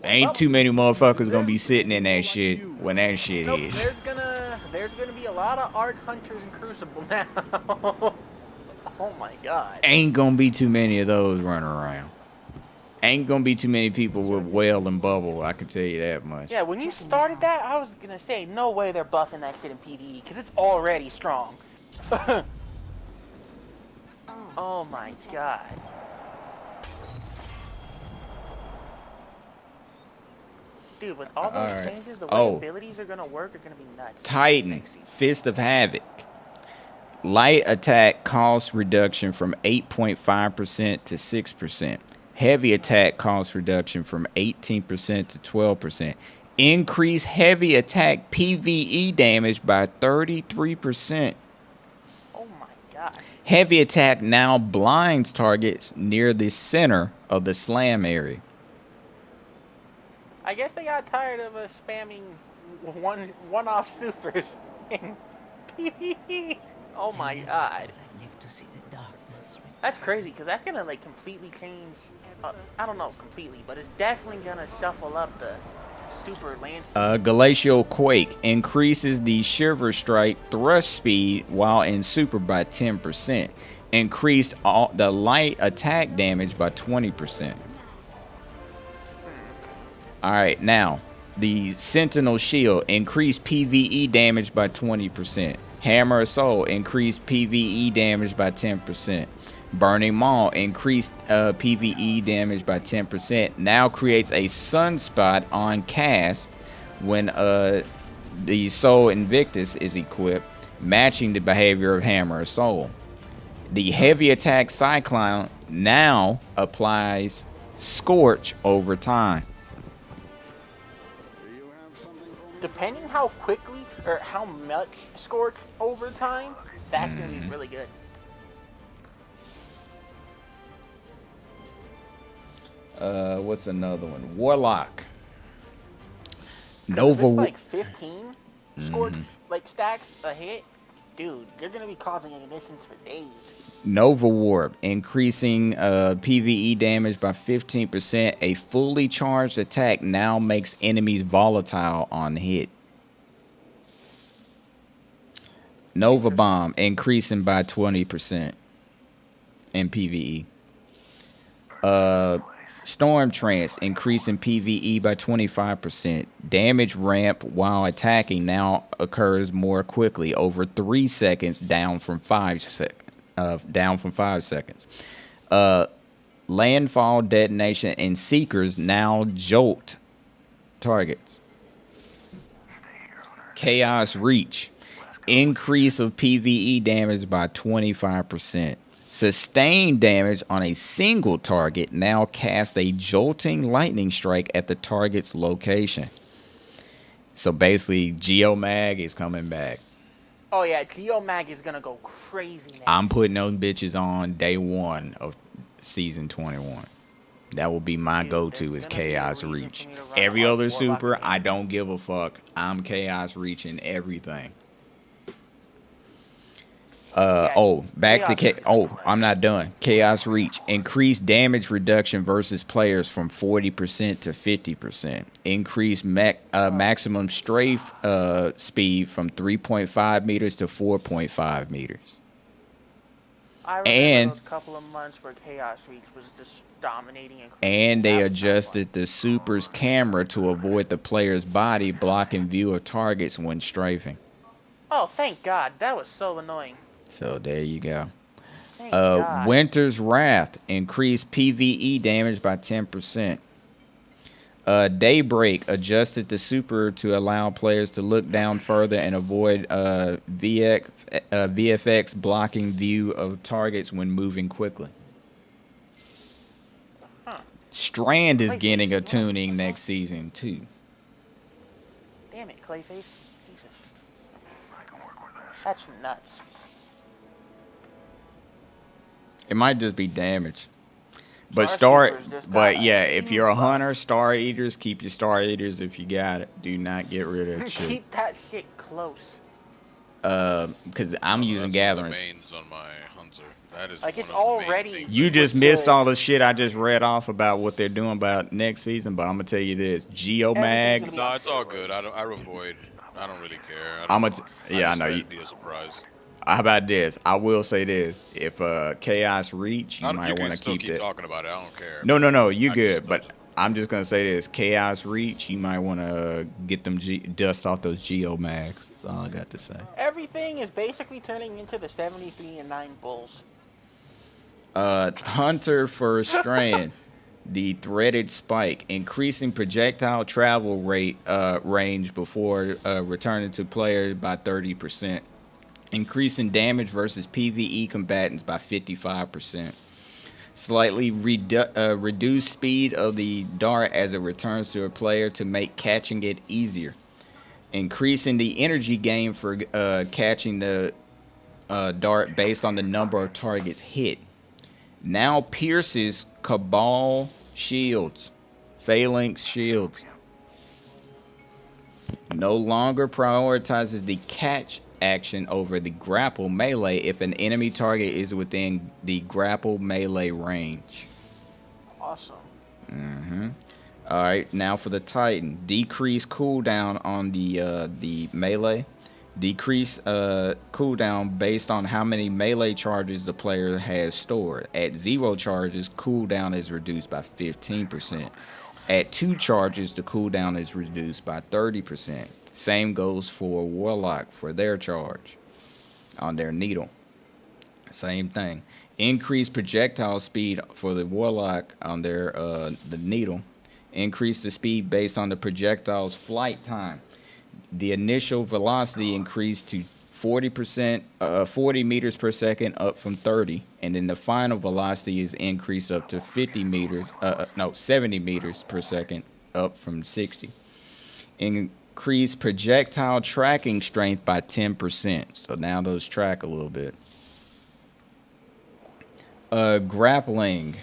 Ain't too many motherfuckers gonna be sitting in that shit when that shit Nope, hits. there's gonna be a lot of Arc Hunters in Crucible now. Oh my god. Ain't gonna be too many of those running around. Ain't gonna be too many people with Well and Bubble, I can tell you that much. Yeah, when you started that, I was gonna say, no way they're buffing that shit in PvE, because it's already strong. Oh my god. Dude, with all those Alright. changes, the way Oh. abilities are gonna work are gonna be nuts. Titan, Next season. Fist of Havoc. Light attack cost reduction from 8.5% to 6%. Heavy attack cost reduction from 18% to 12%. Increase heavy attack PvE damage by 33%. Oh my god. Heavy attack now blinds targets near the center of the slam area. I guess they got tired of us spamming one-off supers in PvE. Oh my god. I live to see the darkness return. That's crazy, because that's gonna like completely change. I don't know completely, but it's definitely gonna shuffle up the super landscape. Glacial Quake increases the Shiver Strike thrust speed while in super by 10%. Increase the light attack damage by 20%. Alright, now, the Sentinel Shield increased PvE damage by 20%. Hammer of Soul increased PvE damage by 10%. Burning Maw increased PvE damage by 10%. Now creates a sunspot on cast when the Soul Invictus is equipped, matching the behavior of Hammer of Soul. The heavy attack Cyclone now applies Scorch over time. Depending how quickly or how much Scorch over time, that's gonna be really good. What's another one? Warlock. 'Cause Nova. if it's like 15 Scorch like stacks a hit, dude, you're gonna be causing ignitions for days. Nova Warp, increasing PvE damage by 15%. A fully charged attack now makes enemies volatile on hit. Nova Bomb, increasing by 20% in PvE. Storm Trance, increasing PvE by 25%. Damage ramp while attacking now occurs more quickly, over 3 seconds, down from 5 seconds. Landfall detonation and seekers now jolt targets. Chaos Reach, increase of PvE damage by 25%. Sustained damage on a single target now cast a jolting lightning strike at the target's location. So basically, Geomag is coming back. Oh yeah, Geomag is gonna go crazy now. I'm putting those bitches on day 1 of season 21. That will be my go-to is Chaos Reach. Every other super, I don't give a fuck. I'm Chaos Reaching everything. Back to I'm not done. Chaos Reach, increased damage reduction versus players from 40% to 50%. Increased maximum strafe speed from 3.5 meters to 4.5 meters. I remember those couple of months where Chaos Reach was just dominating. And they adjusted the super's camera to avoid the player's body blocking view of targets when strafing. Oh, thank God. That was so annoying. So there you go. Thank God. Winter's Wrath, increased PvE damage by 10%. Daybreak, adjusted the super to allow players to look down further and avoid VFX blocking view of targets when moving quickly. Strand is getting a tuning next season too. Damn it, Clayface. Jesus. That's nuts. It might just be damage. But if you're a hunter, Star Eaters, keep your Star Eaters if you got it. Do not get rid of that shit. Keep that shit close. Because I'm using gatherings. On my hunter. That is like it's already. You just missed all the shit I just read off about what they're doing about next season. But I'm gonna tell you this: Geomag. No, it's all good. I avoid. I don't really care. I know. Be a surprise. How about this? I will say this: if Chaos Reach, you might want to keep it. Talking about it. I don't care. No, you good. But I'm just gonna say this: Chaos Reach, you might want to get them dust off those Geomags. That's all I got to say. Everything is basically turning into the 73-9 Bulls. Hunter for Strand, the threaded spike, increasing projectile travel rate range before returning to player by 30%. Increasing damage versus PvE combatants by 55%. Slightly reduced speed of the dart as it returns to a player to make catching it easier. Increasing the energy gain for catching the dart based on the number of targets hit. Now pierces Cabal shields. Phalanx shields. No longer prioritizes the catch action over the grapple melee if an enemy target is within the grapple melee range. Awesome. Alright, now for the Titan. Decrease cooldown on the melee. Decrease cooldown based on how many melee charges the player has stored. At 0 charges, cooldown is reduced by 15%. At 2 charges, the cooldown is reduced by 30%. Same goes for Warlock for their charge on their needle. Same thing. Increase projectile speed for the Warlock on their the needle. Increase the speed based on the projectile's flight time. The initial velocity increased to 40 meters per second, up from 30, and then the final velocity is increased up to 70 meters per second, up from 60. Increase projectile tracking strength by 10%. So now those track a little bit. Grappling.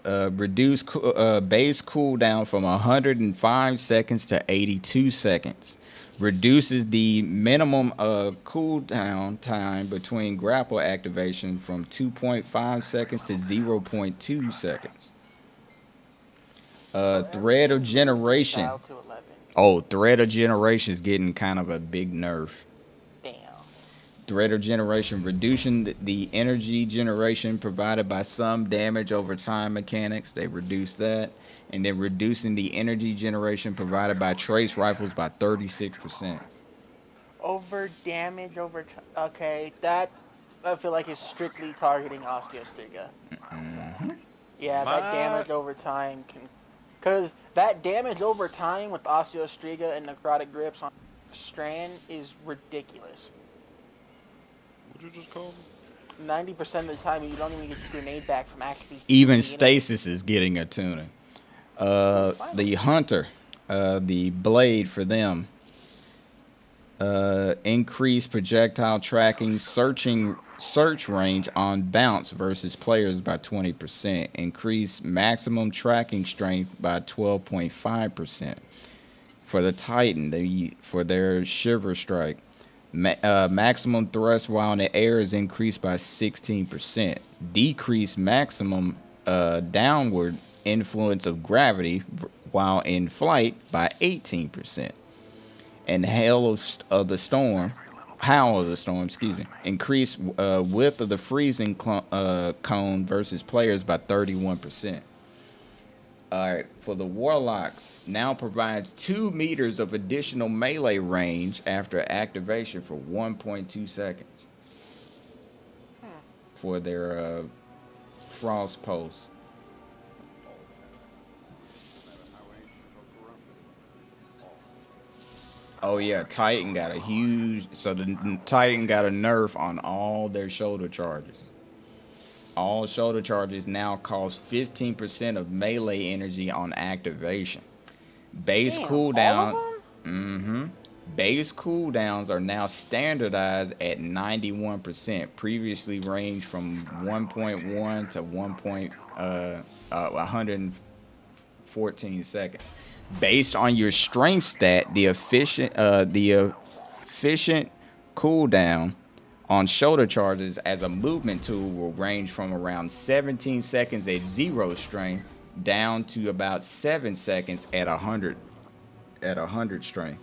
Reduce base cooldown from 105 seconds to 82 seconds. Reduces the minimum cooldown time between grapple activation from 2.5 seconds to 0.2 seconds. Thread of Generation. Oh, Thread of Generation is getting kind of a big nerf. Damn. threader generation, reducing the energy generation provided by some damage over time mechanics. They reduced that. And then reducing the energy generation provided by trace rifles by 36%. Over damage over okay, that I feel like is strictly targeting Osteostriga. Yeah, that damage over time can, because that damage over time with Osteostriga and necrotic grips on Strand is ridiculous. What'd you just call me? 90% of the time you don't even get your grenade back from actually. Even Stasis is getting a tuning. The Hunter, the blade for them. Increase projectile tracking, search range on bounce versus players by 20%. Increase maximum tracking strength by 12.5%. For the Titan, for their Shiver Strike, maximum thrust while in the air is increased by 16%. Decrease maximum downward influence of gravity while in flight by 18%. And Howl of the Storm, increase width of the freezing cone versus players by 31%. All right, for the Warlocks, now provides 2 meters of additional melee range after activation for 1.2 seconds. For their Frost Pulse. Oh yeah, Titan got a huge. So the Titan got a nerf on all their shoulder charges. All shoulder charges now cost 15% of melee energy on activation. Base cooldown. Base cooldowns are now standardized at 91%. Previously ranged from 1.1 to 114 seconds. Based on your strength stat, the efficient cooldown on shoulder charges as a movement tool will range from around 17 seconds at 0 strength down to about 7 seconds at 100 strength.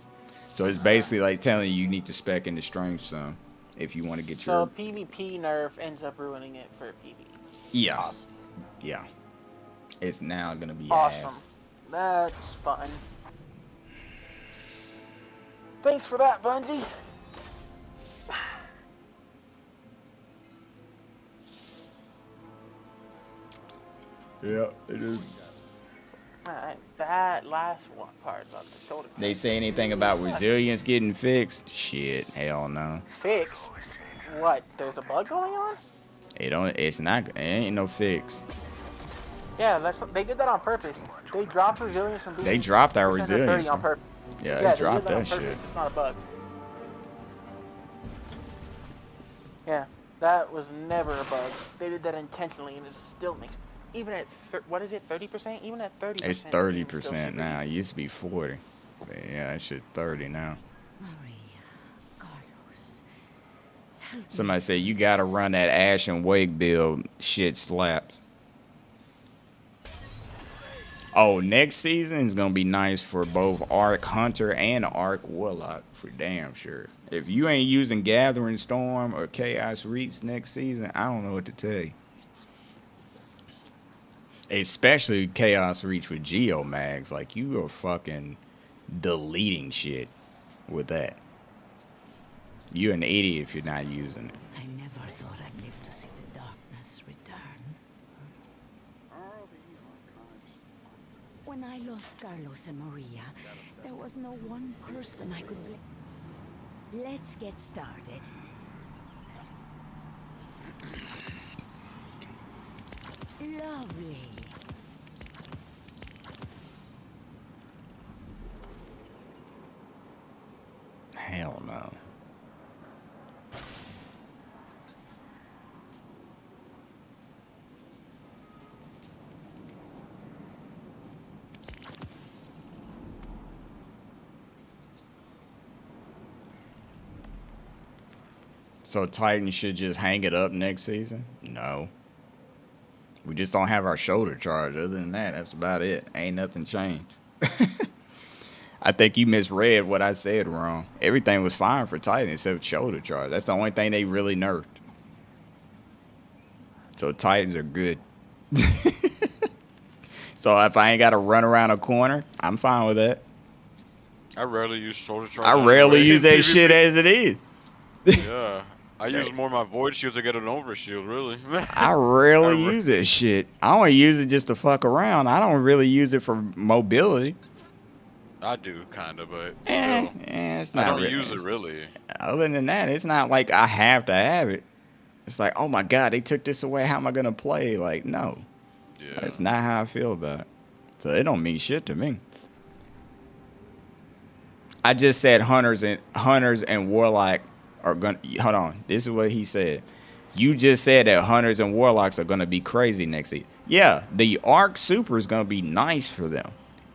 So it's basically like telling you need to spec in the strength some if you want to get your. So PvP nerf ends up ruining it for PvE. Yeah. Awesome. Yeah. It's now gonna be awesome. ass. That's fun. Thanks for that, Bungie. Yeah, it is. Alright, that last one part about the shoulder. They say anything about resilience getting fixed? Shit, hell no. Fix? What? There's a bug going on? It's not. It ain't no fix. Yeah, they did that on purpose. They dropped resilience from being. They dropped our 30 resilience. on purpose. Yeah, Yeah, they dropped did that on shit. purpose. It's not a bug. Yeah, that was never a bug. They did that intentionally, and it still makes. Even at what is it, 30%? Even at 30%. It's 30% now. It used to be 40. But yeah, that shit 30 now. Somebody said you gotta run that Ash and Wake build. Shit slaps. Oh, next season is gonna be nice for both Arc Hunter and Arc Warlock for damn sure. If you ain't using Gathering Storm or Chaos Reach next season, I don't know what to tell you. Especially Chaos Reach with Geomags. Like, you are fucking deleting shit with that. You're an idiot if you're not using it. I never thought I'd live to see the darkness return. When I lost Carlos and Maria, there was no one person I could blame. Let's get started. Lovely. Hell no. So Titan should just hang it up next season? No. We just don't have our shoulder charge. Other than that, that's about it. Ain't nothing changed. I think you misread what I said wrong. Everything was fine for Titan except shoulder charge. That's the only thing they really nerfed. So Titans are good. So if I ain't got to run around a corner, I'm fine with that. I rarely use shoulder charge. I rarely anyway. use that shit as it is. Yeah. I use more my void shield to get an overshield, really. I rarely use that shit. I only use it just to fuck around. I don't really use it for mobility. I do, kind of, but it's not. I don't really, use it really. Other than that, it's not like I have to have it. It's like, oh my god, they took this away. How am I gonna play? Like, no, that's not how I feel about it. So it don't mean shit to me. I just said hunters and warlock are gonna. Hold on, this is what he said. You just said that hunters and warlocks are gonna be crazy next season. Yeah, the arc super is gonna be nice for them.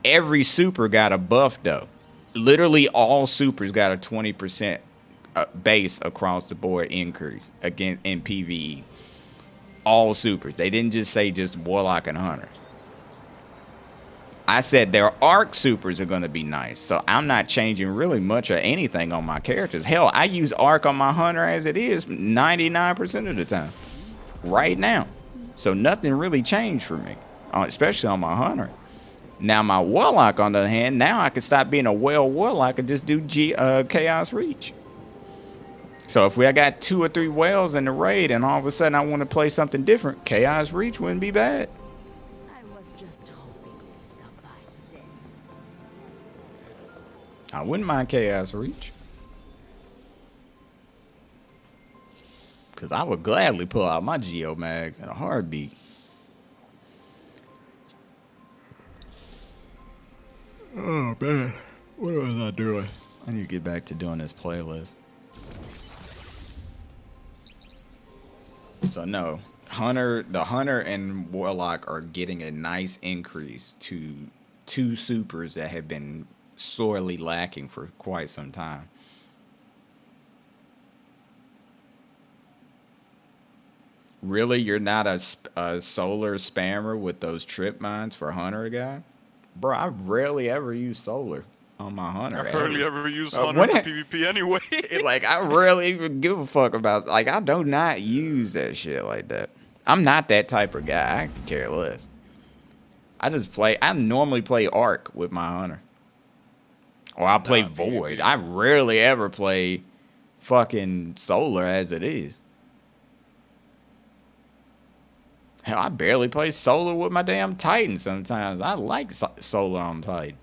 Every super got a buff though. Literally all supers got a 20% base across the board increase again in PvE. All supers. They didn't just say just warlock and hunters. I said their arc supers are going to be nice. So I'm not changing really much or anything on my characters. Hell, I use arc on my hunter as it is 99% of the time right now. So nothing really changed for me, especially on my hunter. Now my warlock, on the other hand, now I can stop being a warlock and just do Chaos Reach. So if I got 2 or 3 whales in the raid and all of a sudden I want to play something different, Chaos Reach wouldn't be bad. I was just hoping you'd stop by today. I wouldn't mind Chaos Reach. Because I would gladly pull out my Geomags in a heartbeat. Oh man, what was I doing? I need to get back to doing this playlist. So no, the hunter and warlock are getting a nice increase to 2 supers that have been sorely lacking for quite some time. Really, you're not a solar spammer with those trip mines for hunter guy? Bro, I rarely ever use solar on my hunter. I rarely ever use hunter for PvP anyway. Like, I rarely even give a fuck about, like, I do not use that shit like that. I'm not that type of guy. I can care less. I normally play arc with my hunter. Or I play void. I rarely ever play fucking solar as it is. Hell, I barely play solar with my damn Titan sometimes. I like solar on Titan.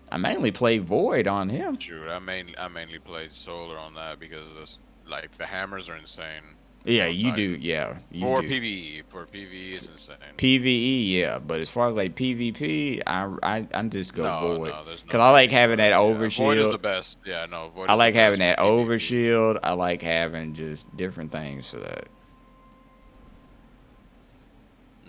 I mainly play void on him. True, I mainly played solar on that because like the hammers are insane. Yeah, you do. Yeah, for PvE, it's insane. PvE, yeah, but as far as like PvP, I'm just go void. No, because I like having that overshield. Void is the best. Yeah, no, void. I like having that overshield. I like having just different things for that.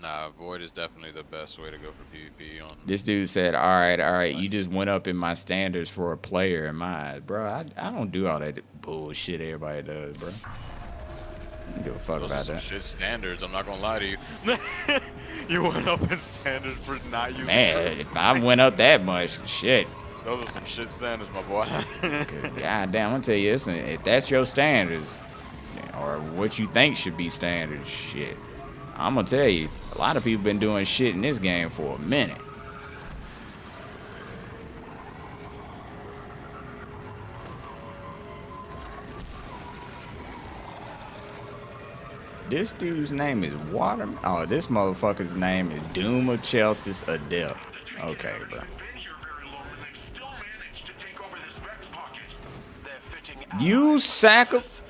Nah, void is definitely the best way to go for PvP. This dude said, all right, you just went up in my standards for a player in my eyes. Bro, I don't do all that bullshit everybody does, bro. I don't give a fuck about that. Shit standards, I'm not gonna lie to you. You went up in standards for not using. Man, if I went up that much, shit. Those are some shit standards, my boy. God damn, I'm gonna tell you this, if that's your standards, or what you think should be standards, shit, I'm gonna tell you, a lot of people been doing shit in this game for a minute. This dude's name is Water. Oh, this motherfucker's name is Doom of Chelsea's Adept. Okay, bro. You sack of.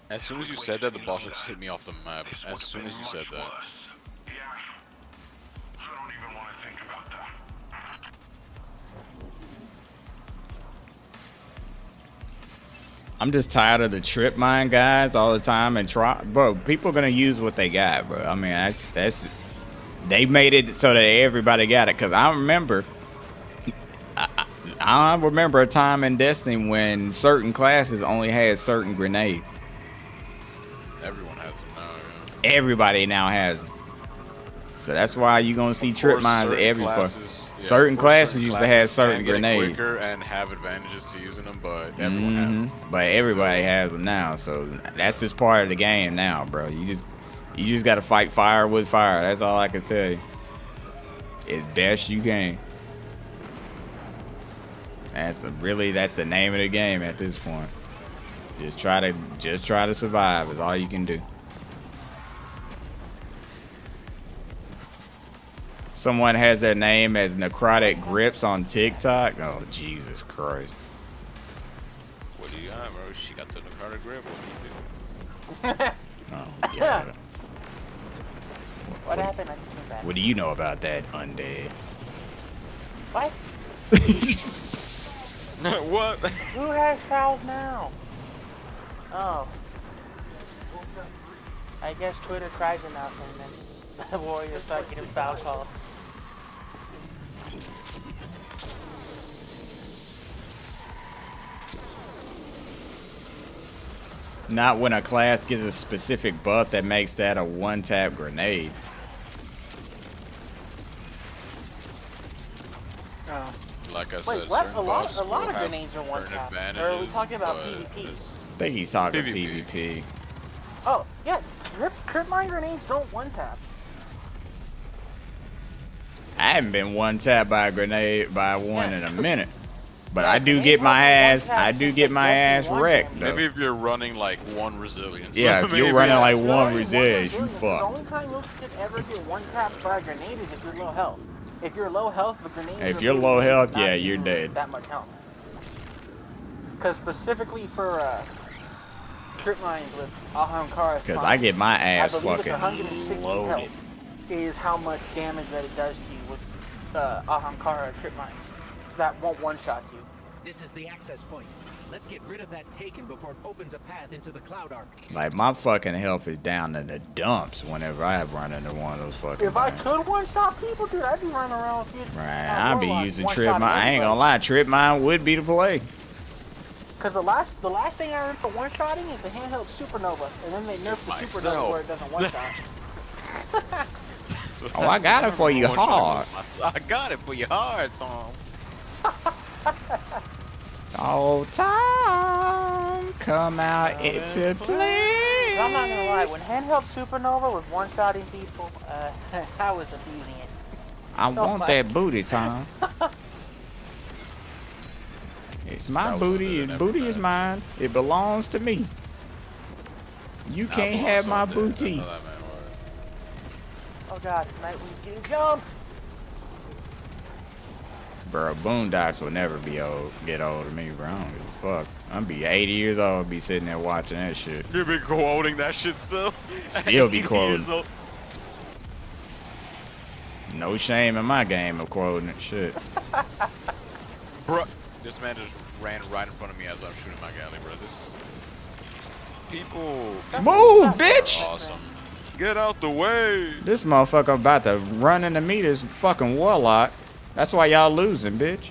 As soon as you said that, the boss just hit me off the map. As soon as you said that. Yeah. I don't even want to think about that. I'm just tired of the trip mine guys all the time and try, bro. People are gonna use what they got, bro. I mean, that's they made it so that everybody got it. Cause I remember a time in Destiny when certain classes only had certain grenades. Everyone has them now. Yeah. Everybody now has them. So that's why you gonna see trip Or mines certain every classes, yeah, certain or classes used to have classes certain can get grenades. quicker and have advantages to using them, but everyone has them. But everybody has them now, so that's just part of the game now, bro. You just gotta fight fire with fire. That's all I can tell you. As best you can. That's the name of the game at this point. Just try to survive is all you can do. Someone has their name as Necrotic Grips on TikTok. Oh, Jesus Christ. What do you have, bro? She got the necrotic grip. What do you do? Oh, God. What happened? I just moved back. What do you know about that, undead? What? What? Who has fouls now? Oh. I guess Twitter tries enough and then the Warriors start getting foul called. Not when a class gets a specific buff that makes that a one-tap grenade. Oh. Like I Wait, said, what? certain A lot buffs of will have grenades are one certain tap. Or advantages. are we talking about but PvP? it's- I think he's talking PvP. PvP. Oh, yeah. Trip mine grenades don't one tap. I haven't been one-tapped by a grenade by one in a minute. But Yeah, I do grenades get my have a ass, one-tap I do since get the my ass Destiny 1 wrecked, game. though. Maybe if you're running like one resilience. Yeah, if you're Maybe running like that's- one Only resilience, you resilience. The fuck. only time you should ever get one tapped by a grenade is if you're low health. If you're low health, the grenade. If you're low health, yeah, you're dead. That much health. Because specifically for trip mines with Ahamkara. Because I get my ass I believe it's fucking 160 loaded. health is how much damage that it does to you with Ahamkara trip mines. So that won't one-shot you. This is the access point. Let's get rid of that Taken before it opens a path into the Cloud Ark. Like, my fucking health is down in the dumps whenever I run into one of those fucking If I things. could one-shot people, dude, I'd be running around with you. Right, I'd be using trip mine. I ain't gonna lie, trip mine would be the play. Because the last thing I heard for one-shotting is the handheld Supernova, and then they nerfed the Supernova where it doesn't one-shot. Oh, I got it for you hard. I got it for you hard, Tom. Oh, Tom, come out to play. But I'm not gonna lie, when handheld Supernova was one-shotting people, I was abusing it. I so want much. that booty, Tom. It's my That was booty. an His booty is mine. It belongs to me. You can't have my booty. Oh god, Nightwing's getting jumped! Bro, Boondocks will never get old to me, bro. I don't give a fuck. I'm be 80 years old, be sitting there watching that shit. You be quoting that shit still? Still be 80 quoting. years old. No shame in my game of quoting it, shit. Bro, this man just ran right in front of me as I'm shooting my galley, bro. This is... People... Move, bitch! Awesome. Get out the way! This motherfucker about to run into me, this fucking warlock. That's why y'all losing, bitch.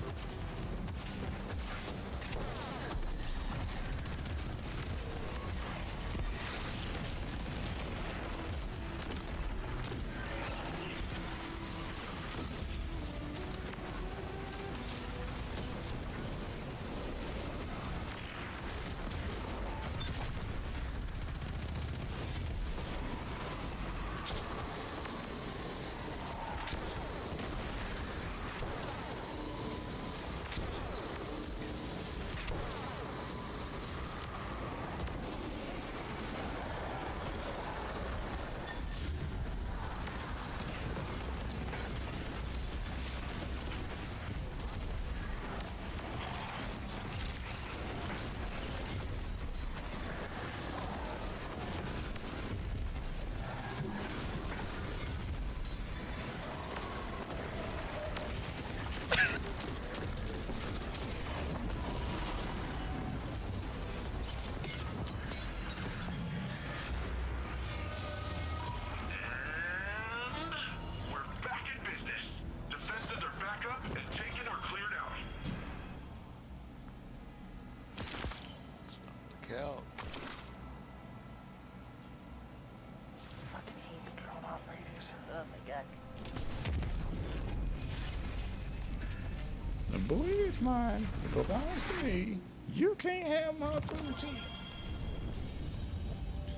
boy is mine. It belongs to me. You can't have my booty.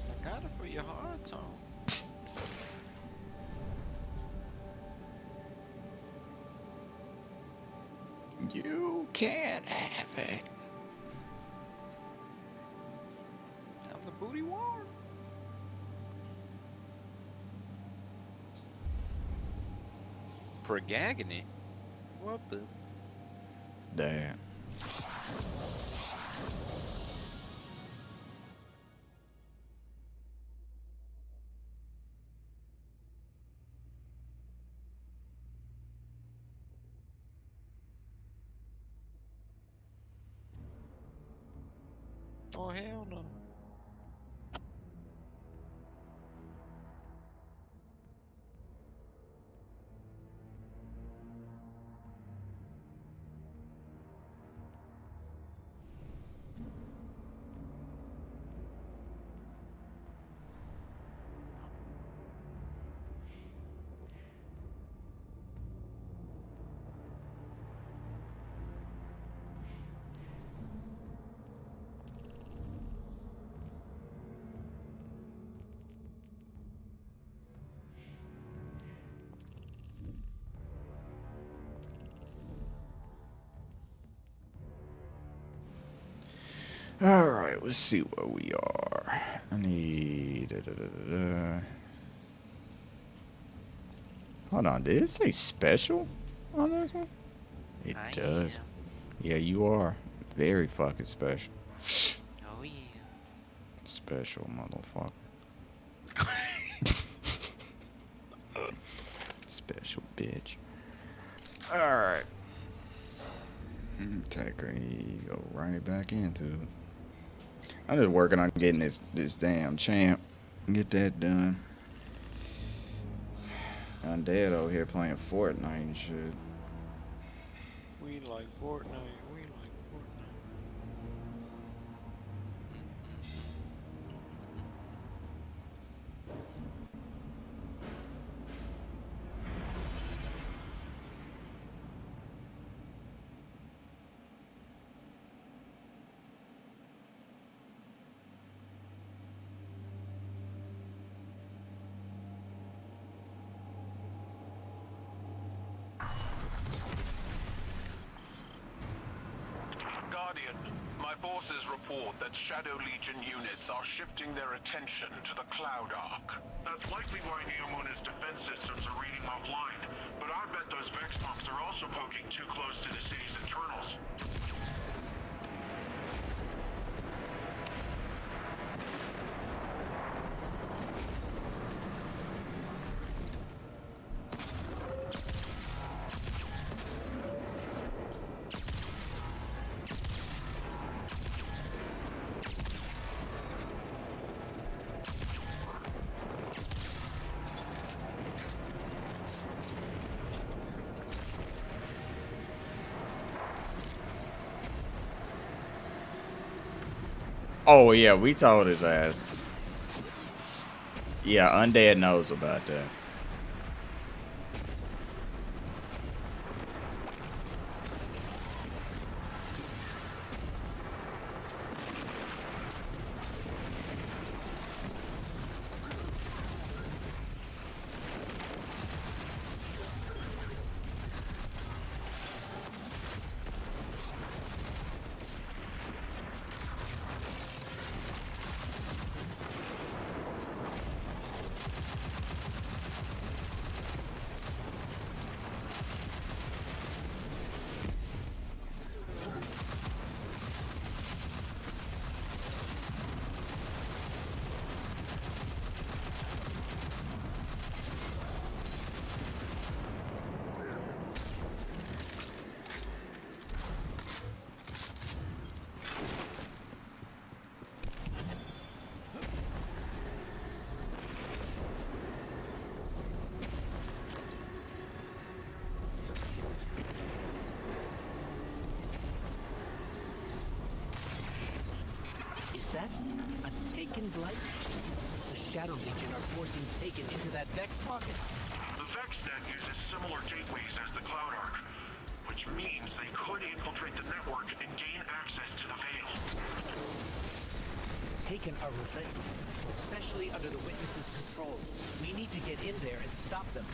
I got it for your hard tone. You can't have it. Have the booty war. Progagony? What the? Damn. Oh hell no. All right, let's see where we are. I need. Hold on, did it say special on this one? It does. Yeah, you are very fucking special. Oh yeah. Special motherfucker. Special bitch. All right. Take her. You go right back into it. I'm just working on getting this damn champ. Get that done. Undead over here playing Fortnite and shit. We like Fortnite. We like Fortnite. Guardian, my forces report that Shadow Legion units are shifting their attention to the Cloud Ark. That's likely why Neomuna's defense systems are reading offline, but I bet those Vex pumps are also poking too close to the city's internals. Oh yeah, we told his ass. Yeah, Undead knows about that. That? A Taken Blight? The Shadow Legion are forcing Taken into that Vex pocket. The VexNet uses similar gateways as the Cloud Ark, which which means they could infiltrate the network and gain access to the Veil. Taken are relentless, especially under the Witness's control. We need to get in there and stop them.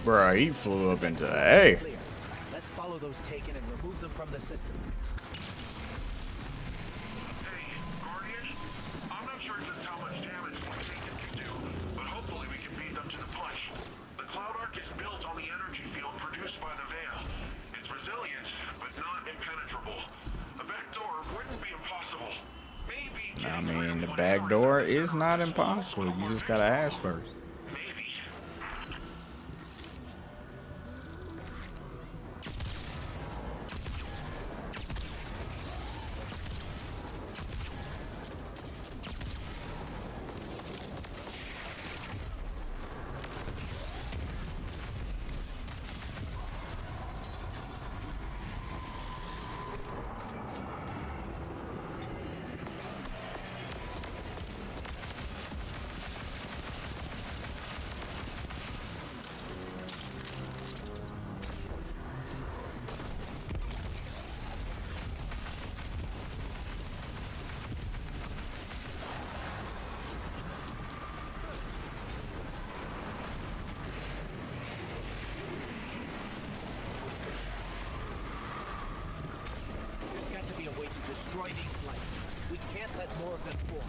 Bro, he flew up into the air. Clear. Let's follow those Taken and remove them from the system. Hey, Guardian? I'm not sure just how much damage one Taken can do, but hopefully we can beat them to the punch. The Cloud Arc is built on the energy field produced by the Veil. It's resilient, but not impenetrable. A backdoor wouldn't be impossible. Maybe. I mean, the back door is not impossible. You just gotta ask first. Maybe. There's got to be a way to destroy these flights. We can't let more of them form.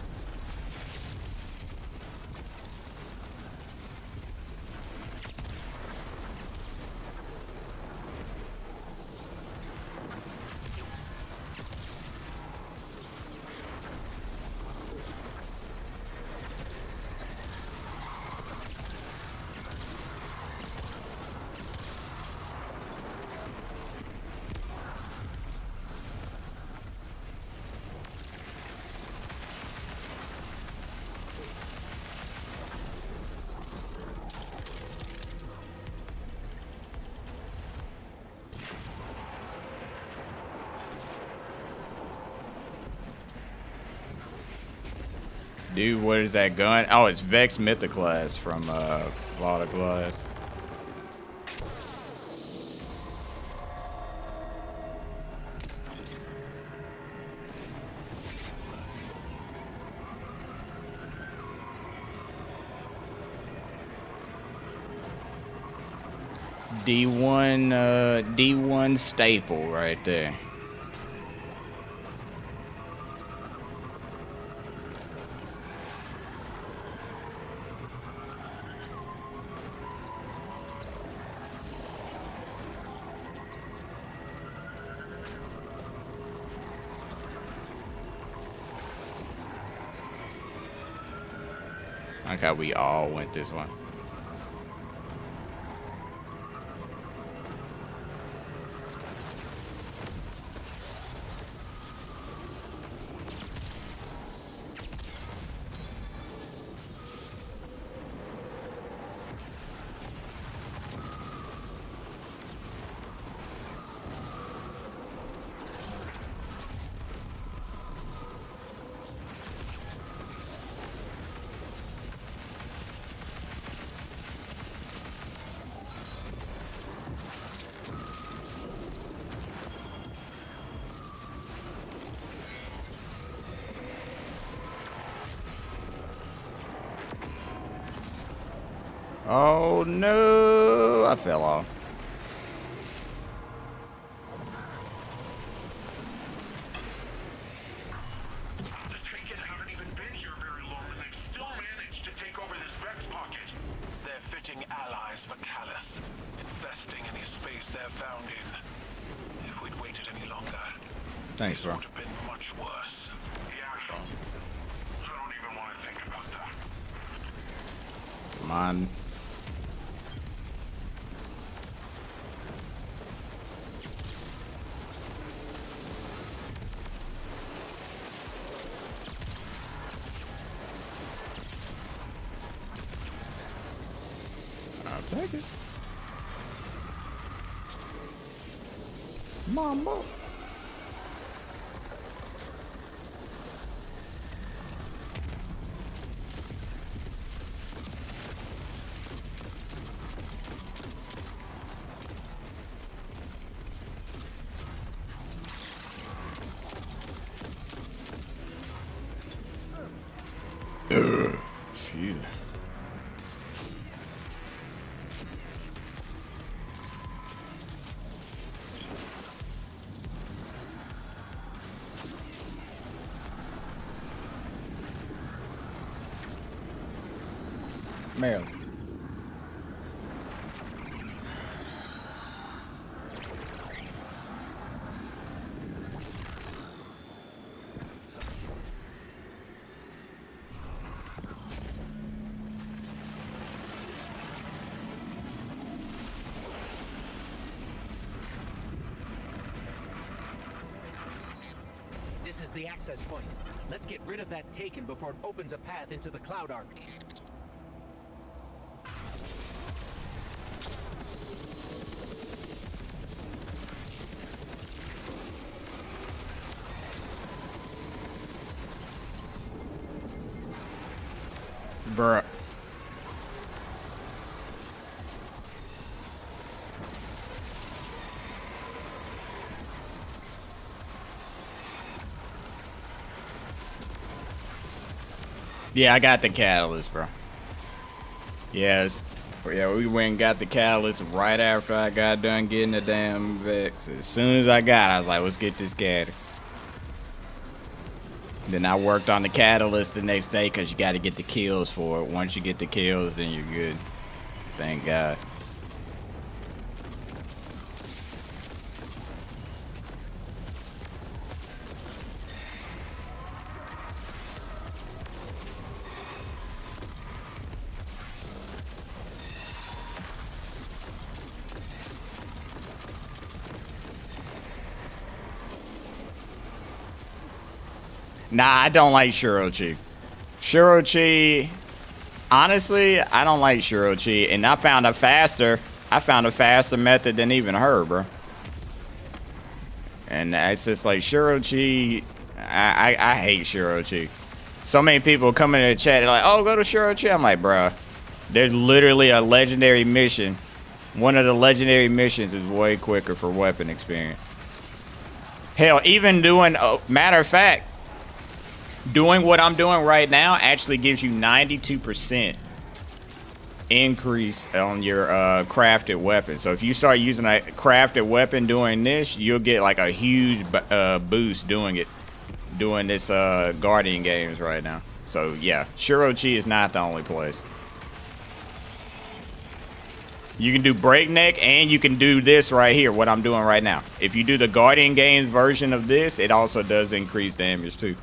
Dude, what is that gun? Oh, it's Vex Mythoclast from Vault of Glass. D1 staple right there. Like how we all went this way. Oh no! I fell off. The Taken haven't even been here very long, and they've still managed to take over this Vex pocket. They're fitting allies for Callus, infesting any space they're found in. If we'd waited any longer, Thanks, this bro. would have been much worse. Yeah. I don't even want to think about that. Come on. I'll take it. Mama. Excuse me. Maryland. This is the access point. Let's get rid of that Taken before it opens a path into the Cloud Ark. Bruh. Yeah, I got the catalyst, bro. Yes. Yeah, we went and got the catalyst right after I got done getting the damn Vex. As soon as I got it, I was like, let's get this caddy. Then I worked on the catalyst the next day because you got to get the kills for it. Once you get the kills, then you're good. Thank God. Nah, I don't like Shirochi. Shirochi, honestly, I don't like Shirochi, and I found a faster method than even her, bro. And it's just like Shirochi, I hate Shirochi. So many people come in the chat, like, oh, go to Shirochi. I'm like, bro, there's literally a legendary mission. One of the legendary missions is way quicker for weapon experience. Hell, even doing, matter of fact, doing what I'm doing right now actually gives you 92% increase on your crafted weapon. So if you start using a crafted weapon doing this, you'll get like a huge boost doing this Guardian games right now. So yeah, Shirochi is not the only place. You can do Breakneck and you can do this right here, what I'm doing right now. If you do the Guardian games version of this, it also does increase damage too.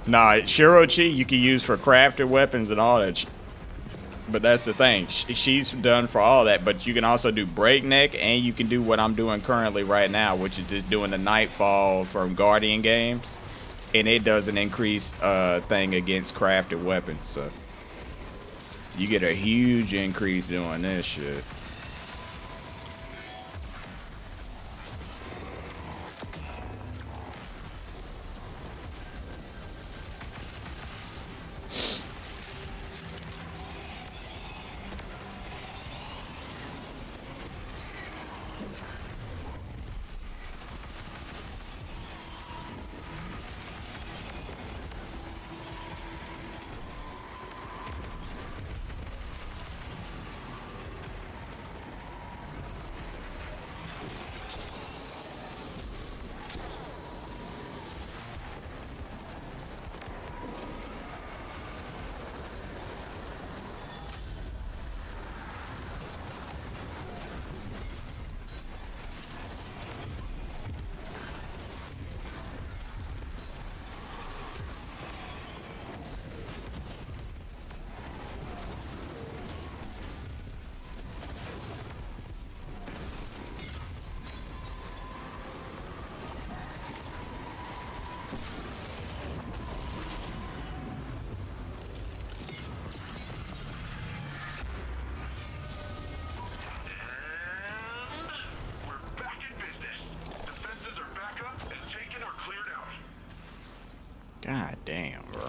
Nah, Shirochi you can use for crafted weapons and all that. But that's the thing. She's done for all that. But you can also do Breakneck and you can do what I'm doing currently right now, which is just doing the Nightfall from Guardian games. And it does an increased thing against crafted weapons. So you get a huge increase doing this shit. damn, bro.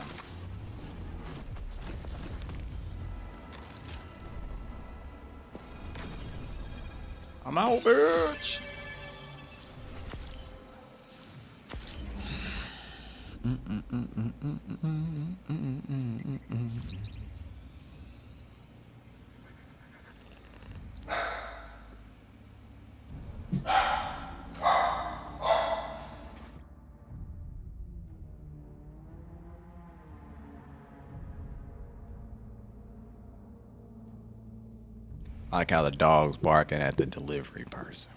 I'm out, bitch. I like how the dog's barking at the delivery person.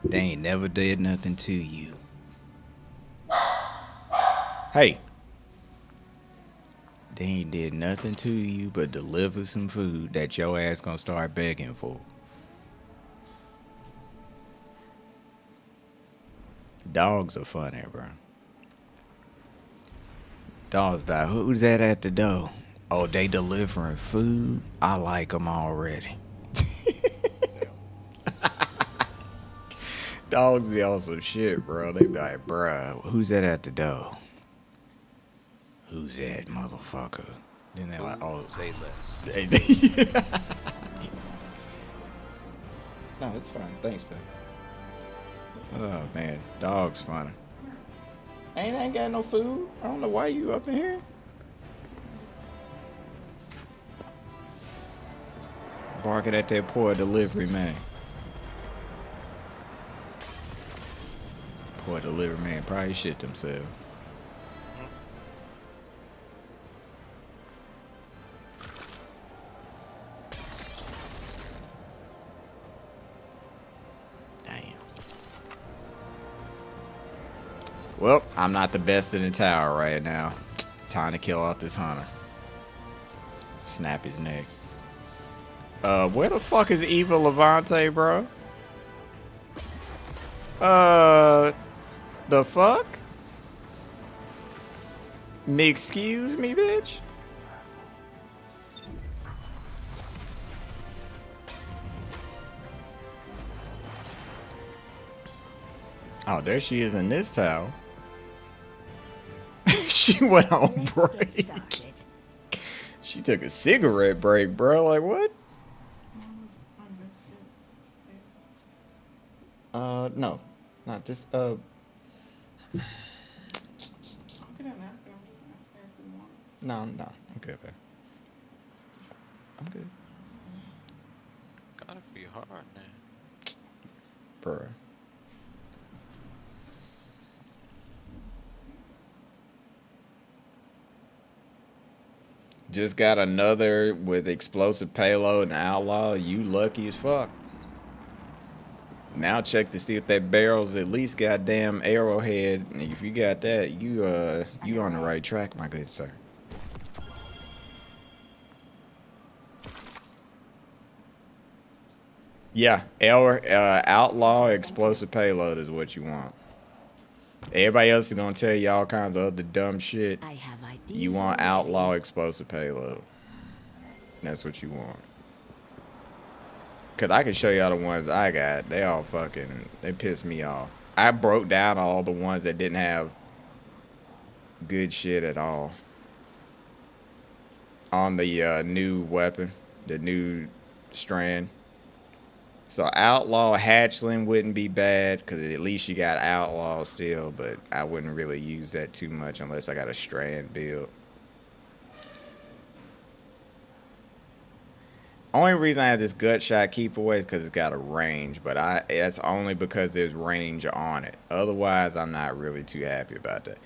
They ain't never did nothing to you. Hey. They ain't did nothing to you but deliver some food that your ass gonna start begging for. Dogs are funny, bro. Dogs about, who's that at the door? Oh, they delivering food? I like them already. Dogs be on some shit, bro. They be like, bruh, who's that at the door? Who's that, motherfucker? Then they're like, oh. Say less. No, it's fine. Thanks, man. Oh, man. Dog's funny. I ain't got no food. I don't know why you up in here. Barking at that poor delivery man. Poor delivery man probably shit themselves. Damn. Well, I'm not the best in the tower right now. Time to kill off this hunter. Snap his neck. Where the fuck is Eva Levante, bro? The fuck? Excuse me, bitch? Oh, there she is in this tower. She went on break. She took a cigarette break, bro. Like, what? No. Not just, I'll get a napkin. I'm just asking if you want. No, no. I'm good, man. I'm good. Gotta be hard, man. Bro. Just got another with explosive payload and outlaw. You lucky as fuck. Now check to see if that barrel's at least goddamn arrowhead. And if you got that, you on the right track, my good sir. Yeah, outlaw explosive payload is what you want. Everybody else is gonna tell you all kinds of other dumb shit. I have ideas You want already. outlaw explosive payload. That's what you want. Cause I can show y'all the ones I got. They all fucking, they piss me off. I broke down all the ones that didn't have good shit at all. On the new weapon, the new strand. So outlaw hatchling wouldn't be bad because at least you got outlaw still, but I wouldn't really use that too much unless I got a strand build. Only reason I have this gut shot keep away is because it's got a range, but that's only because there's range on it. Otherwise, I'm not really too happy about that.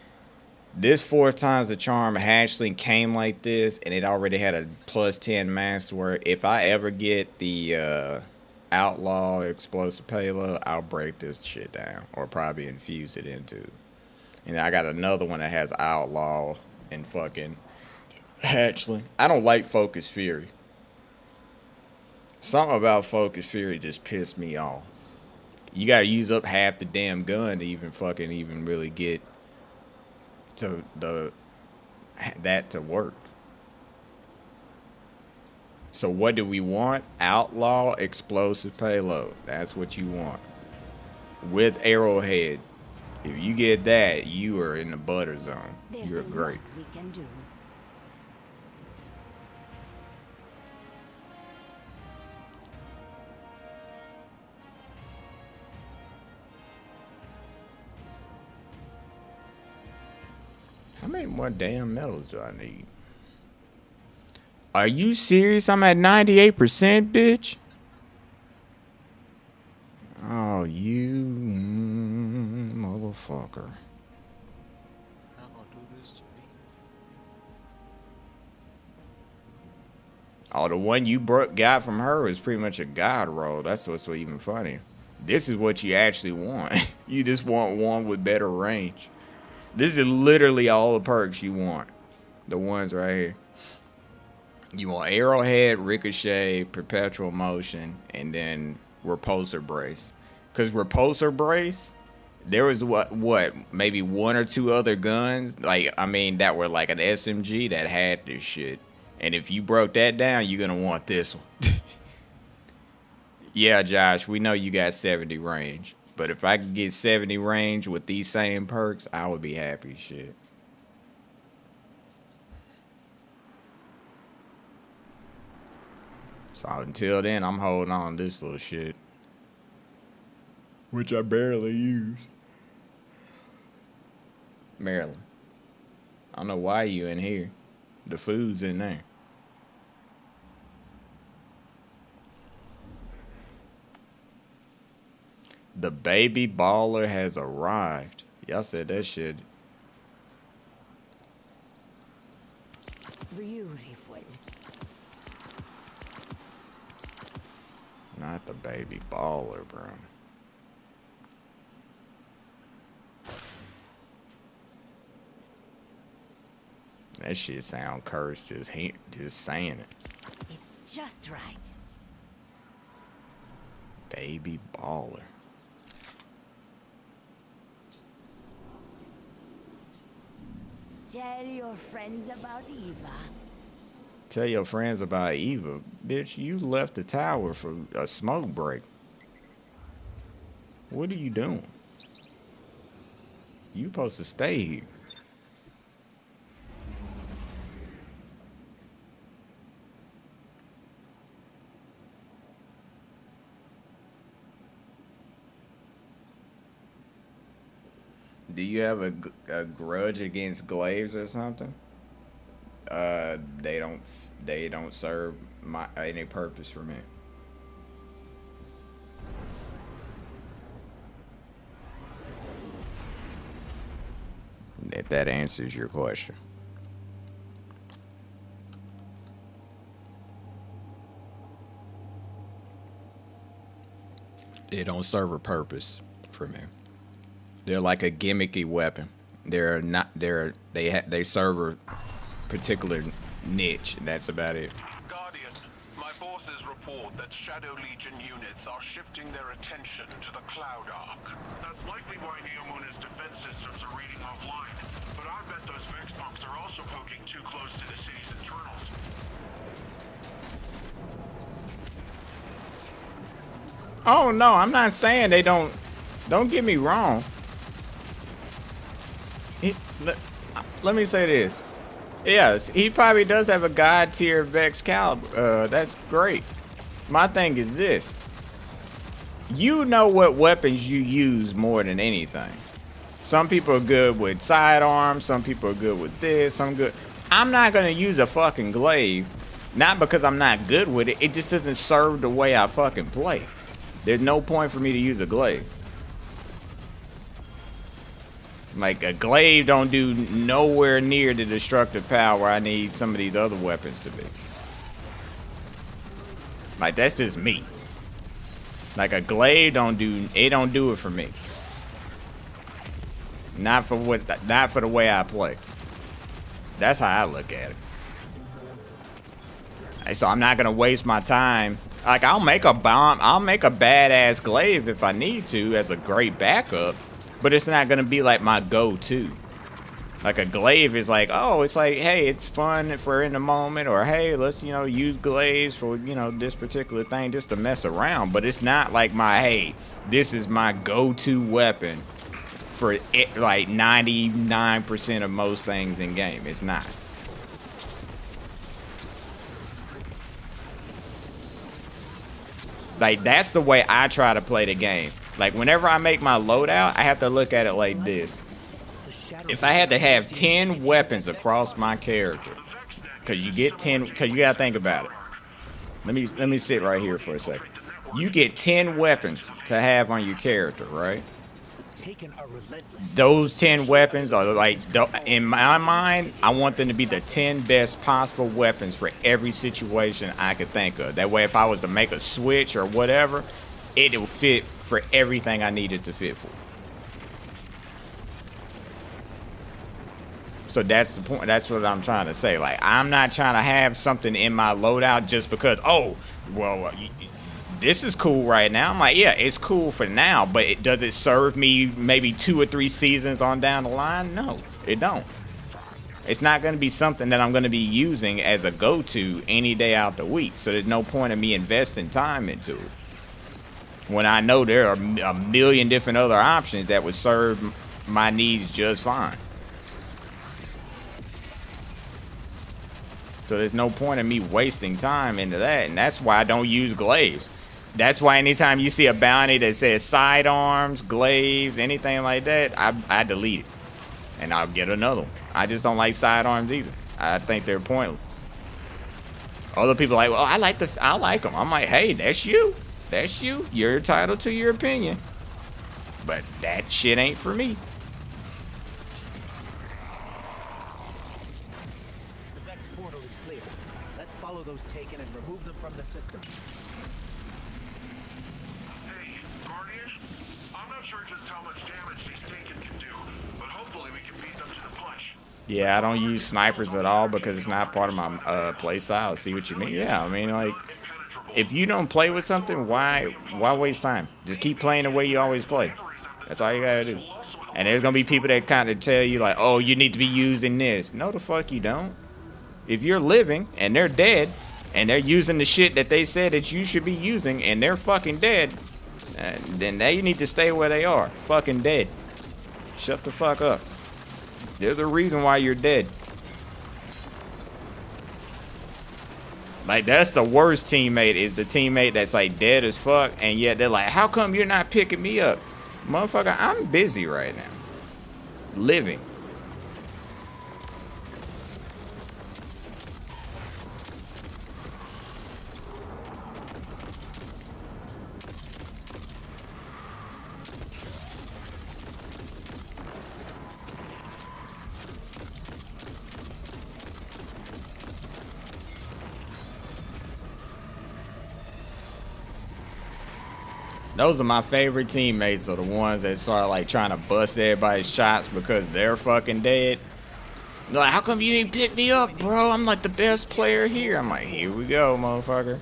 This 4 times the charm hatchling came like this, and it already had a +10 max where if I ever get the outlaw explosive payload, I'll break this shit down or probably infuse it into. And I got another one that has outlaw and fucking hatchling. I don't like Focus Fury. Something about Focus Fury just pissed me off. You gotta use up half the damn gun to even really get to that to work. So what do we want? Outlaw explosive payload. That's what you want. With arrowhead. If you get that, you are in the butter zone. There's You're a great. lot we can do. How many more damn medals do I need? Are you serious? I'm at 98%, bitch. Oh, you motherfucker. How gonna do this to me? Oh, the one you got from her was pretty much a god roll. That's what's so even funny. This is what you actually want. You just want one with better range. This is literally all the perks you want. The ones right here. You want arrowhead, ricochet, perpetual motion, and then repulsor brace. Because repulsor brace, there was what maybe one or two other guns, like I mean that were like an SMG that had this shit. And if you broke that down, you're gonna want this one. Yeah, Josh, we know you got 70 range. But if I could get 70 range with these same perks, I would be happy as shit. So until then, I'm holding on to this little shit. Which I barely use. Maryland. I don't know why you in here. The food's in there. The baby baller has arrived. Y'all said that shit. Beautiful. Not the baby baller, bro. That shit sound cursed just saying it. It's just right. Baby baller. Tell your friends about Eva. Tell your friends about Eva. Bitch, you left the tower for a smoke break. What are you doing? You supposed to stay here. Do you have a grudge against Glaives or something? They don't serve any purpose for me. If that answers your question. They don't serve a purpose for me. They're like a gimmicky weapon. They serve a particular niche. That's about it. Guardian, my forces report that Shadow Legion units are shifting their attention to the Cloud Ark. That's likely why Neomuna's defense systems are reading offline. But I bet those Vex pumps are also poking too close to the city's internals. Oh no, I'm not saying they don't. Don't get me wrong. Let me say this. Yes, he probably does have a god tier Vex caliber. That's great. My thing is this. You know what weapons you use more than anything. Some people are good with sidearms. Some people are good with this. Some good. I'm not going to use a fucking glaive. Not because I'm not good with it. It just doesn't serve the way I fucking play. There's no point for me to use a glaive. Like, a glaive don't do nowhere near the destructive power I need some of these other weapons to be. Like, that's just me. Like, a glaive don't do it for me. Not for the way I play. That's how I look at it. And so I'm not gonna waste my time. Like, I'll make a badass glaive if I need to as a great backup. But it's not gonna be like my go-to. Like a glaive is like, oh, it's like, hey, it's fun for in the moment, or hey, let's, use glaives for, this particular thing just to mess around. But it's not like my, hey, this is my go-to weapon for it, like 99% of most things in game. It's not. Like, that's the way I try to play the game. Like, whenever I make my loadout, I have to look at it like this. If I had to have 10 weapons across my character, because you get 10, because you gotta think about it. Let me sit right here for a second. You get 10 weapons to have on your character, right? Those 10 weapons are like, in my mind, I want them to be the 10 best possible weapons for every situation I could think of. That way, if I was to make a switch or whatever, it will fit for everything I needed to fit for. So that's the point. That's what I'm trying to say. Like, I'm not trying to have something in my loadout just because, oh, well, this is cool right now. I'm like, yeah, it's cool for now, but does it serve me maybe 2 or 3 seasons on down the line? No, it don't. It's not going to be something that I'm going to be using as a go-to any day out the week. So there's no point in me investing time into it when I know there are a million different other options that would serve my needs just fine. So there's no point in me wasting time into that, and that's why I don't use glaives. That's why anytime you see a bounty that says sidearms, glaives, anything like that, I delete it. And I'll get another one. I just don't like sidearms either. I think they're pointless. Other people are like, well, I like them. I'm like, hey, that's you. That's you. You're entitled to your opinion. But that shit ain't for me. The Vex portal is clear. Let's follow those taken and remove them from the system. Hey, Guardian? I'm not sure just how much damage these Taken can do, but hopefully we can beat them to the punch. Yeah, I don't use snipers at all because it's not part of my play style. See what you mean? Yeah, I mean, like, if you don't play with something, why waste time? Just keep playing the way you always play. That's all you gotta do. And there's gonna be people that kind of tell you like, oh, you need to be using this. No, the fuck you don't. If you're living and they're dead and they're using the shit that they said that you should be using and they're fucking dead, then they need to stay where they are. Fucking dead. Shut the fuck up. There's a reason why you're dead. Like, that's the worst teammate, is the teammate that's like dead as fuck, and yet they're like, how come you're not picking me up? Motherfucker, I'm busy right now. Living. Those are my favorite teammates, are the ones that start like trying to bust everybody's shots because they're fucking dead. They're like, how come you ain't pick me up, bro? I'm like the best player here. I'm like, here we go, motherfucker.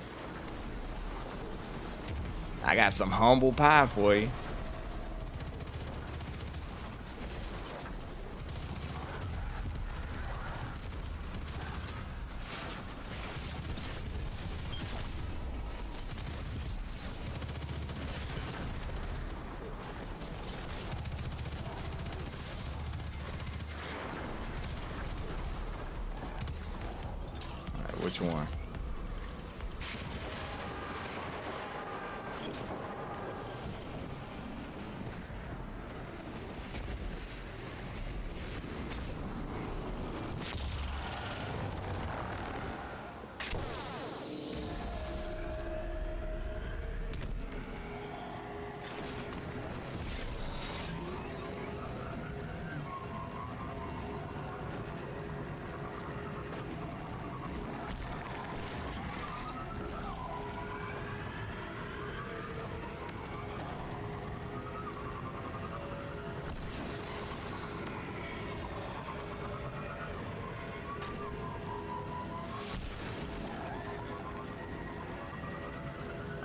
I got some humble pie for you. Which one?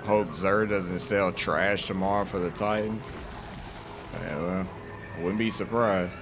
Hope Xur doesn't sell trash tomorrow for the Titans. Yeah, well, I wouldn't be surprised.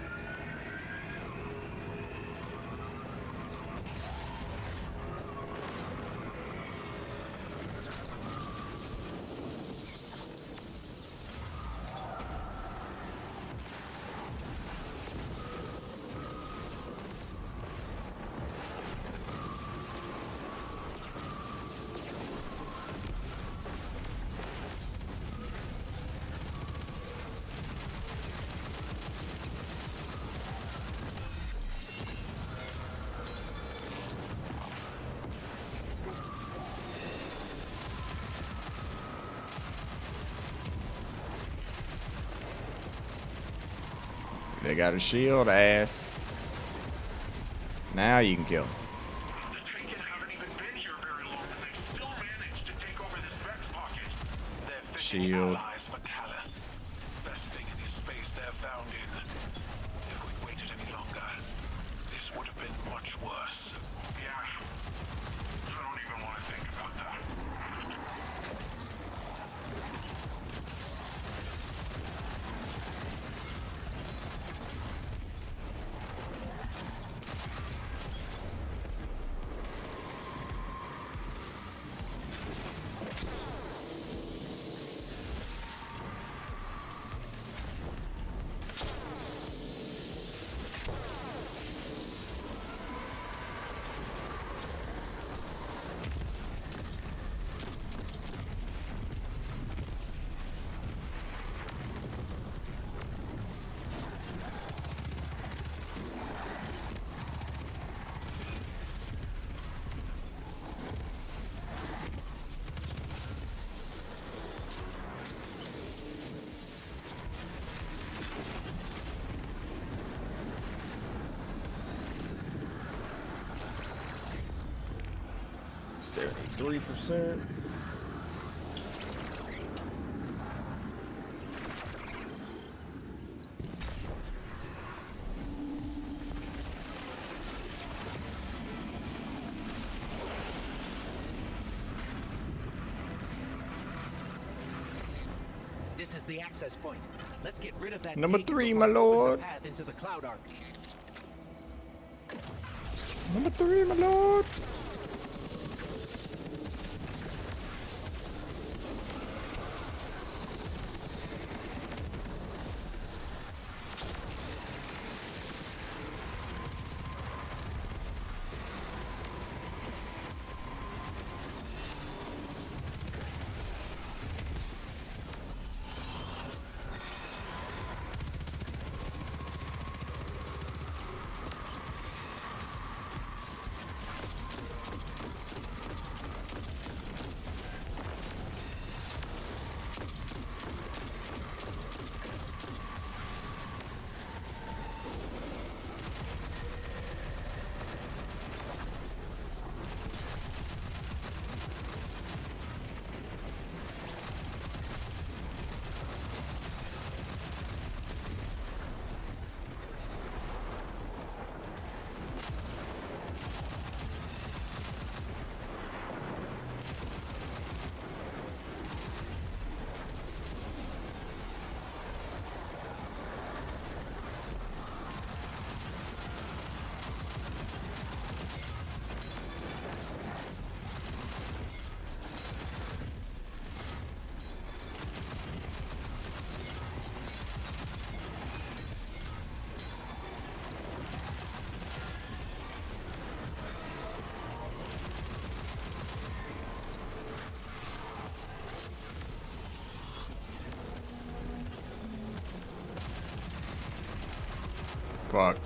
They got a shield, ass. Now you can kill him. The Taken haven't even been here very long, and they've still managed to take over this Vex pocket. They're fitting Shield. allies for Callus. Best thing in his space they're found in. If we'd waited any longer, this would have been much worse. Yeah. I don't even want to think about that. %. This is the access point. Let's get rid of that. Number Taken 3, before my it opens a lord. path into the Cloud Arc. Number 3, my lord. Fuck.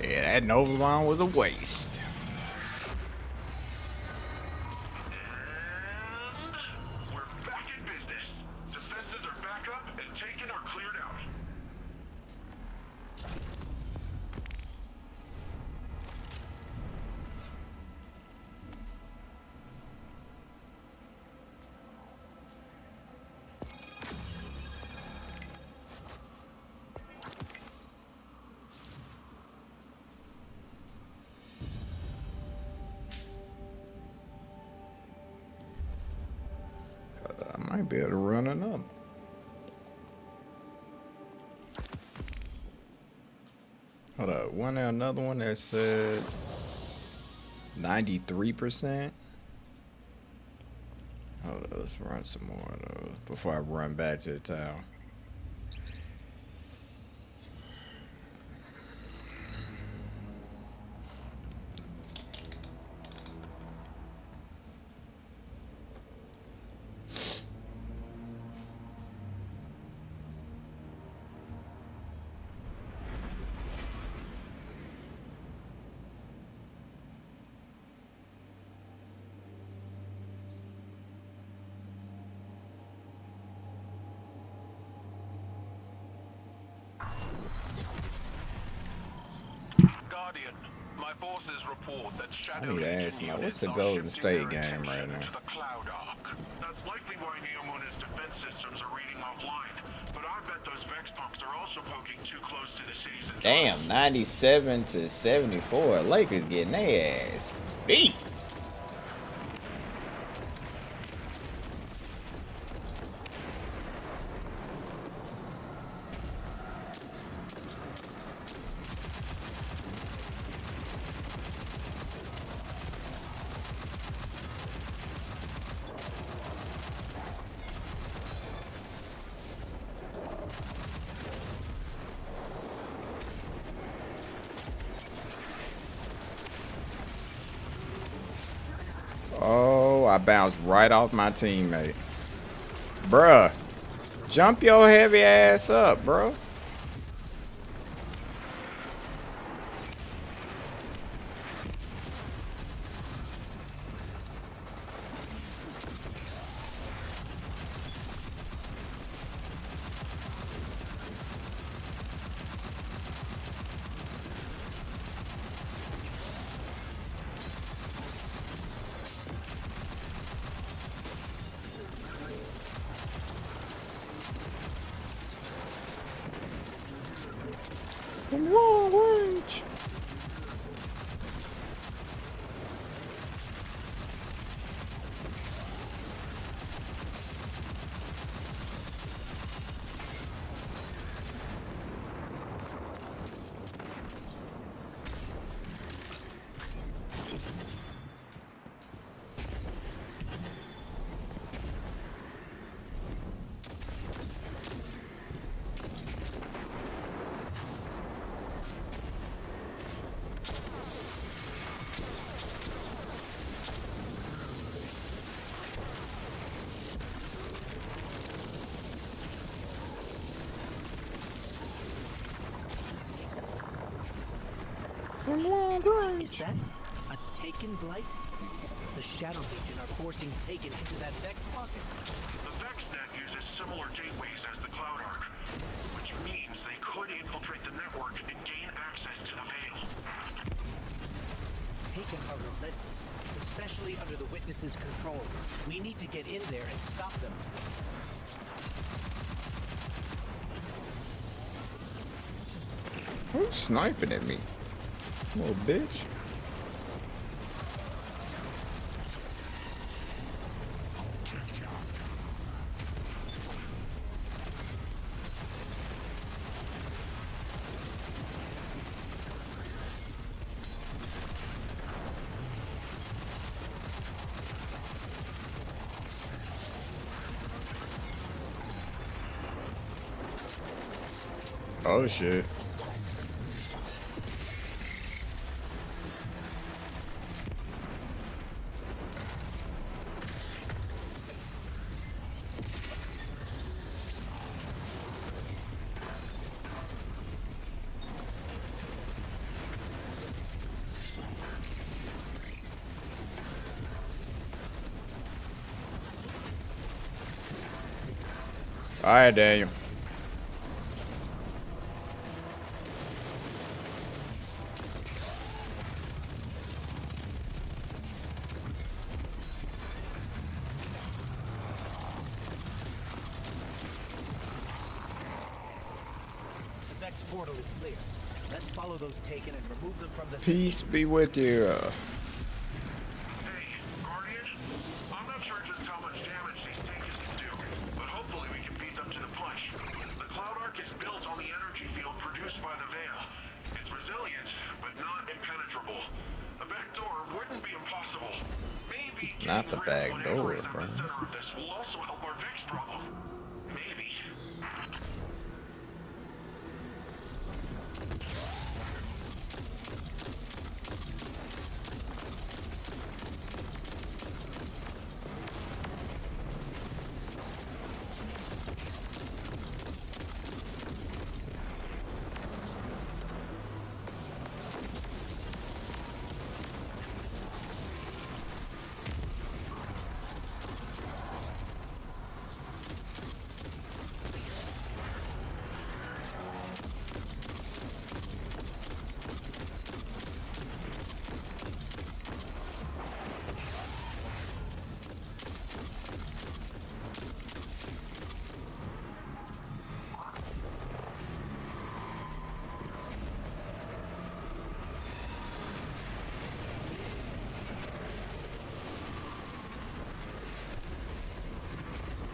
Yeah, that Nova Bomb was a waste. And we're back in business. Defenses are back up and Taken are cleared out. I might be able to run another. Hold up, wasn't there another one that said 93%? Hold up, let's run some more of those before I run back to the tower. Guardian, my forces report that I Shadow need to Legion ask you, what's units the are Golden shifting State their game right attention now? to the Cloud Ark. That's likely why Neomuna's defense systems are reading offline. But I bet those Vex punks are also poking too close to the city's internals. Damn, 97 to 74. Lakers getting their ass beat. Oh, I bounced right off my teammate. Bruh, jump your heavy ass up, bro. From long range. From long range. Is that a Taken Blight? The Shadow Legion are forcing Taken into that Vex pocket. The VexNet uses similar gateways as the Cloud Ark, which means they could infiltrate the network and gain access to the Veil. Taken are relentless, especially under the Witness's control. We need to get in there and stop them. Who's sniping at me? Little bitch. Oh shit. All right, Daniel. The Vex portal is clear. Let's follow those Taken and remove them from the Peace be with you. Hey, Guardian, I'm not sure just how much damage these Takens can do, Not the back door, bro. This will also help our Vex problem. Maybe.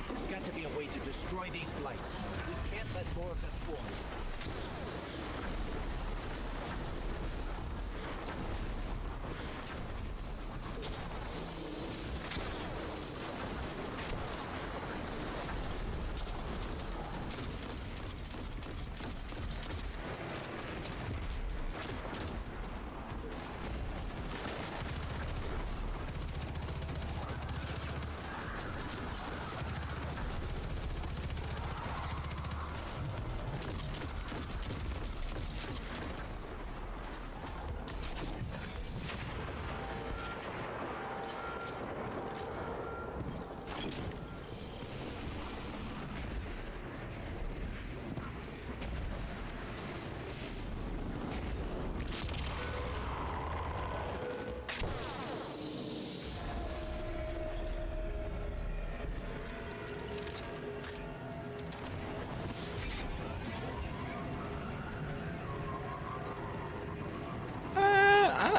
There's got to be a way to destroy these blights. We can't let more of them form.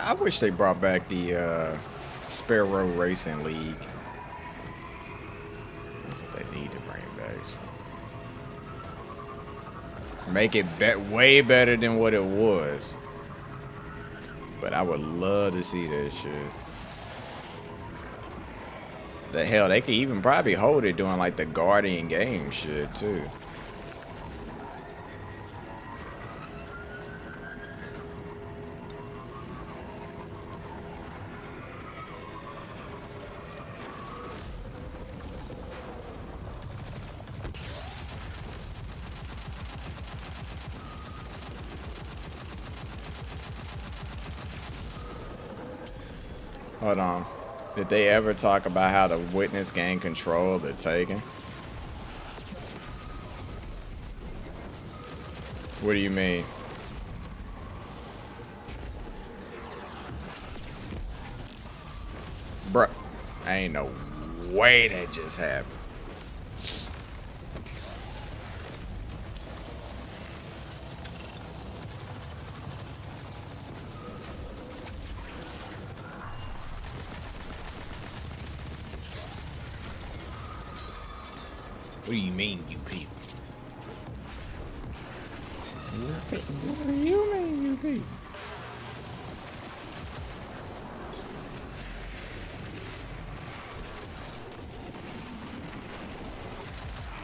I wish they brought back the Sparrow Racing League. That's what they need to bring back. Make it way better than what it was. But I would love to see that shit. The hell, they could even probably hold it doing like the Guardian game shit too. Hold on. Did they ever talk about how the Witness gained control of the Taken? What do you mean? Bruh, ain't no way that just happened. What do you mean, you people? What do you mean, you people?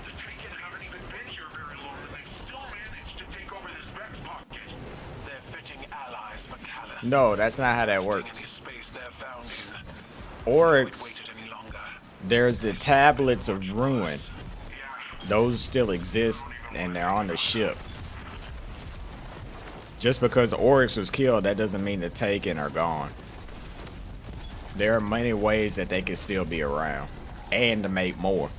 The Taken haven't even been here very long, and they've still managed to take over this Vex pocket. They're fitting allies for Callus. No, that's not how that works. Any space they're found in. Oryx, there's the Tablets of Ruin. Those still exist, and they're on the ship. Just because Oryx was killed, that doesn't mean the Taken are gone. There are many ways that they can still be around, and to make more.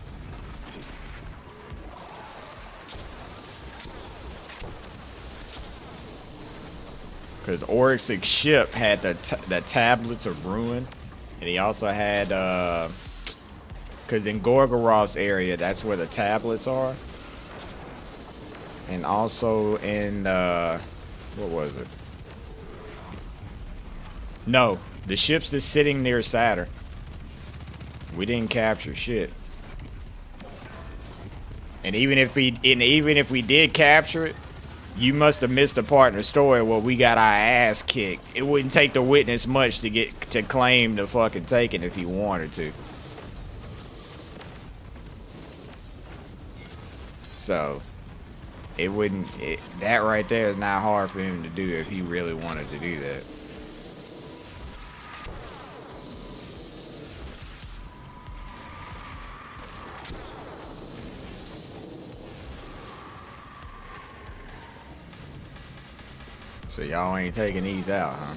Because Oryx's ship had the Tablets of Ruin, and he also had because in Gorgoroth's area, that's where the tablets are. And also in, what was it? No, the ship's just sitting near Saturn. We didn't capture shit. And even if we did capture it, You must have missed the part in the story where we got our ass kicked. It wouldn't take the witness much to claim the fucking taken if he wanted to. So, it wouldn't. That right there is not hard for him to do if he really wanted to do that. So y'all ain't taking these out, huh?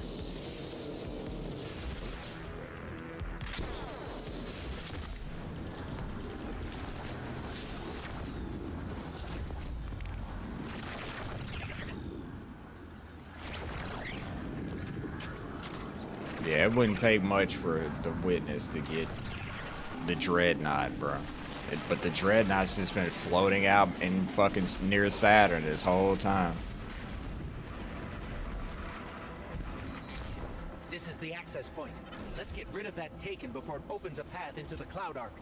Yeah, it wouldn't take much for the witness to get the dreadnought, bro. But the dreadnought's just been floating out in fucking near Saturn this whole time. This is the access point. Let's get rid of that taken before it opens a path into the Cloud Ark.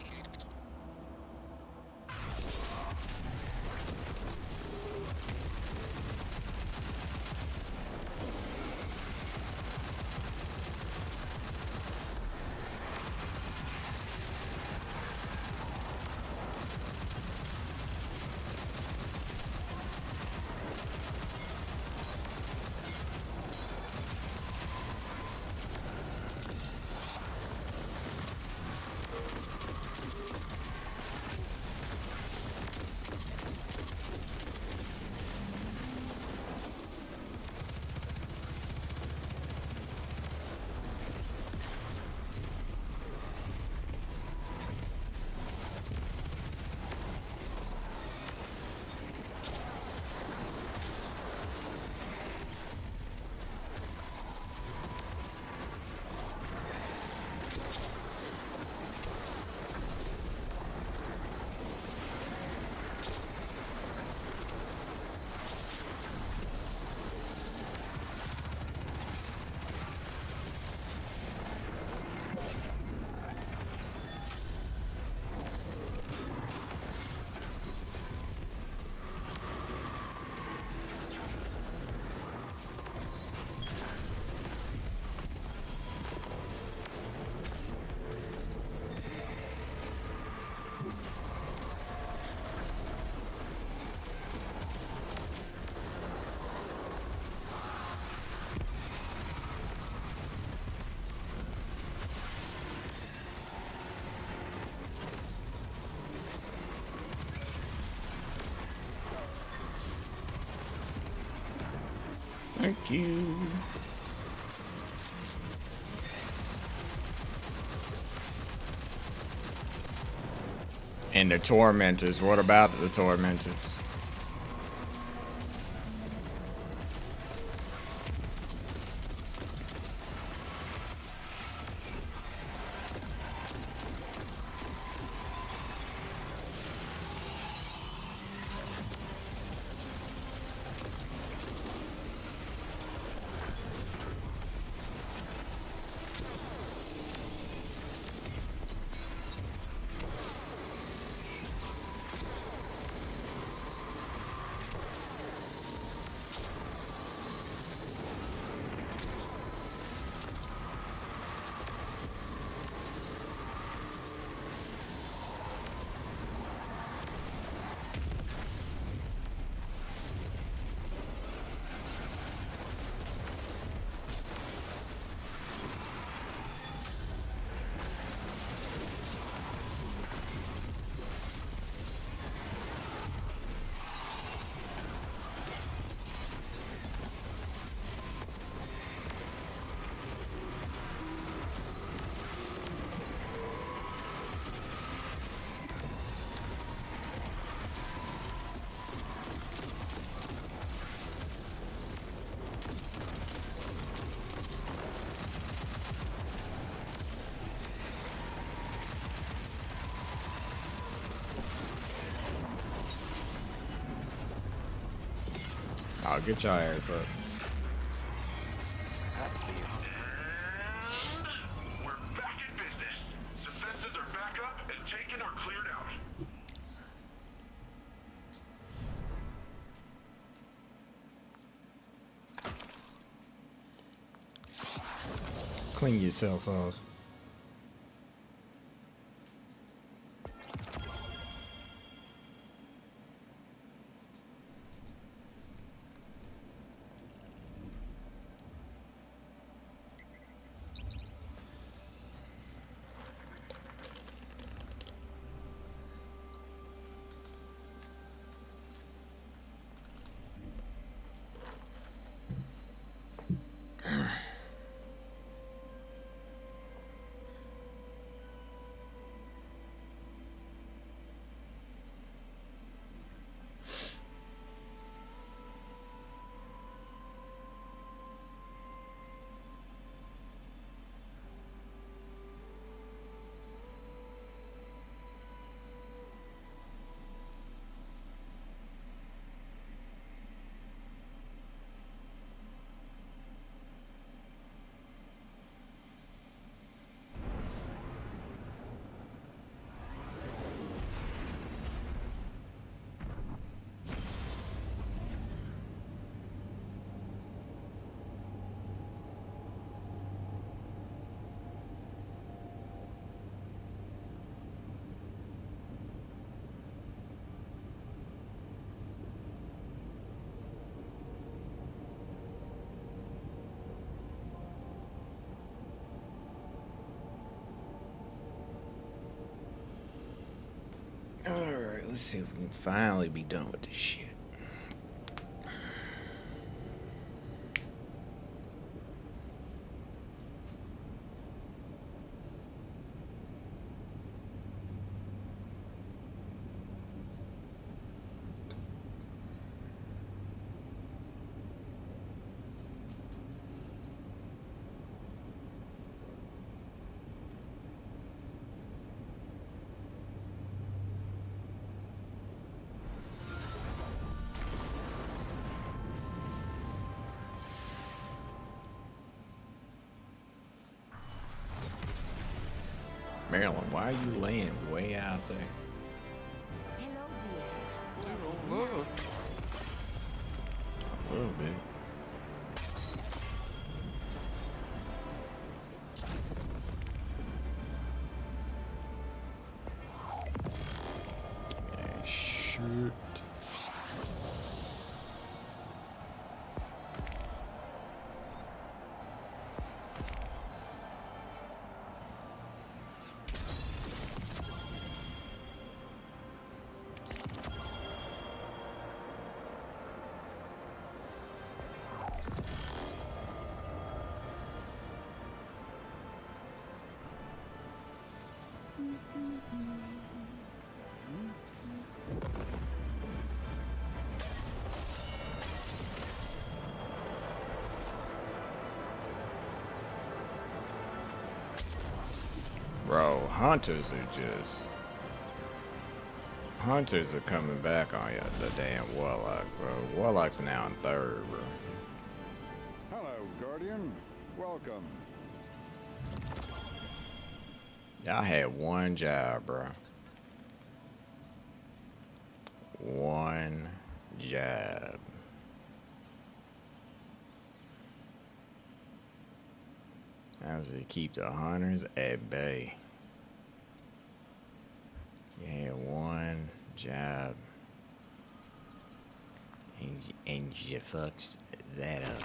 Thank you. And the tormentors. What about the tormentors? I'll get your ass up. We're back in business. Defenses are back up and taken are cleared out. Clean yourself off. Alright, let's see if we can finally be done with this shit. Marilyn, why are you laying way out there? Hello, dear. You don't look. A little bit. Yeah, shoot. Bro, hunters are coming back on you, the damn warlock, bro. Warlock's now in third, bro. Hello, Guardian. Welcome. Y'all had one job, bro. One job. That was to keep the hunters at bay. You had one job. And you fucked that up.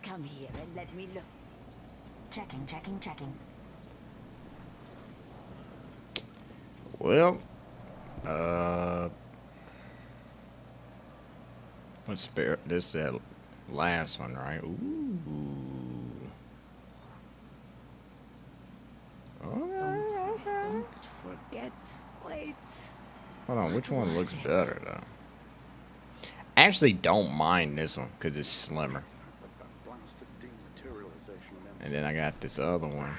Come here and let me look. Checking, checking, checking. Well, let's spare this that last one, right? Ooh. Don't forget. Wait. Hold on, which one looks better though? I actually don't mind this one because it's slimmer. And then I got this other one.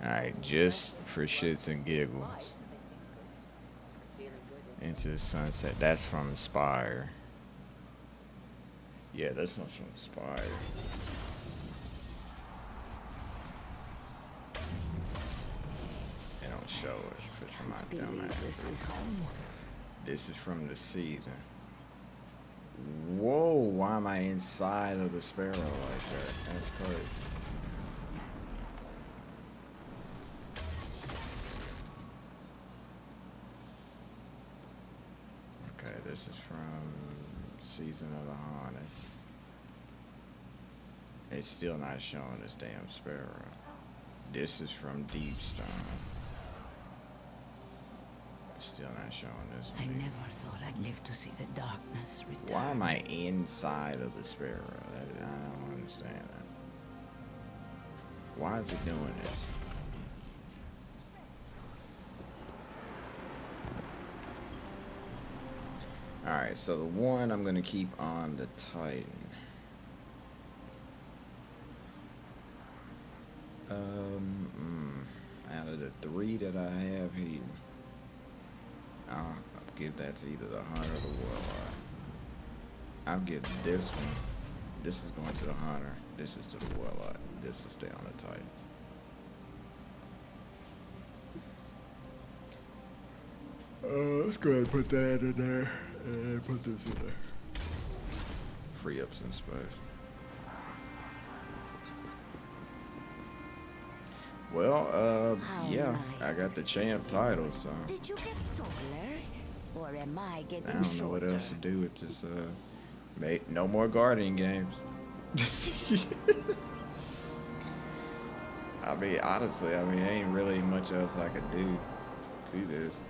Alright, just for shits and giggles. Into the Sunset. That's from Spire. Yeah, that's not from Spire. They don't show it for somebody dumbass. This is from the season. Whoa, why am I inside of the Sparrow like that? That's crazy. Okay, this is from Season of the Haunted. It's still not showing this damn Sparrow. This is from Deepstone. It's still not showing this one. I either. never thought I'd live to see the darkness return. Why am I inside of the Sparrow? I don't understand that. Why is it doing this? Alright, so the one I'm going to keep on the Titan. Out of the 3 that I have here, I'll give that to either the Hunter or the Warlock. I'll give this one. This is going to the Hunter. This is to the Warlock. This will stay on the Titan. Let's go ahead and put that in there. And put this in there. Free up some space. Well, yeah, I got the champ title, so Did you get taller? Or am I getting I don't know what else to do with this. No more Guardian games. I mean, honestly, ain't really much else I could do to this.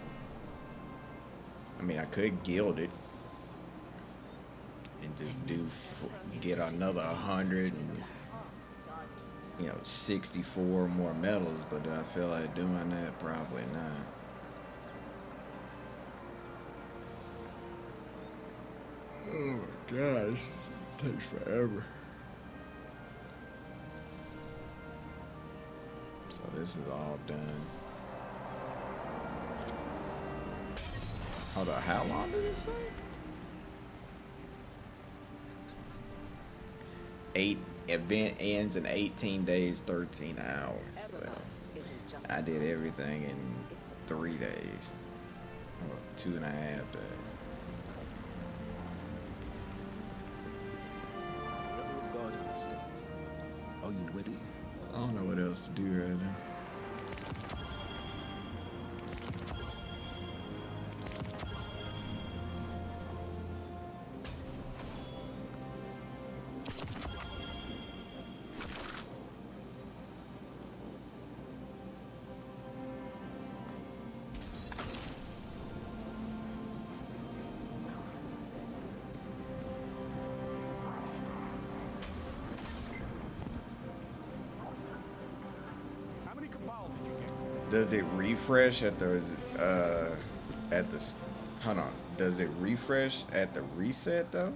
I mean, I could guild it and just get another 100 and 64 more medals, but do I feel like doing that? Probably not. Oh my gosh, it takes forever. So this is all done. Hold on, how long did it say? 8 event ends in 18 days, 13 hours. Well, I did everything in 3 days. Or 2.5 days. Are you ready? I don't know what else to do right now. Does it refresh at the hold on, does it refresh at the reset though?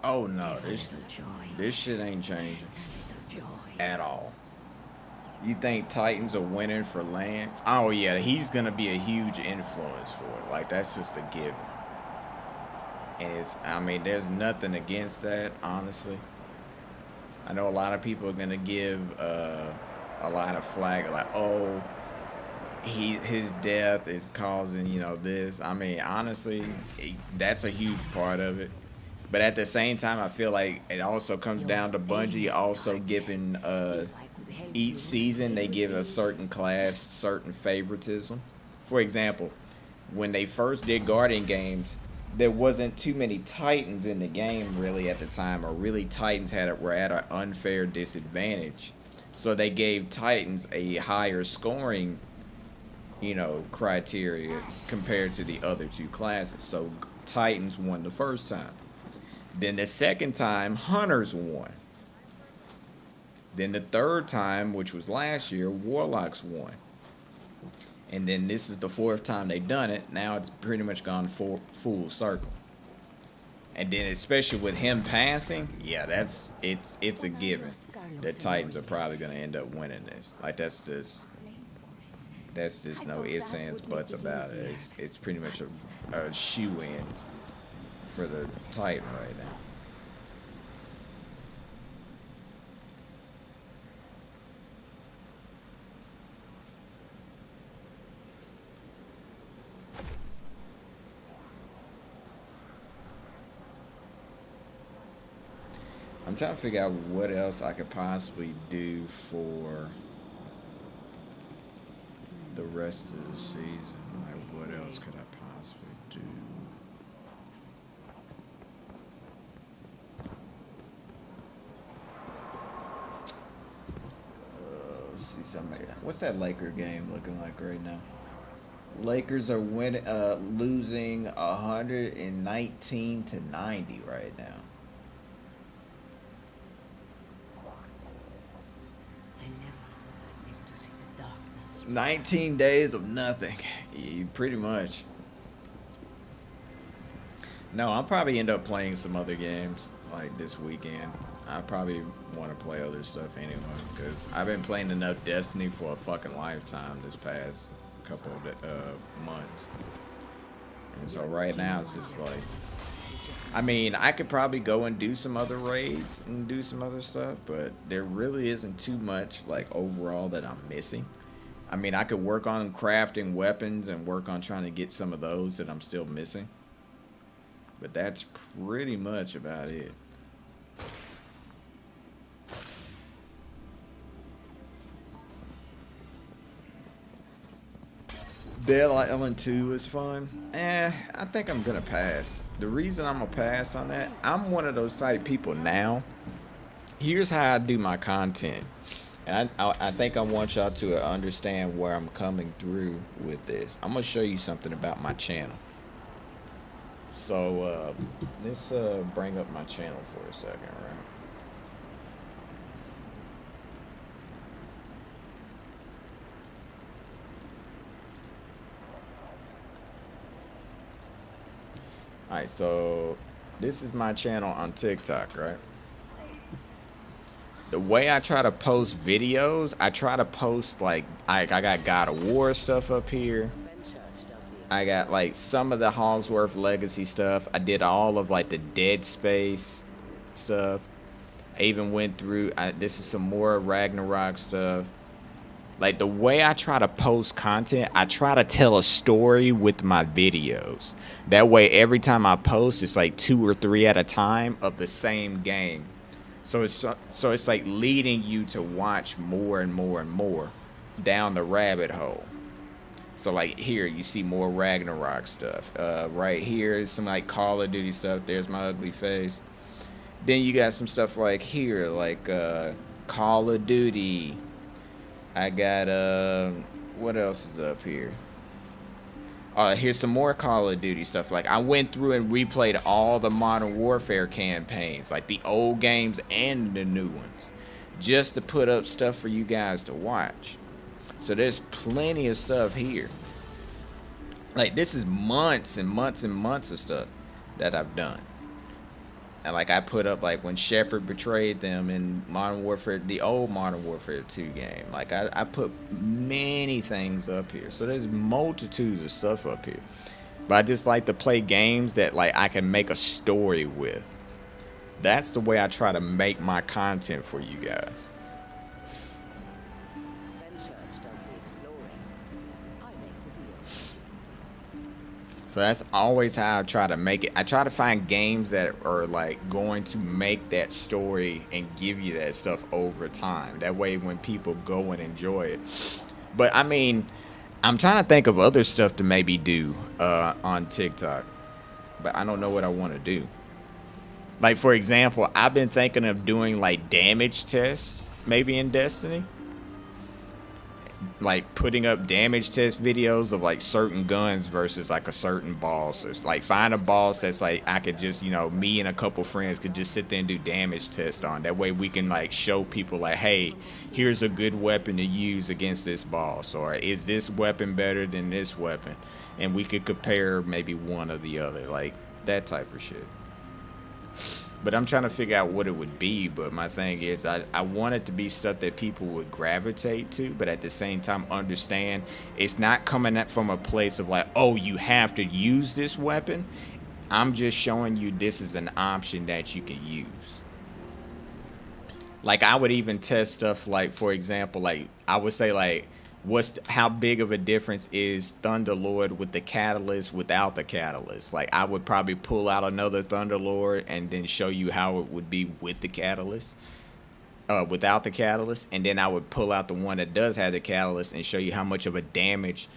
Oh no, this shit ain't changing at all. You think Titans are winning for Lance? Oh yeah, he's gonna be a huge influence for it. Like, that's just a given. And there's nothing against that, honestly. I know a lot of people are gonna give a lot of flack, like, oh, his death is causing this. Honestly, that's a huge part of it. But at the same time, I feel like it also comes down to Bungie also giving each season they give a certain class certain favoritism. For example, when they first did Guardian games, there wasn't too many Titans in the game really at the time, or really Titans were at an unfair disadvantage. So they gave Titans a higher scoring, criteria compared to the other two classes. So Titans won the first time. Then the second time, Hunters won. Then the third time, which was last year, Warlocks won. And then this is the 4th time they've done it. Now it's pretty much gone full circle. And then especially with him passing, yeah, it's a given that Titans are probably gonna end up winning this. Like that's just no ifs, ands, buts about it. It's pretty much a shoe-in for the Titan right now. I'm trying to figure out what else I could possibly do for the rest of the season. Like, what else could I possibly do? Let's see something. What's that Laker game looking like right now? Lakers are losing 119 to 90 right now. 19 days of nothing. Pretty much. No, I'll probably end up playing some other games like this weekend. I probably want to play other stuff anyway because I've been playing enough Destiny for a fucking lifetime this past couple of months. And so right now it's just like, I mean, I could probably go and do some other raids and do some other stuff, but there really isn't too much like overall that I'm missing. I mean, I could work on crafting weapons and work on trying to get some of those that I'm still missing. But that's pretty much about it. Dead Island 2 is fun. I think I'm going to pass. The reason I'm going to pass on that, I'm one of those type people now. Here's how I do my content. And I think I want y'all to understand where I'm coming through with this. I'm going to show you something about my channel. So, let's bring up my channel for a second, right? Alright, so this is my channel on TikTok, right? The way I try to post videos, I try to post like I got God of War stuff up here. I got like some of the Hogsworth Legacy stuff. I did all of like the Dead Space stuff. I even went through, this is some more Ragnarok stuff. Like the way I try to post content, I try to tell a story with my videos. That way every time I post, it's like 2 or 3 at a time of the same game. So it's like leading you to watch more and more and more down the rabbit hole. So like here you see more Ragnarok stuff. Right here is some like Call of Duty stuff. There's my ugly face. Then you got some stuff like here, like Call of Duty. I got what else is up here? Here's some more Call of Duty stuff. Like I went through and replayed all the Modern Warfare campaigns, like the old games and the new ones, just to put up stuff for you guys to watch. So there's plenty of stuff here. Like this is months and months and months of stuff that I've done. And like I put up like when Shepard betrayed them in Modern Warfare, the old Modern Warfare 2 game. Like I put many things up here. So there's multitudes of stuff up here. But I just like to play games that like I can make a story with. That's the way I try to make my content for you guys. So that's always how I try to make it. I try to find games that are like going to make that story and give you that stuff over time. That way when people go and enjoy it. But I mean, I'm trying to think of other stuff to maybe do on TikTok. But I don't know what I want to do. Like for example, I've been thinking of doing like damage tests maybe in Destiny. Like putting up damage test videos of like certain guns versus like a certain boss. It's like find a boss that's like I could just, you know, me and a couple friends could just sit there and do damage tests on. That way we can like show people like, hey, here's a good weapon to use against this boss, or is this weapon better than this weapon? And we could compare maybe one or the other, like that type of shit. But I'm trying to figure out what it would be. But my thing is, I want it to be stuff that people would gravitate to, but at the same time understand it's not coming up from a place of like, oh, you have to use this weapon. I'm just showing you this is an option that you can use. Like, I would even test stuff like, for example, like, I would say, like, how big of a difference is Thunderlord with the catalyst without the catalyst? Like, I would probably pull out another Thunderlord and then show you how it would be with the catalyst, without the catalyst. And then I would pull out the one that does have the catalyst and show you how much of a damage,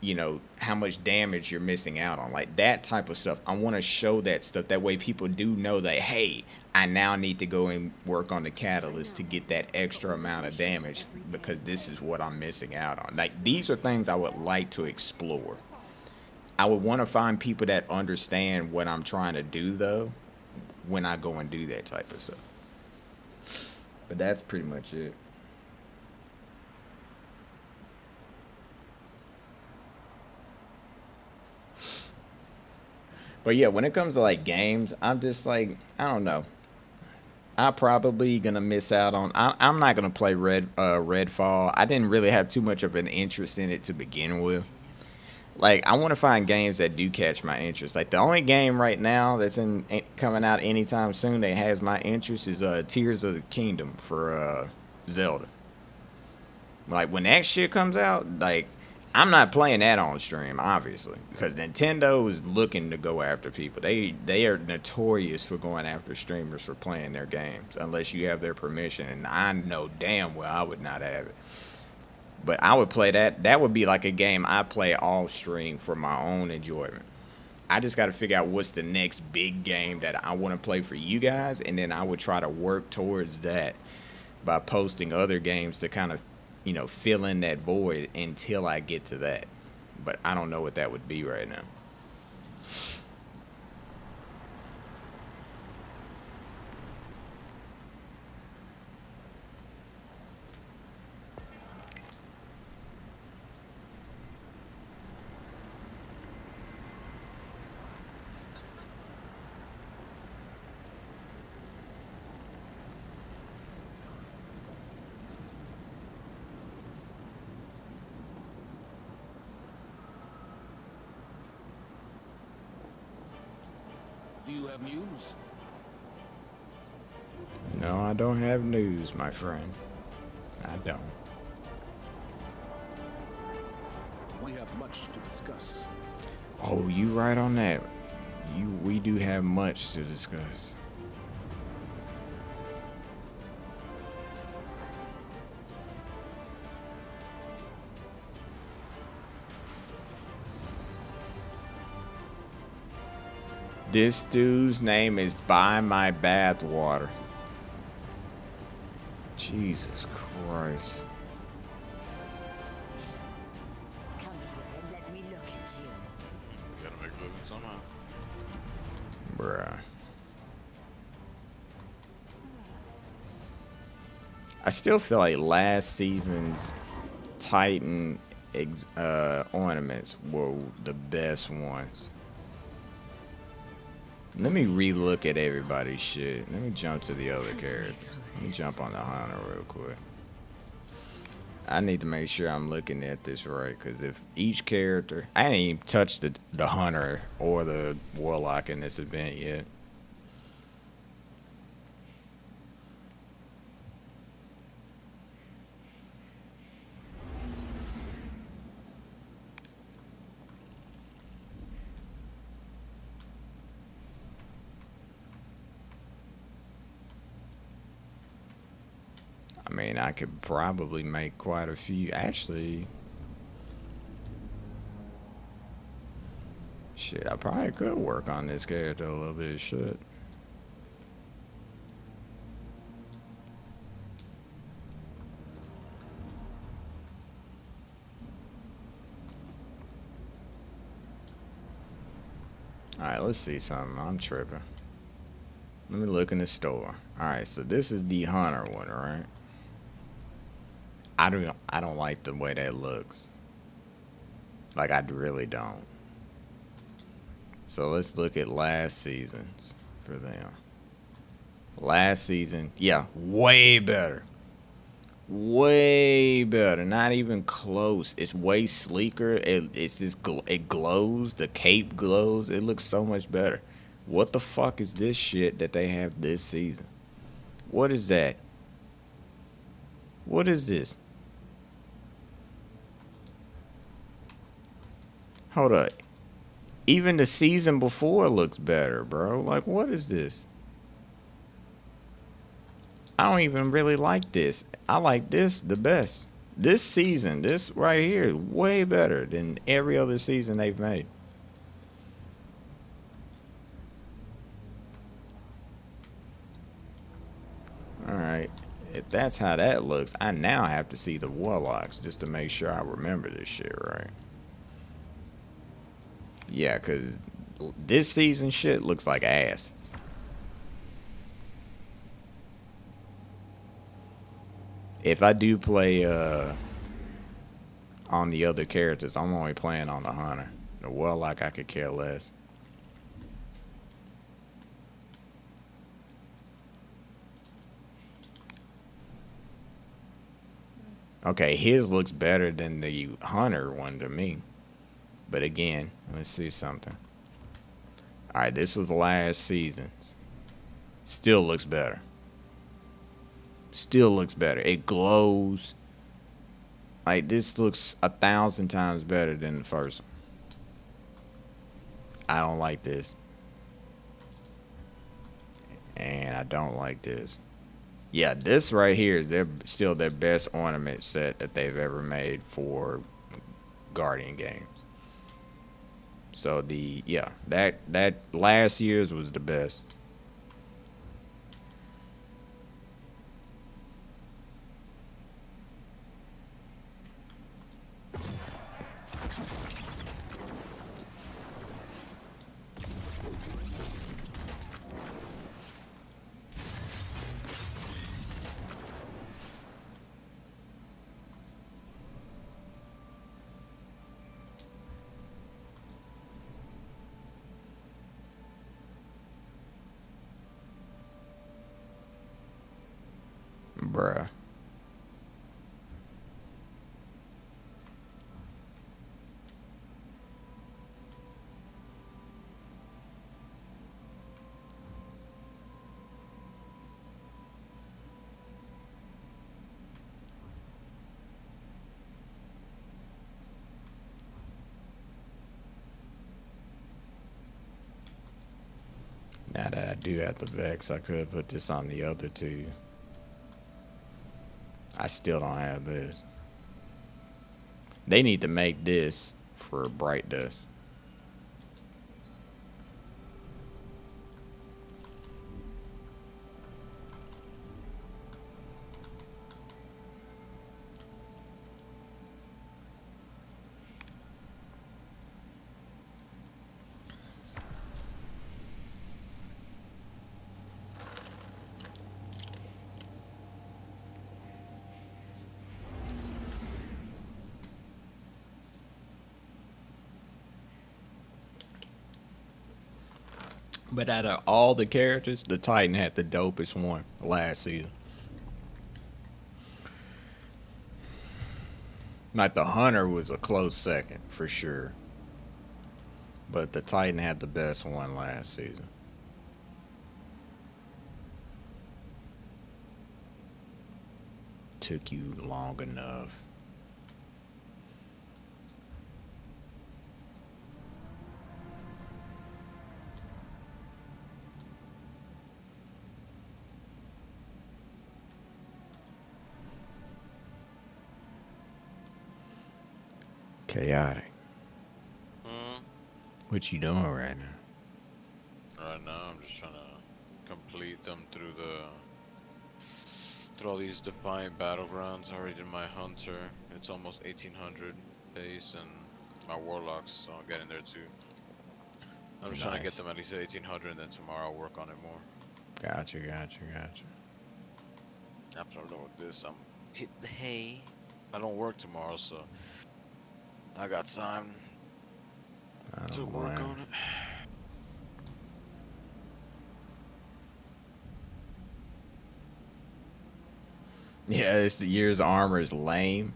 you know, how much damage you're missing out on. Like, that type of stuff. I want to show that stuff. That way people do know that, hey, I now need to go and work on the catalyst to get that extra amount of damage because this is what I'm missing out on. Like, these are things I would like to explore. I would want to find people that understand what I'm trying to do, though, when I go and do that type of stuff. But that's pretty much it. But yeah, when it comes to like games, I'm just like, I don't know. I'm probably gonna miss out on. I'm not gonna play Redfall. I didn't really have too much of an interest in it to begin with. Like, I want to find games that do catch my interest. Like, the only game right now that's coming out anytime soon that has my interest is Tears of the Kingdom for Zelda. Like, when that shit comes out, like, I'm not playing that on stream, obviously, because Nintendo is looking to go after people. They are notorious for going after streamers for playing their games, unless you have their permission, and I know damn well I would not have it. But I would play that. That would be like a game I play off stream for my own enjoyment. I just got to figure out what's the next big game that I want to play for you guys, and then I would try to work towards that by posting other games to kind of, you know, fill in that void until I get to that. But I don't know what that would be right now. Do you have news? No, I don't have news, my friend. I don't. We have much to discuss. Oh, you right on that. We do have much to discuss. This dude's name is Buy My Bathwater. Jesus Christ. Come here and let me look at you. Gotta make a living somehow. Bruh. I still feel like last season's Titan ornaments were the best ones. Let me re-look at everybody's shit. Let me jump to the other characters. Let me jump on the hunter real quick. I need to make sure I'm looking at this right, because if each character... I ain't even touched the hunter or the warlock in this event yet. I mean, I could probably make quite a few. Actually, shit, I probably could work on this character a little bit. Shit. Alright, let's see something. I'm tripping. Let me look in the store. Alright, so this is the hunter one, right? I don't like the way that looks. Like, I really don't. So let's look at last season's for them. Last season, yeah, way better. Way better. Not even close. It's way sleeker. It's just it glows. The cape glows. It looks so much better. What the fuck is this shit that they have this season? What is that? What is this? Hold up. Even the season before looks better, bro. Like, what is this? I don't even really like this. I like this the best. This season, this right here, is way better than every other season they've made. Alright. If that's how that looks, I now have to see the warlocks just to make sure I remember this shit right. Yeah, because this season shit looks like ass. If I do play on the other characters, I'm only playing on the hunter. The warlock, I could care less. Okay, his looks better than the hunter one to me. But again, let's see something. Alright, this was last season's. Still looks better. Still looks better. It glows. Like, this looks 1,000 times better than the first one. I don't like this. And I don't like this. Yeah, this right here is still their best ornament set that they've ever made for Guardian games. So that last year's was the best. Bruh. Now that I do have the Vex, I could put this on the other two. I still don't have this. They need to make this for Bright Dust. But out of all the characters, the Titan had the dopest one last season. Like, the Hunter was a close second, for sure. But the Titan had the best one last season. Took you long enough. Chaotic. What you doing right now? Right now, I'm just trying to complete them through all these defined battlegrounds. I already did my hunter. It's almost 1800 base, and my warlocks, so I'll get in there too. I'm just trying to get them at least at 1800, and then tomorrow I'll work on it more. Gotcha. After I'm done with this, I'm hit the hay. I don't work tomorrow, so I got time to work on it. Yeah, this year's armor is lame.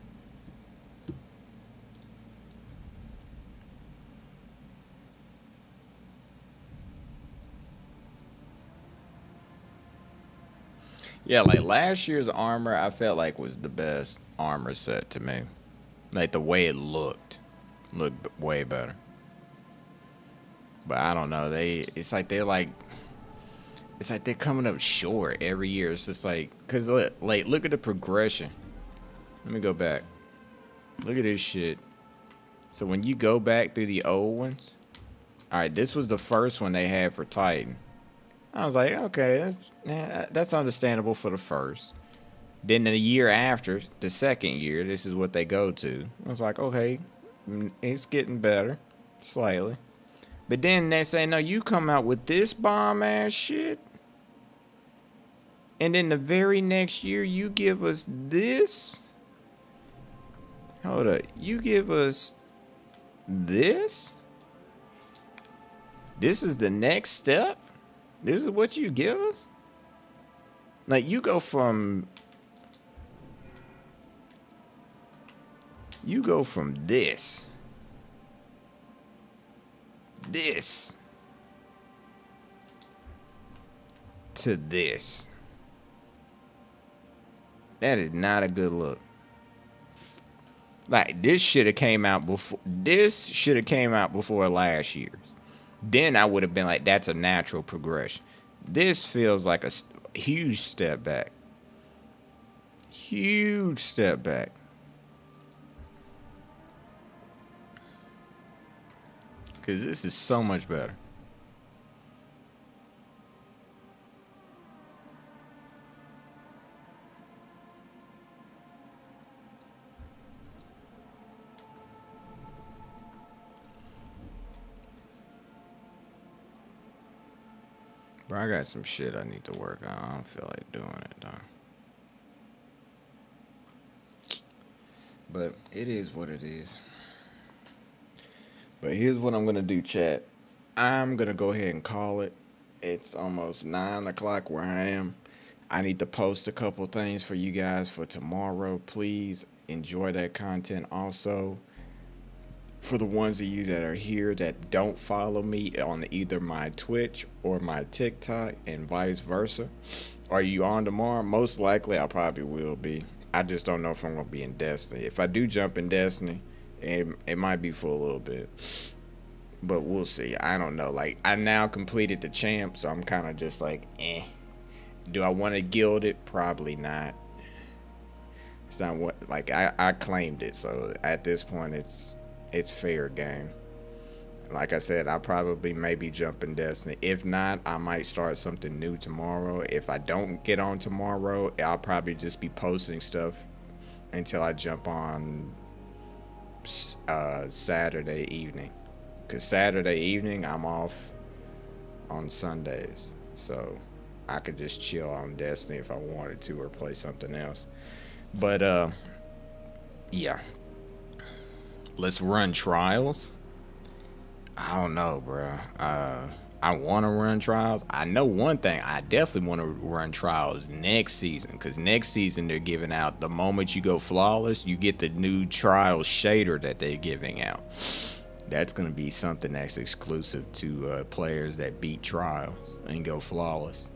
Yeah, like last year's armor, I felt like was the best armor set to me. Like the way it looked way better. But I don't know. It's like they're coming up short every year. It's just like, cause look at the progression. Let me go back. Look at this shit. So when you go back through the old ones, all right, this was the first one they had for Titan. I was like, okay, that's understandable for the first. Then the year after, the second year, this is what they go to. I was like, okay, it's getting better, slightly. But then they say, no, you come out with this bomb ass shit. And then the very next year, you give us this. Hold up, you give us this? This is the next step? This is what you give us? Like, you go from this to this. That is not a good look. Like, this should have came out before last year's. Then I would have been like, that's a natural progression. This feels like a huge step back. Huge step back. Because this is so much better. Bro, I got some shit I need to work on. I don't feel like doing it, though. But it is what it is. But here's what I'm going to do, chat. I'm going to go ahead and call it. It's almost 9 o'clock where I am. I need to post a couple things for you guys for tomorrow. Please enjoy that content also. For the ones of you that are here that don't follow me on either my Twitch or my TikTok and vice versa, are you on tomorrow? Most likely I probably will be. I just don't know if I'm going to be in Destiny. If I do jump in Destiny, it might be for a little bit. But we'll see. I don't know. Like, I now completed the champ, so I'm kind of just like, eh. Do I want to guild it? Probably not. It's not what, like, I claimed it, so at this point it's fair game. Like I said, I'll probably maybe jump in Destiny. If not, I might start something new tomorrow. If I don't get on tomorrow, I'll probably just be posting stuff until I jump on Saturday evening. Because Saturday evening, I'm off on Sundays. So I could just chill on Destiny if I wanted to or play something else. But, yeah. Let's run trials. I don't know, bro. I want to run trials. I know one thing. I definitely want to run trials next season. Because next season they're giving out, the moment you go flawless, you get the new trial shader that they're giving out. That's going to be something that's exclusive to players that beat trials and go flawless.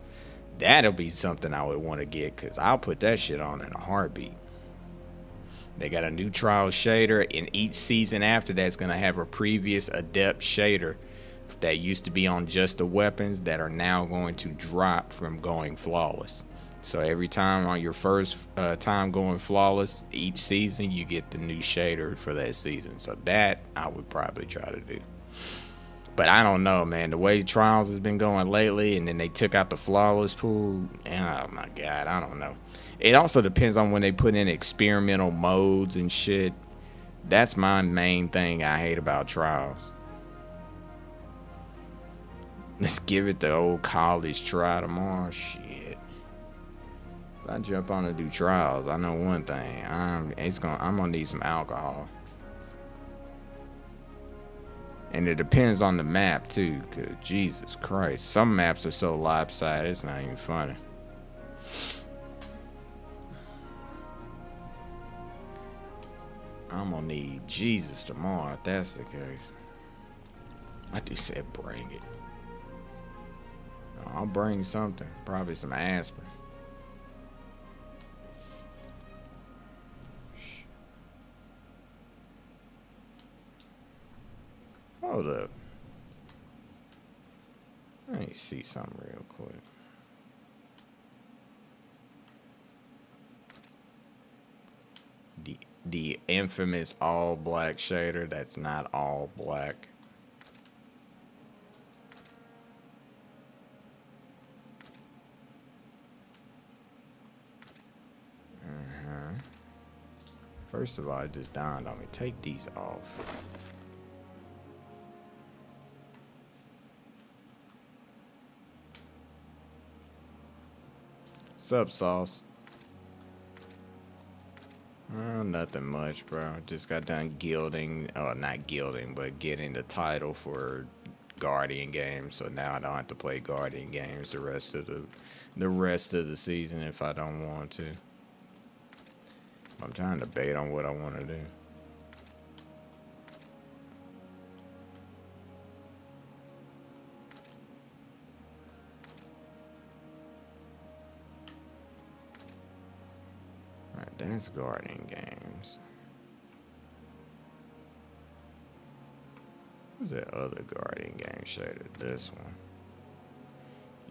That'll be something I would want to get, because I'll put that shit on in a heartbeat. They got a new trial shader, and each season after that's going to have a previous adept shader that used to be on just the weapons that are now going to drop from going flawless. So every time on your first time going flawless, each season you get the new shader for that season. So that I would probably try to do. But I don't know, man. The way trials has been going lately, and then they took out the flawless pool. Oh my God, I don't know. It also depends on when they put in experimental modes and shit. That's my main thing I hate about trials. Let's give it the old college try tomorrow. Shit. If I jump on to do trials, I know one thing. I'm gonna need some alcohol. And it depends on the map too, cause Jesus Christ, some maps are so lopsided it's not even funny. I'm gonna need Jesus tomorrow if that's the case. I do say bring it. I'll bring something. Probably some aspirin. Hold up. Let me see something real quick. The infamous all black shader that's not all black. First of all, it just dawned on me. Take these off. Sup, Sauce? Nothing much, bro. Just got done gilding, or not gilding, but getting the title for Guardian games. So now I don't have to play Guardian games the rest of the season if I don't want to. I'm trying to debate on what I want to do. Alright, that's Guardian games. What's that other Guardian game shader? This one.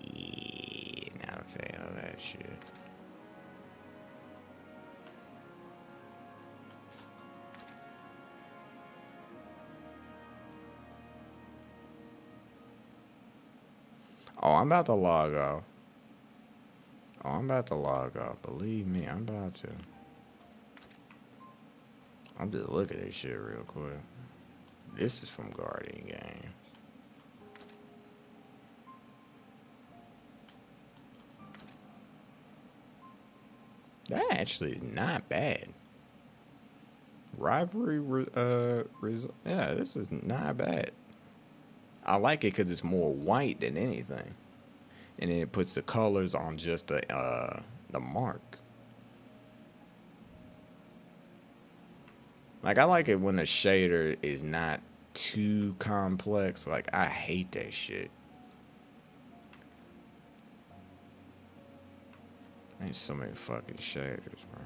Yeah, not a fan of that shit. Oh, I'm about to log off. Believe me, I'm about to. I'm just looking at this shit real quick. This is from Guardian Game. That actually is not bad. Rivalry, yeah, this is not bad. I like it because it's more white than anything. And then it puts the colors on just the mark. Like, I like it when the shader is not too complex. Like, I hate that shit. There's so many fucking shaders, bro.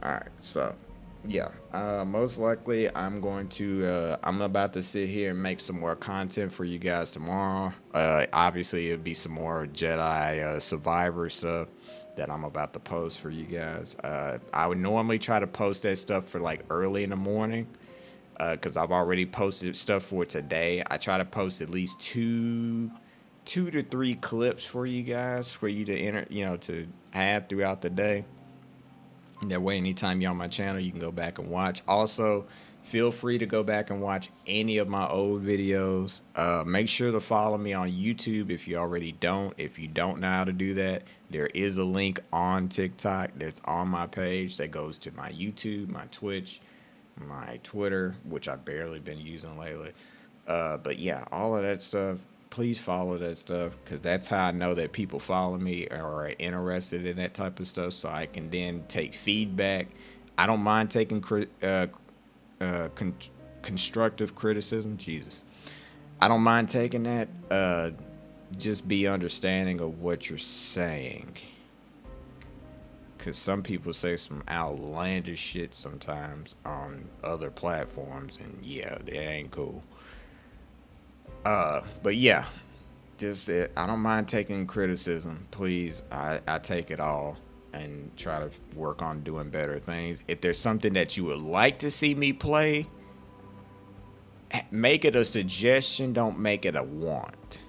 Alright, so yeah, most likely I'm going to I'm about to sit here and make some more content for you guys tomorrow. Obviously it'll be some more Jedi Survivor stuff that I'm about to post for you guys. I would normally try to post that stuff for like early in the morning, because I've already posted stuff for today. I try to post at least two to three clips for you guys for you to to have throughout the day. And that way, anytime you're on my channel, you can go back and watch. Also, feel free to go back and watch any of my old videos. Make sure to follow me on YouTube if you already don't. If you don't know how to do that, there is a link on TikTok that's on my page that goes to my YouTube, my Twitch, my Twitter, which I've barely been using lately. But yeah, all of that stuff. Please follow that stuff, because that's how I know that people follow me or are interested in that type of stuff, so I can then take feedback. I don't mind taking constructive criticism. Jesus, I don't mind taking that. Just be understanding of what you're saying, because some people say some outlandish shit sometimes on other platforms, and yeah, that ain't cool. But yeah, just I don't mind taking criticism. Please, I take it all and try to work on doing better things. If there's something that you would like to see me play, make it a suggestion. Don't make it a want.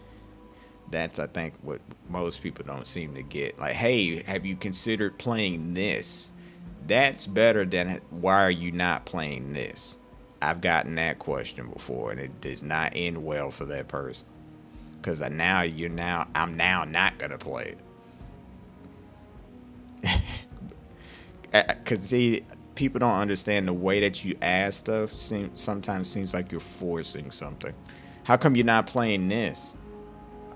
That's, I think, what most people don't seem to get. Like, hey, have you considered playing this? That's better than, why are you not playing this? I've gotten that question before, and it does not end well for that person. Because I'm now not going to play it. Because, see, people don't understand the way that you ask stuff sometimes seems like you're forcing something. How come you're not playing this?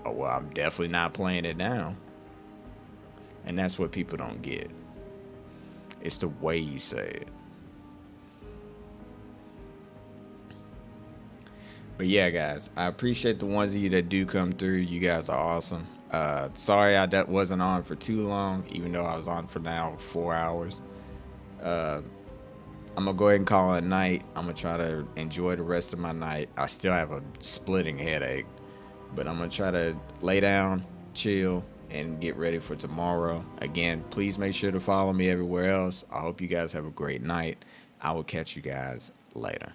Oh, well, I'm definitely not playing it now. And that's what people don't get. It's the way you say it. But yeah, guys, I appreciate the ones of you that do come through. You guys are awesome. Sorry I wasn't on for too long, even though I was on for now 4 hours. I'm gonna go ahead and call it a night. I'm gonna try to enjoy the rest of my night. I still have a splitting headache, but I'm gonna try to lay down, chill, and get ready for tomorrow. Again, please make sure to follow me everywhere else. I hope you guys have a great night. I will catch you guys later.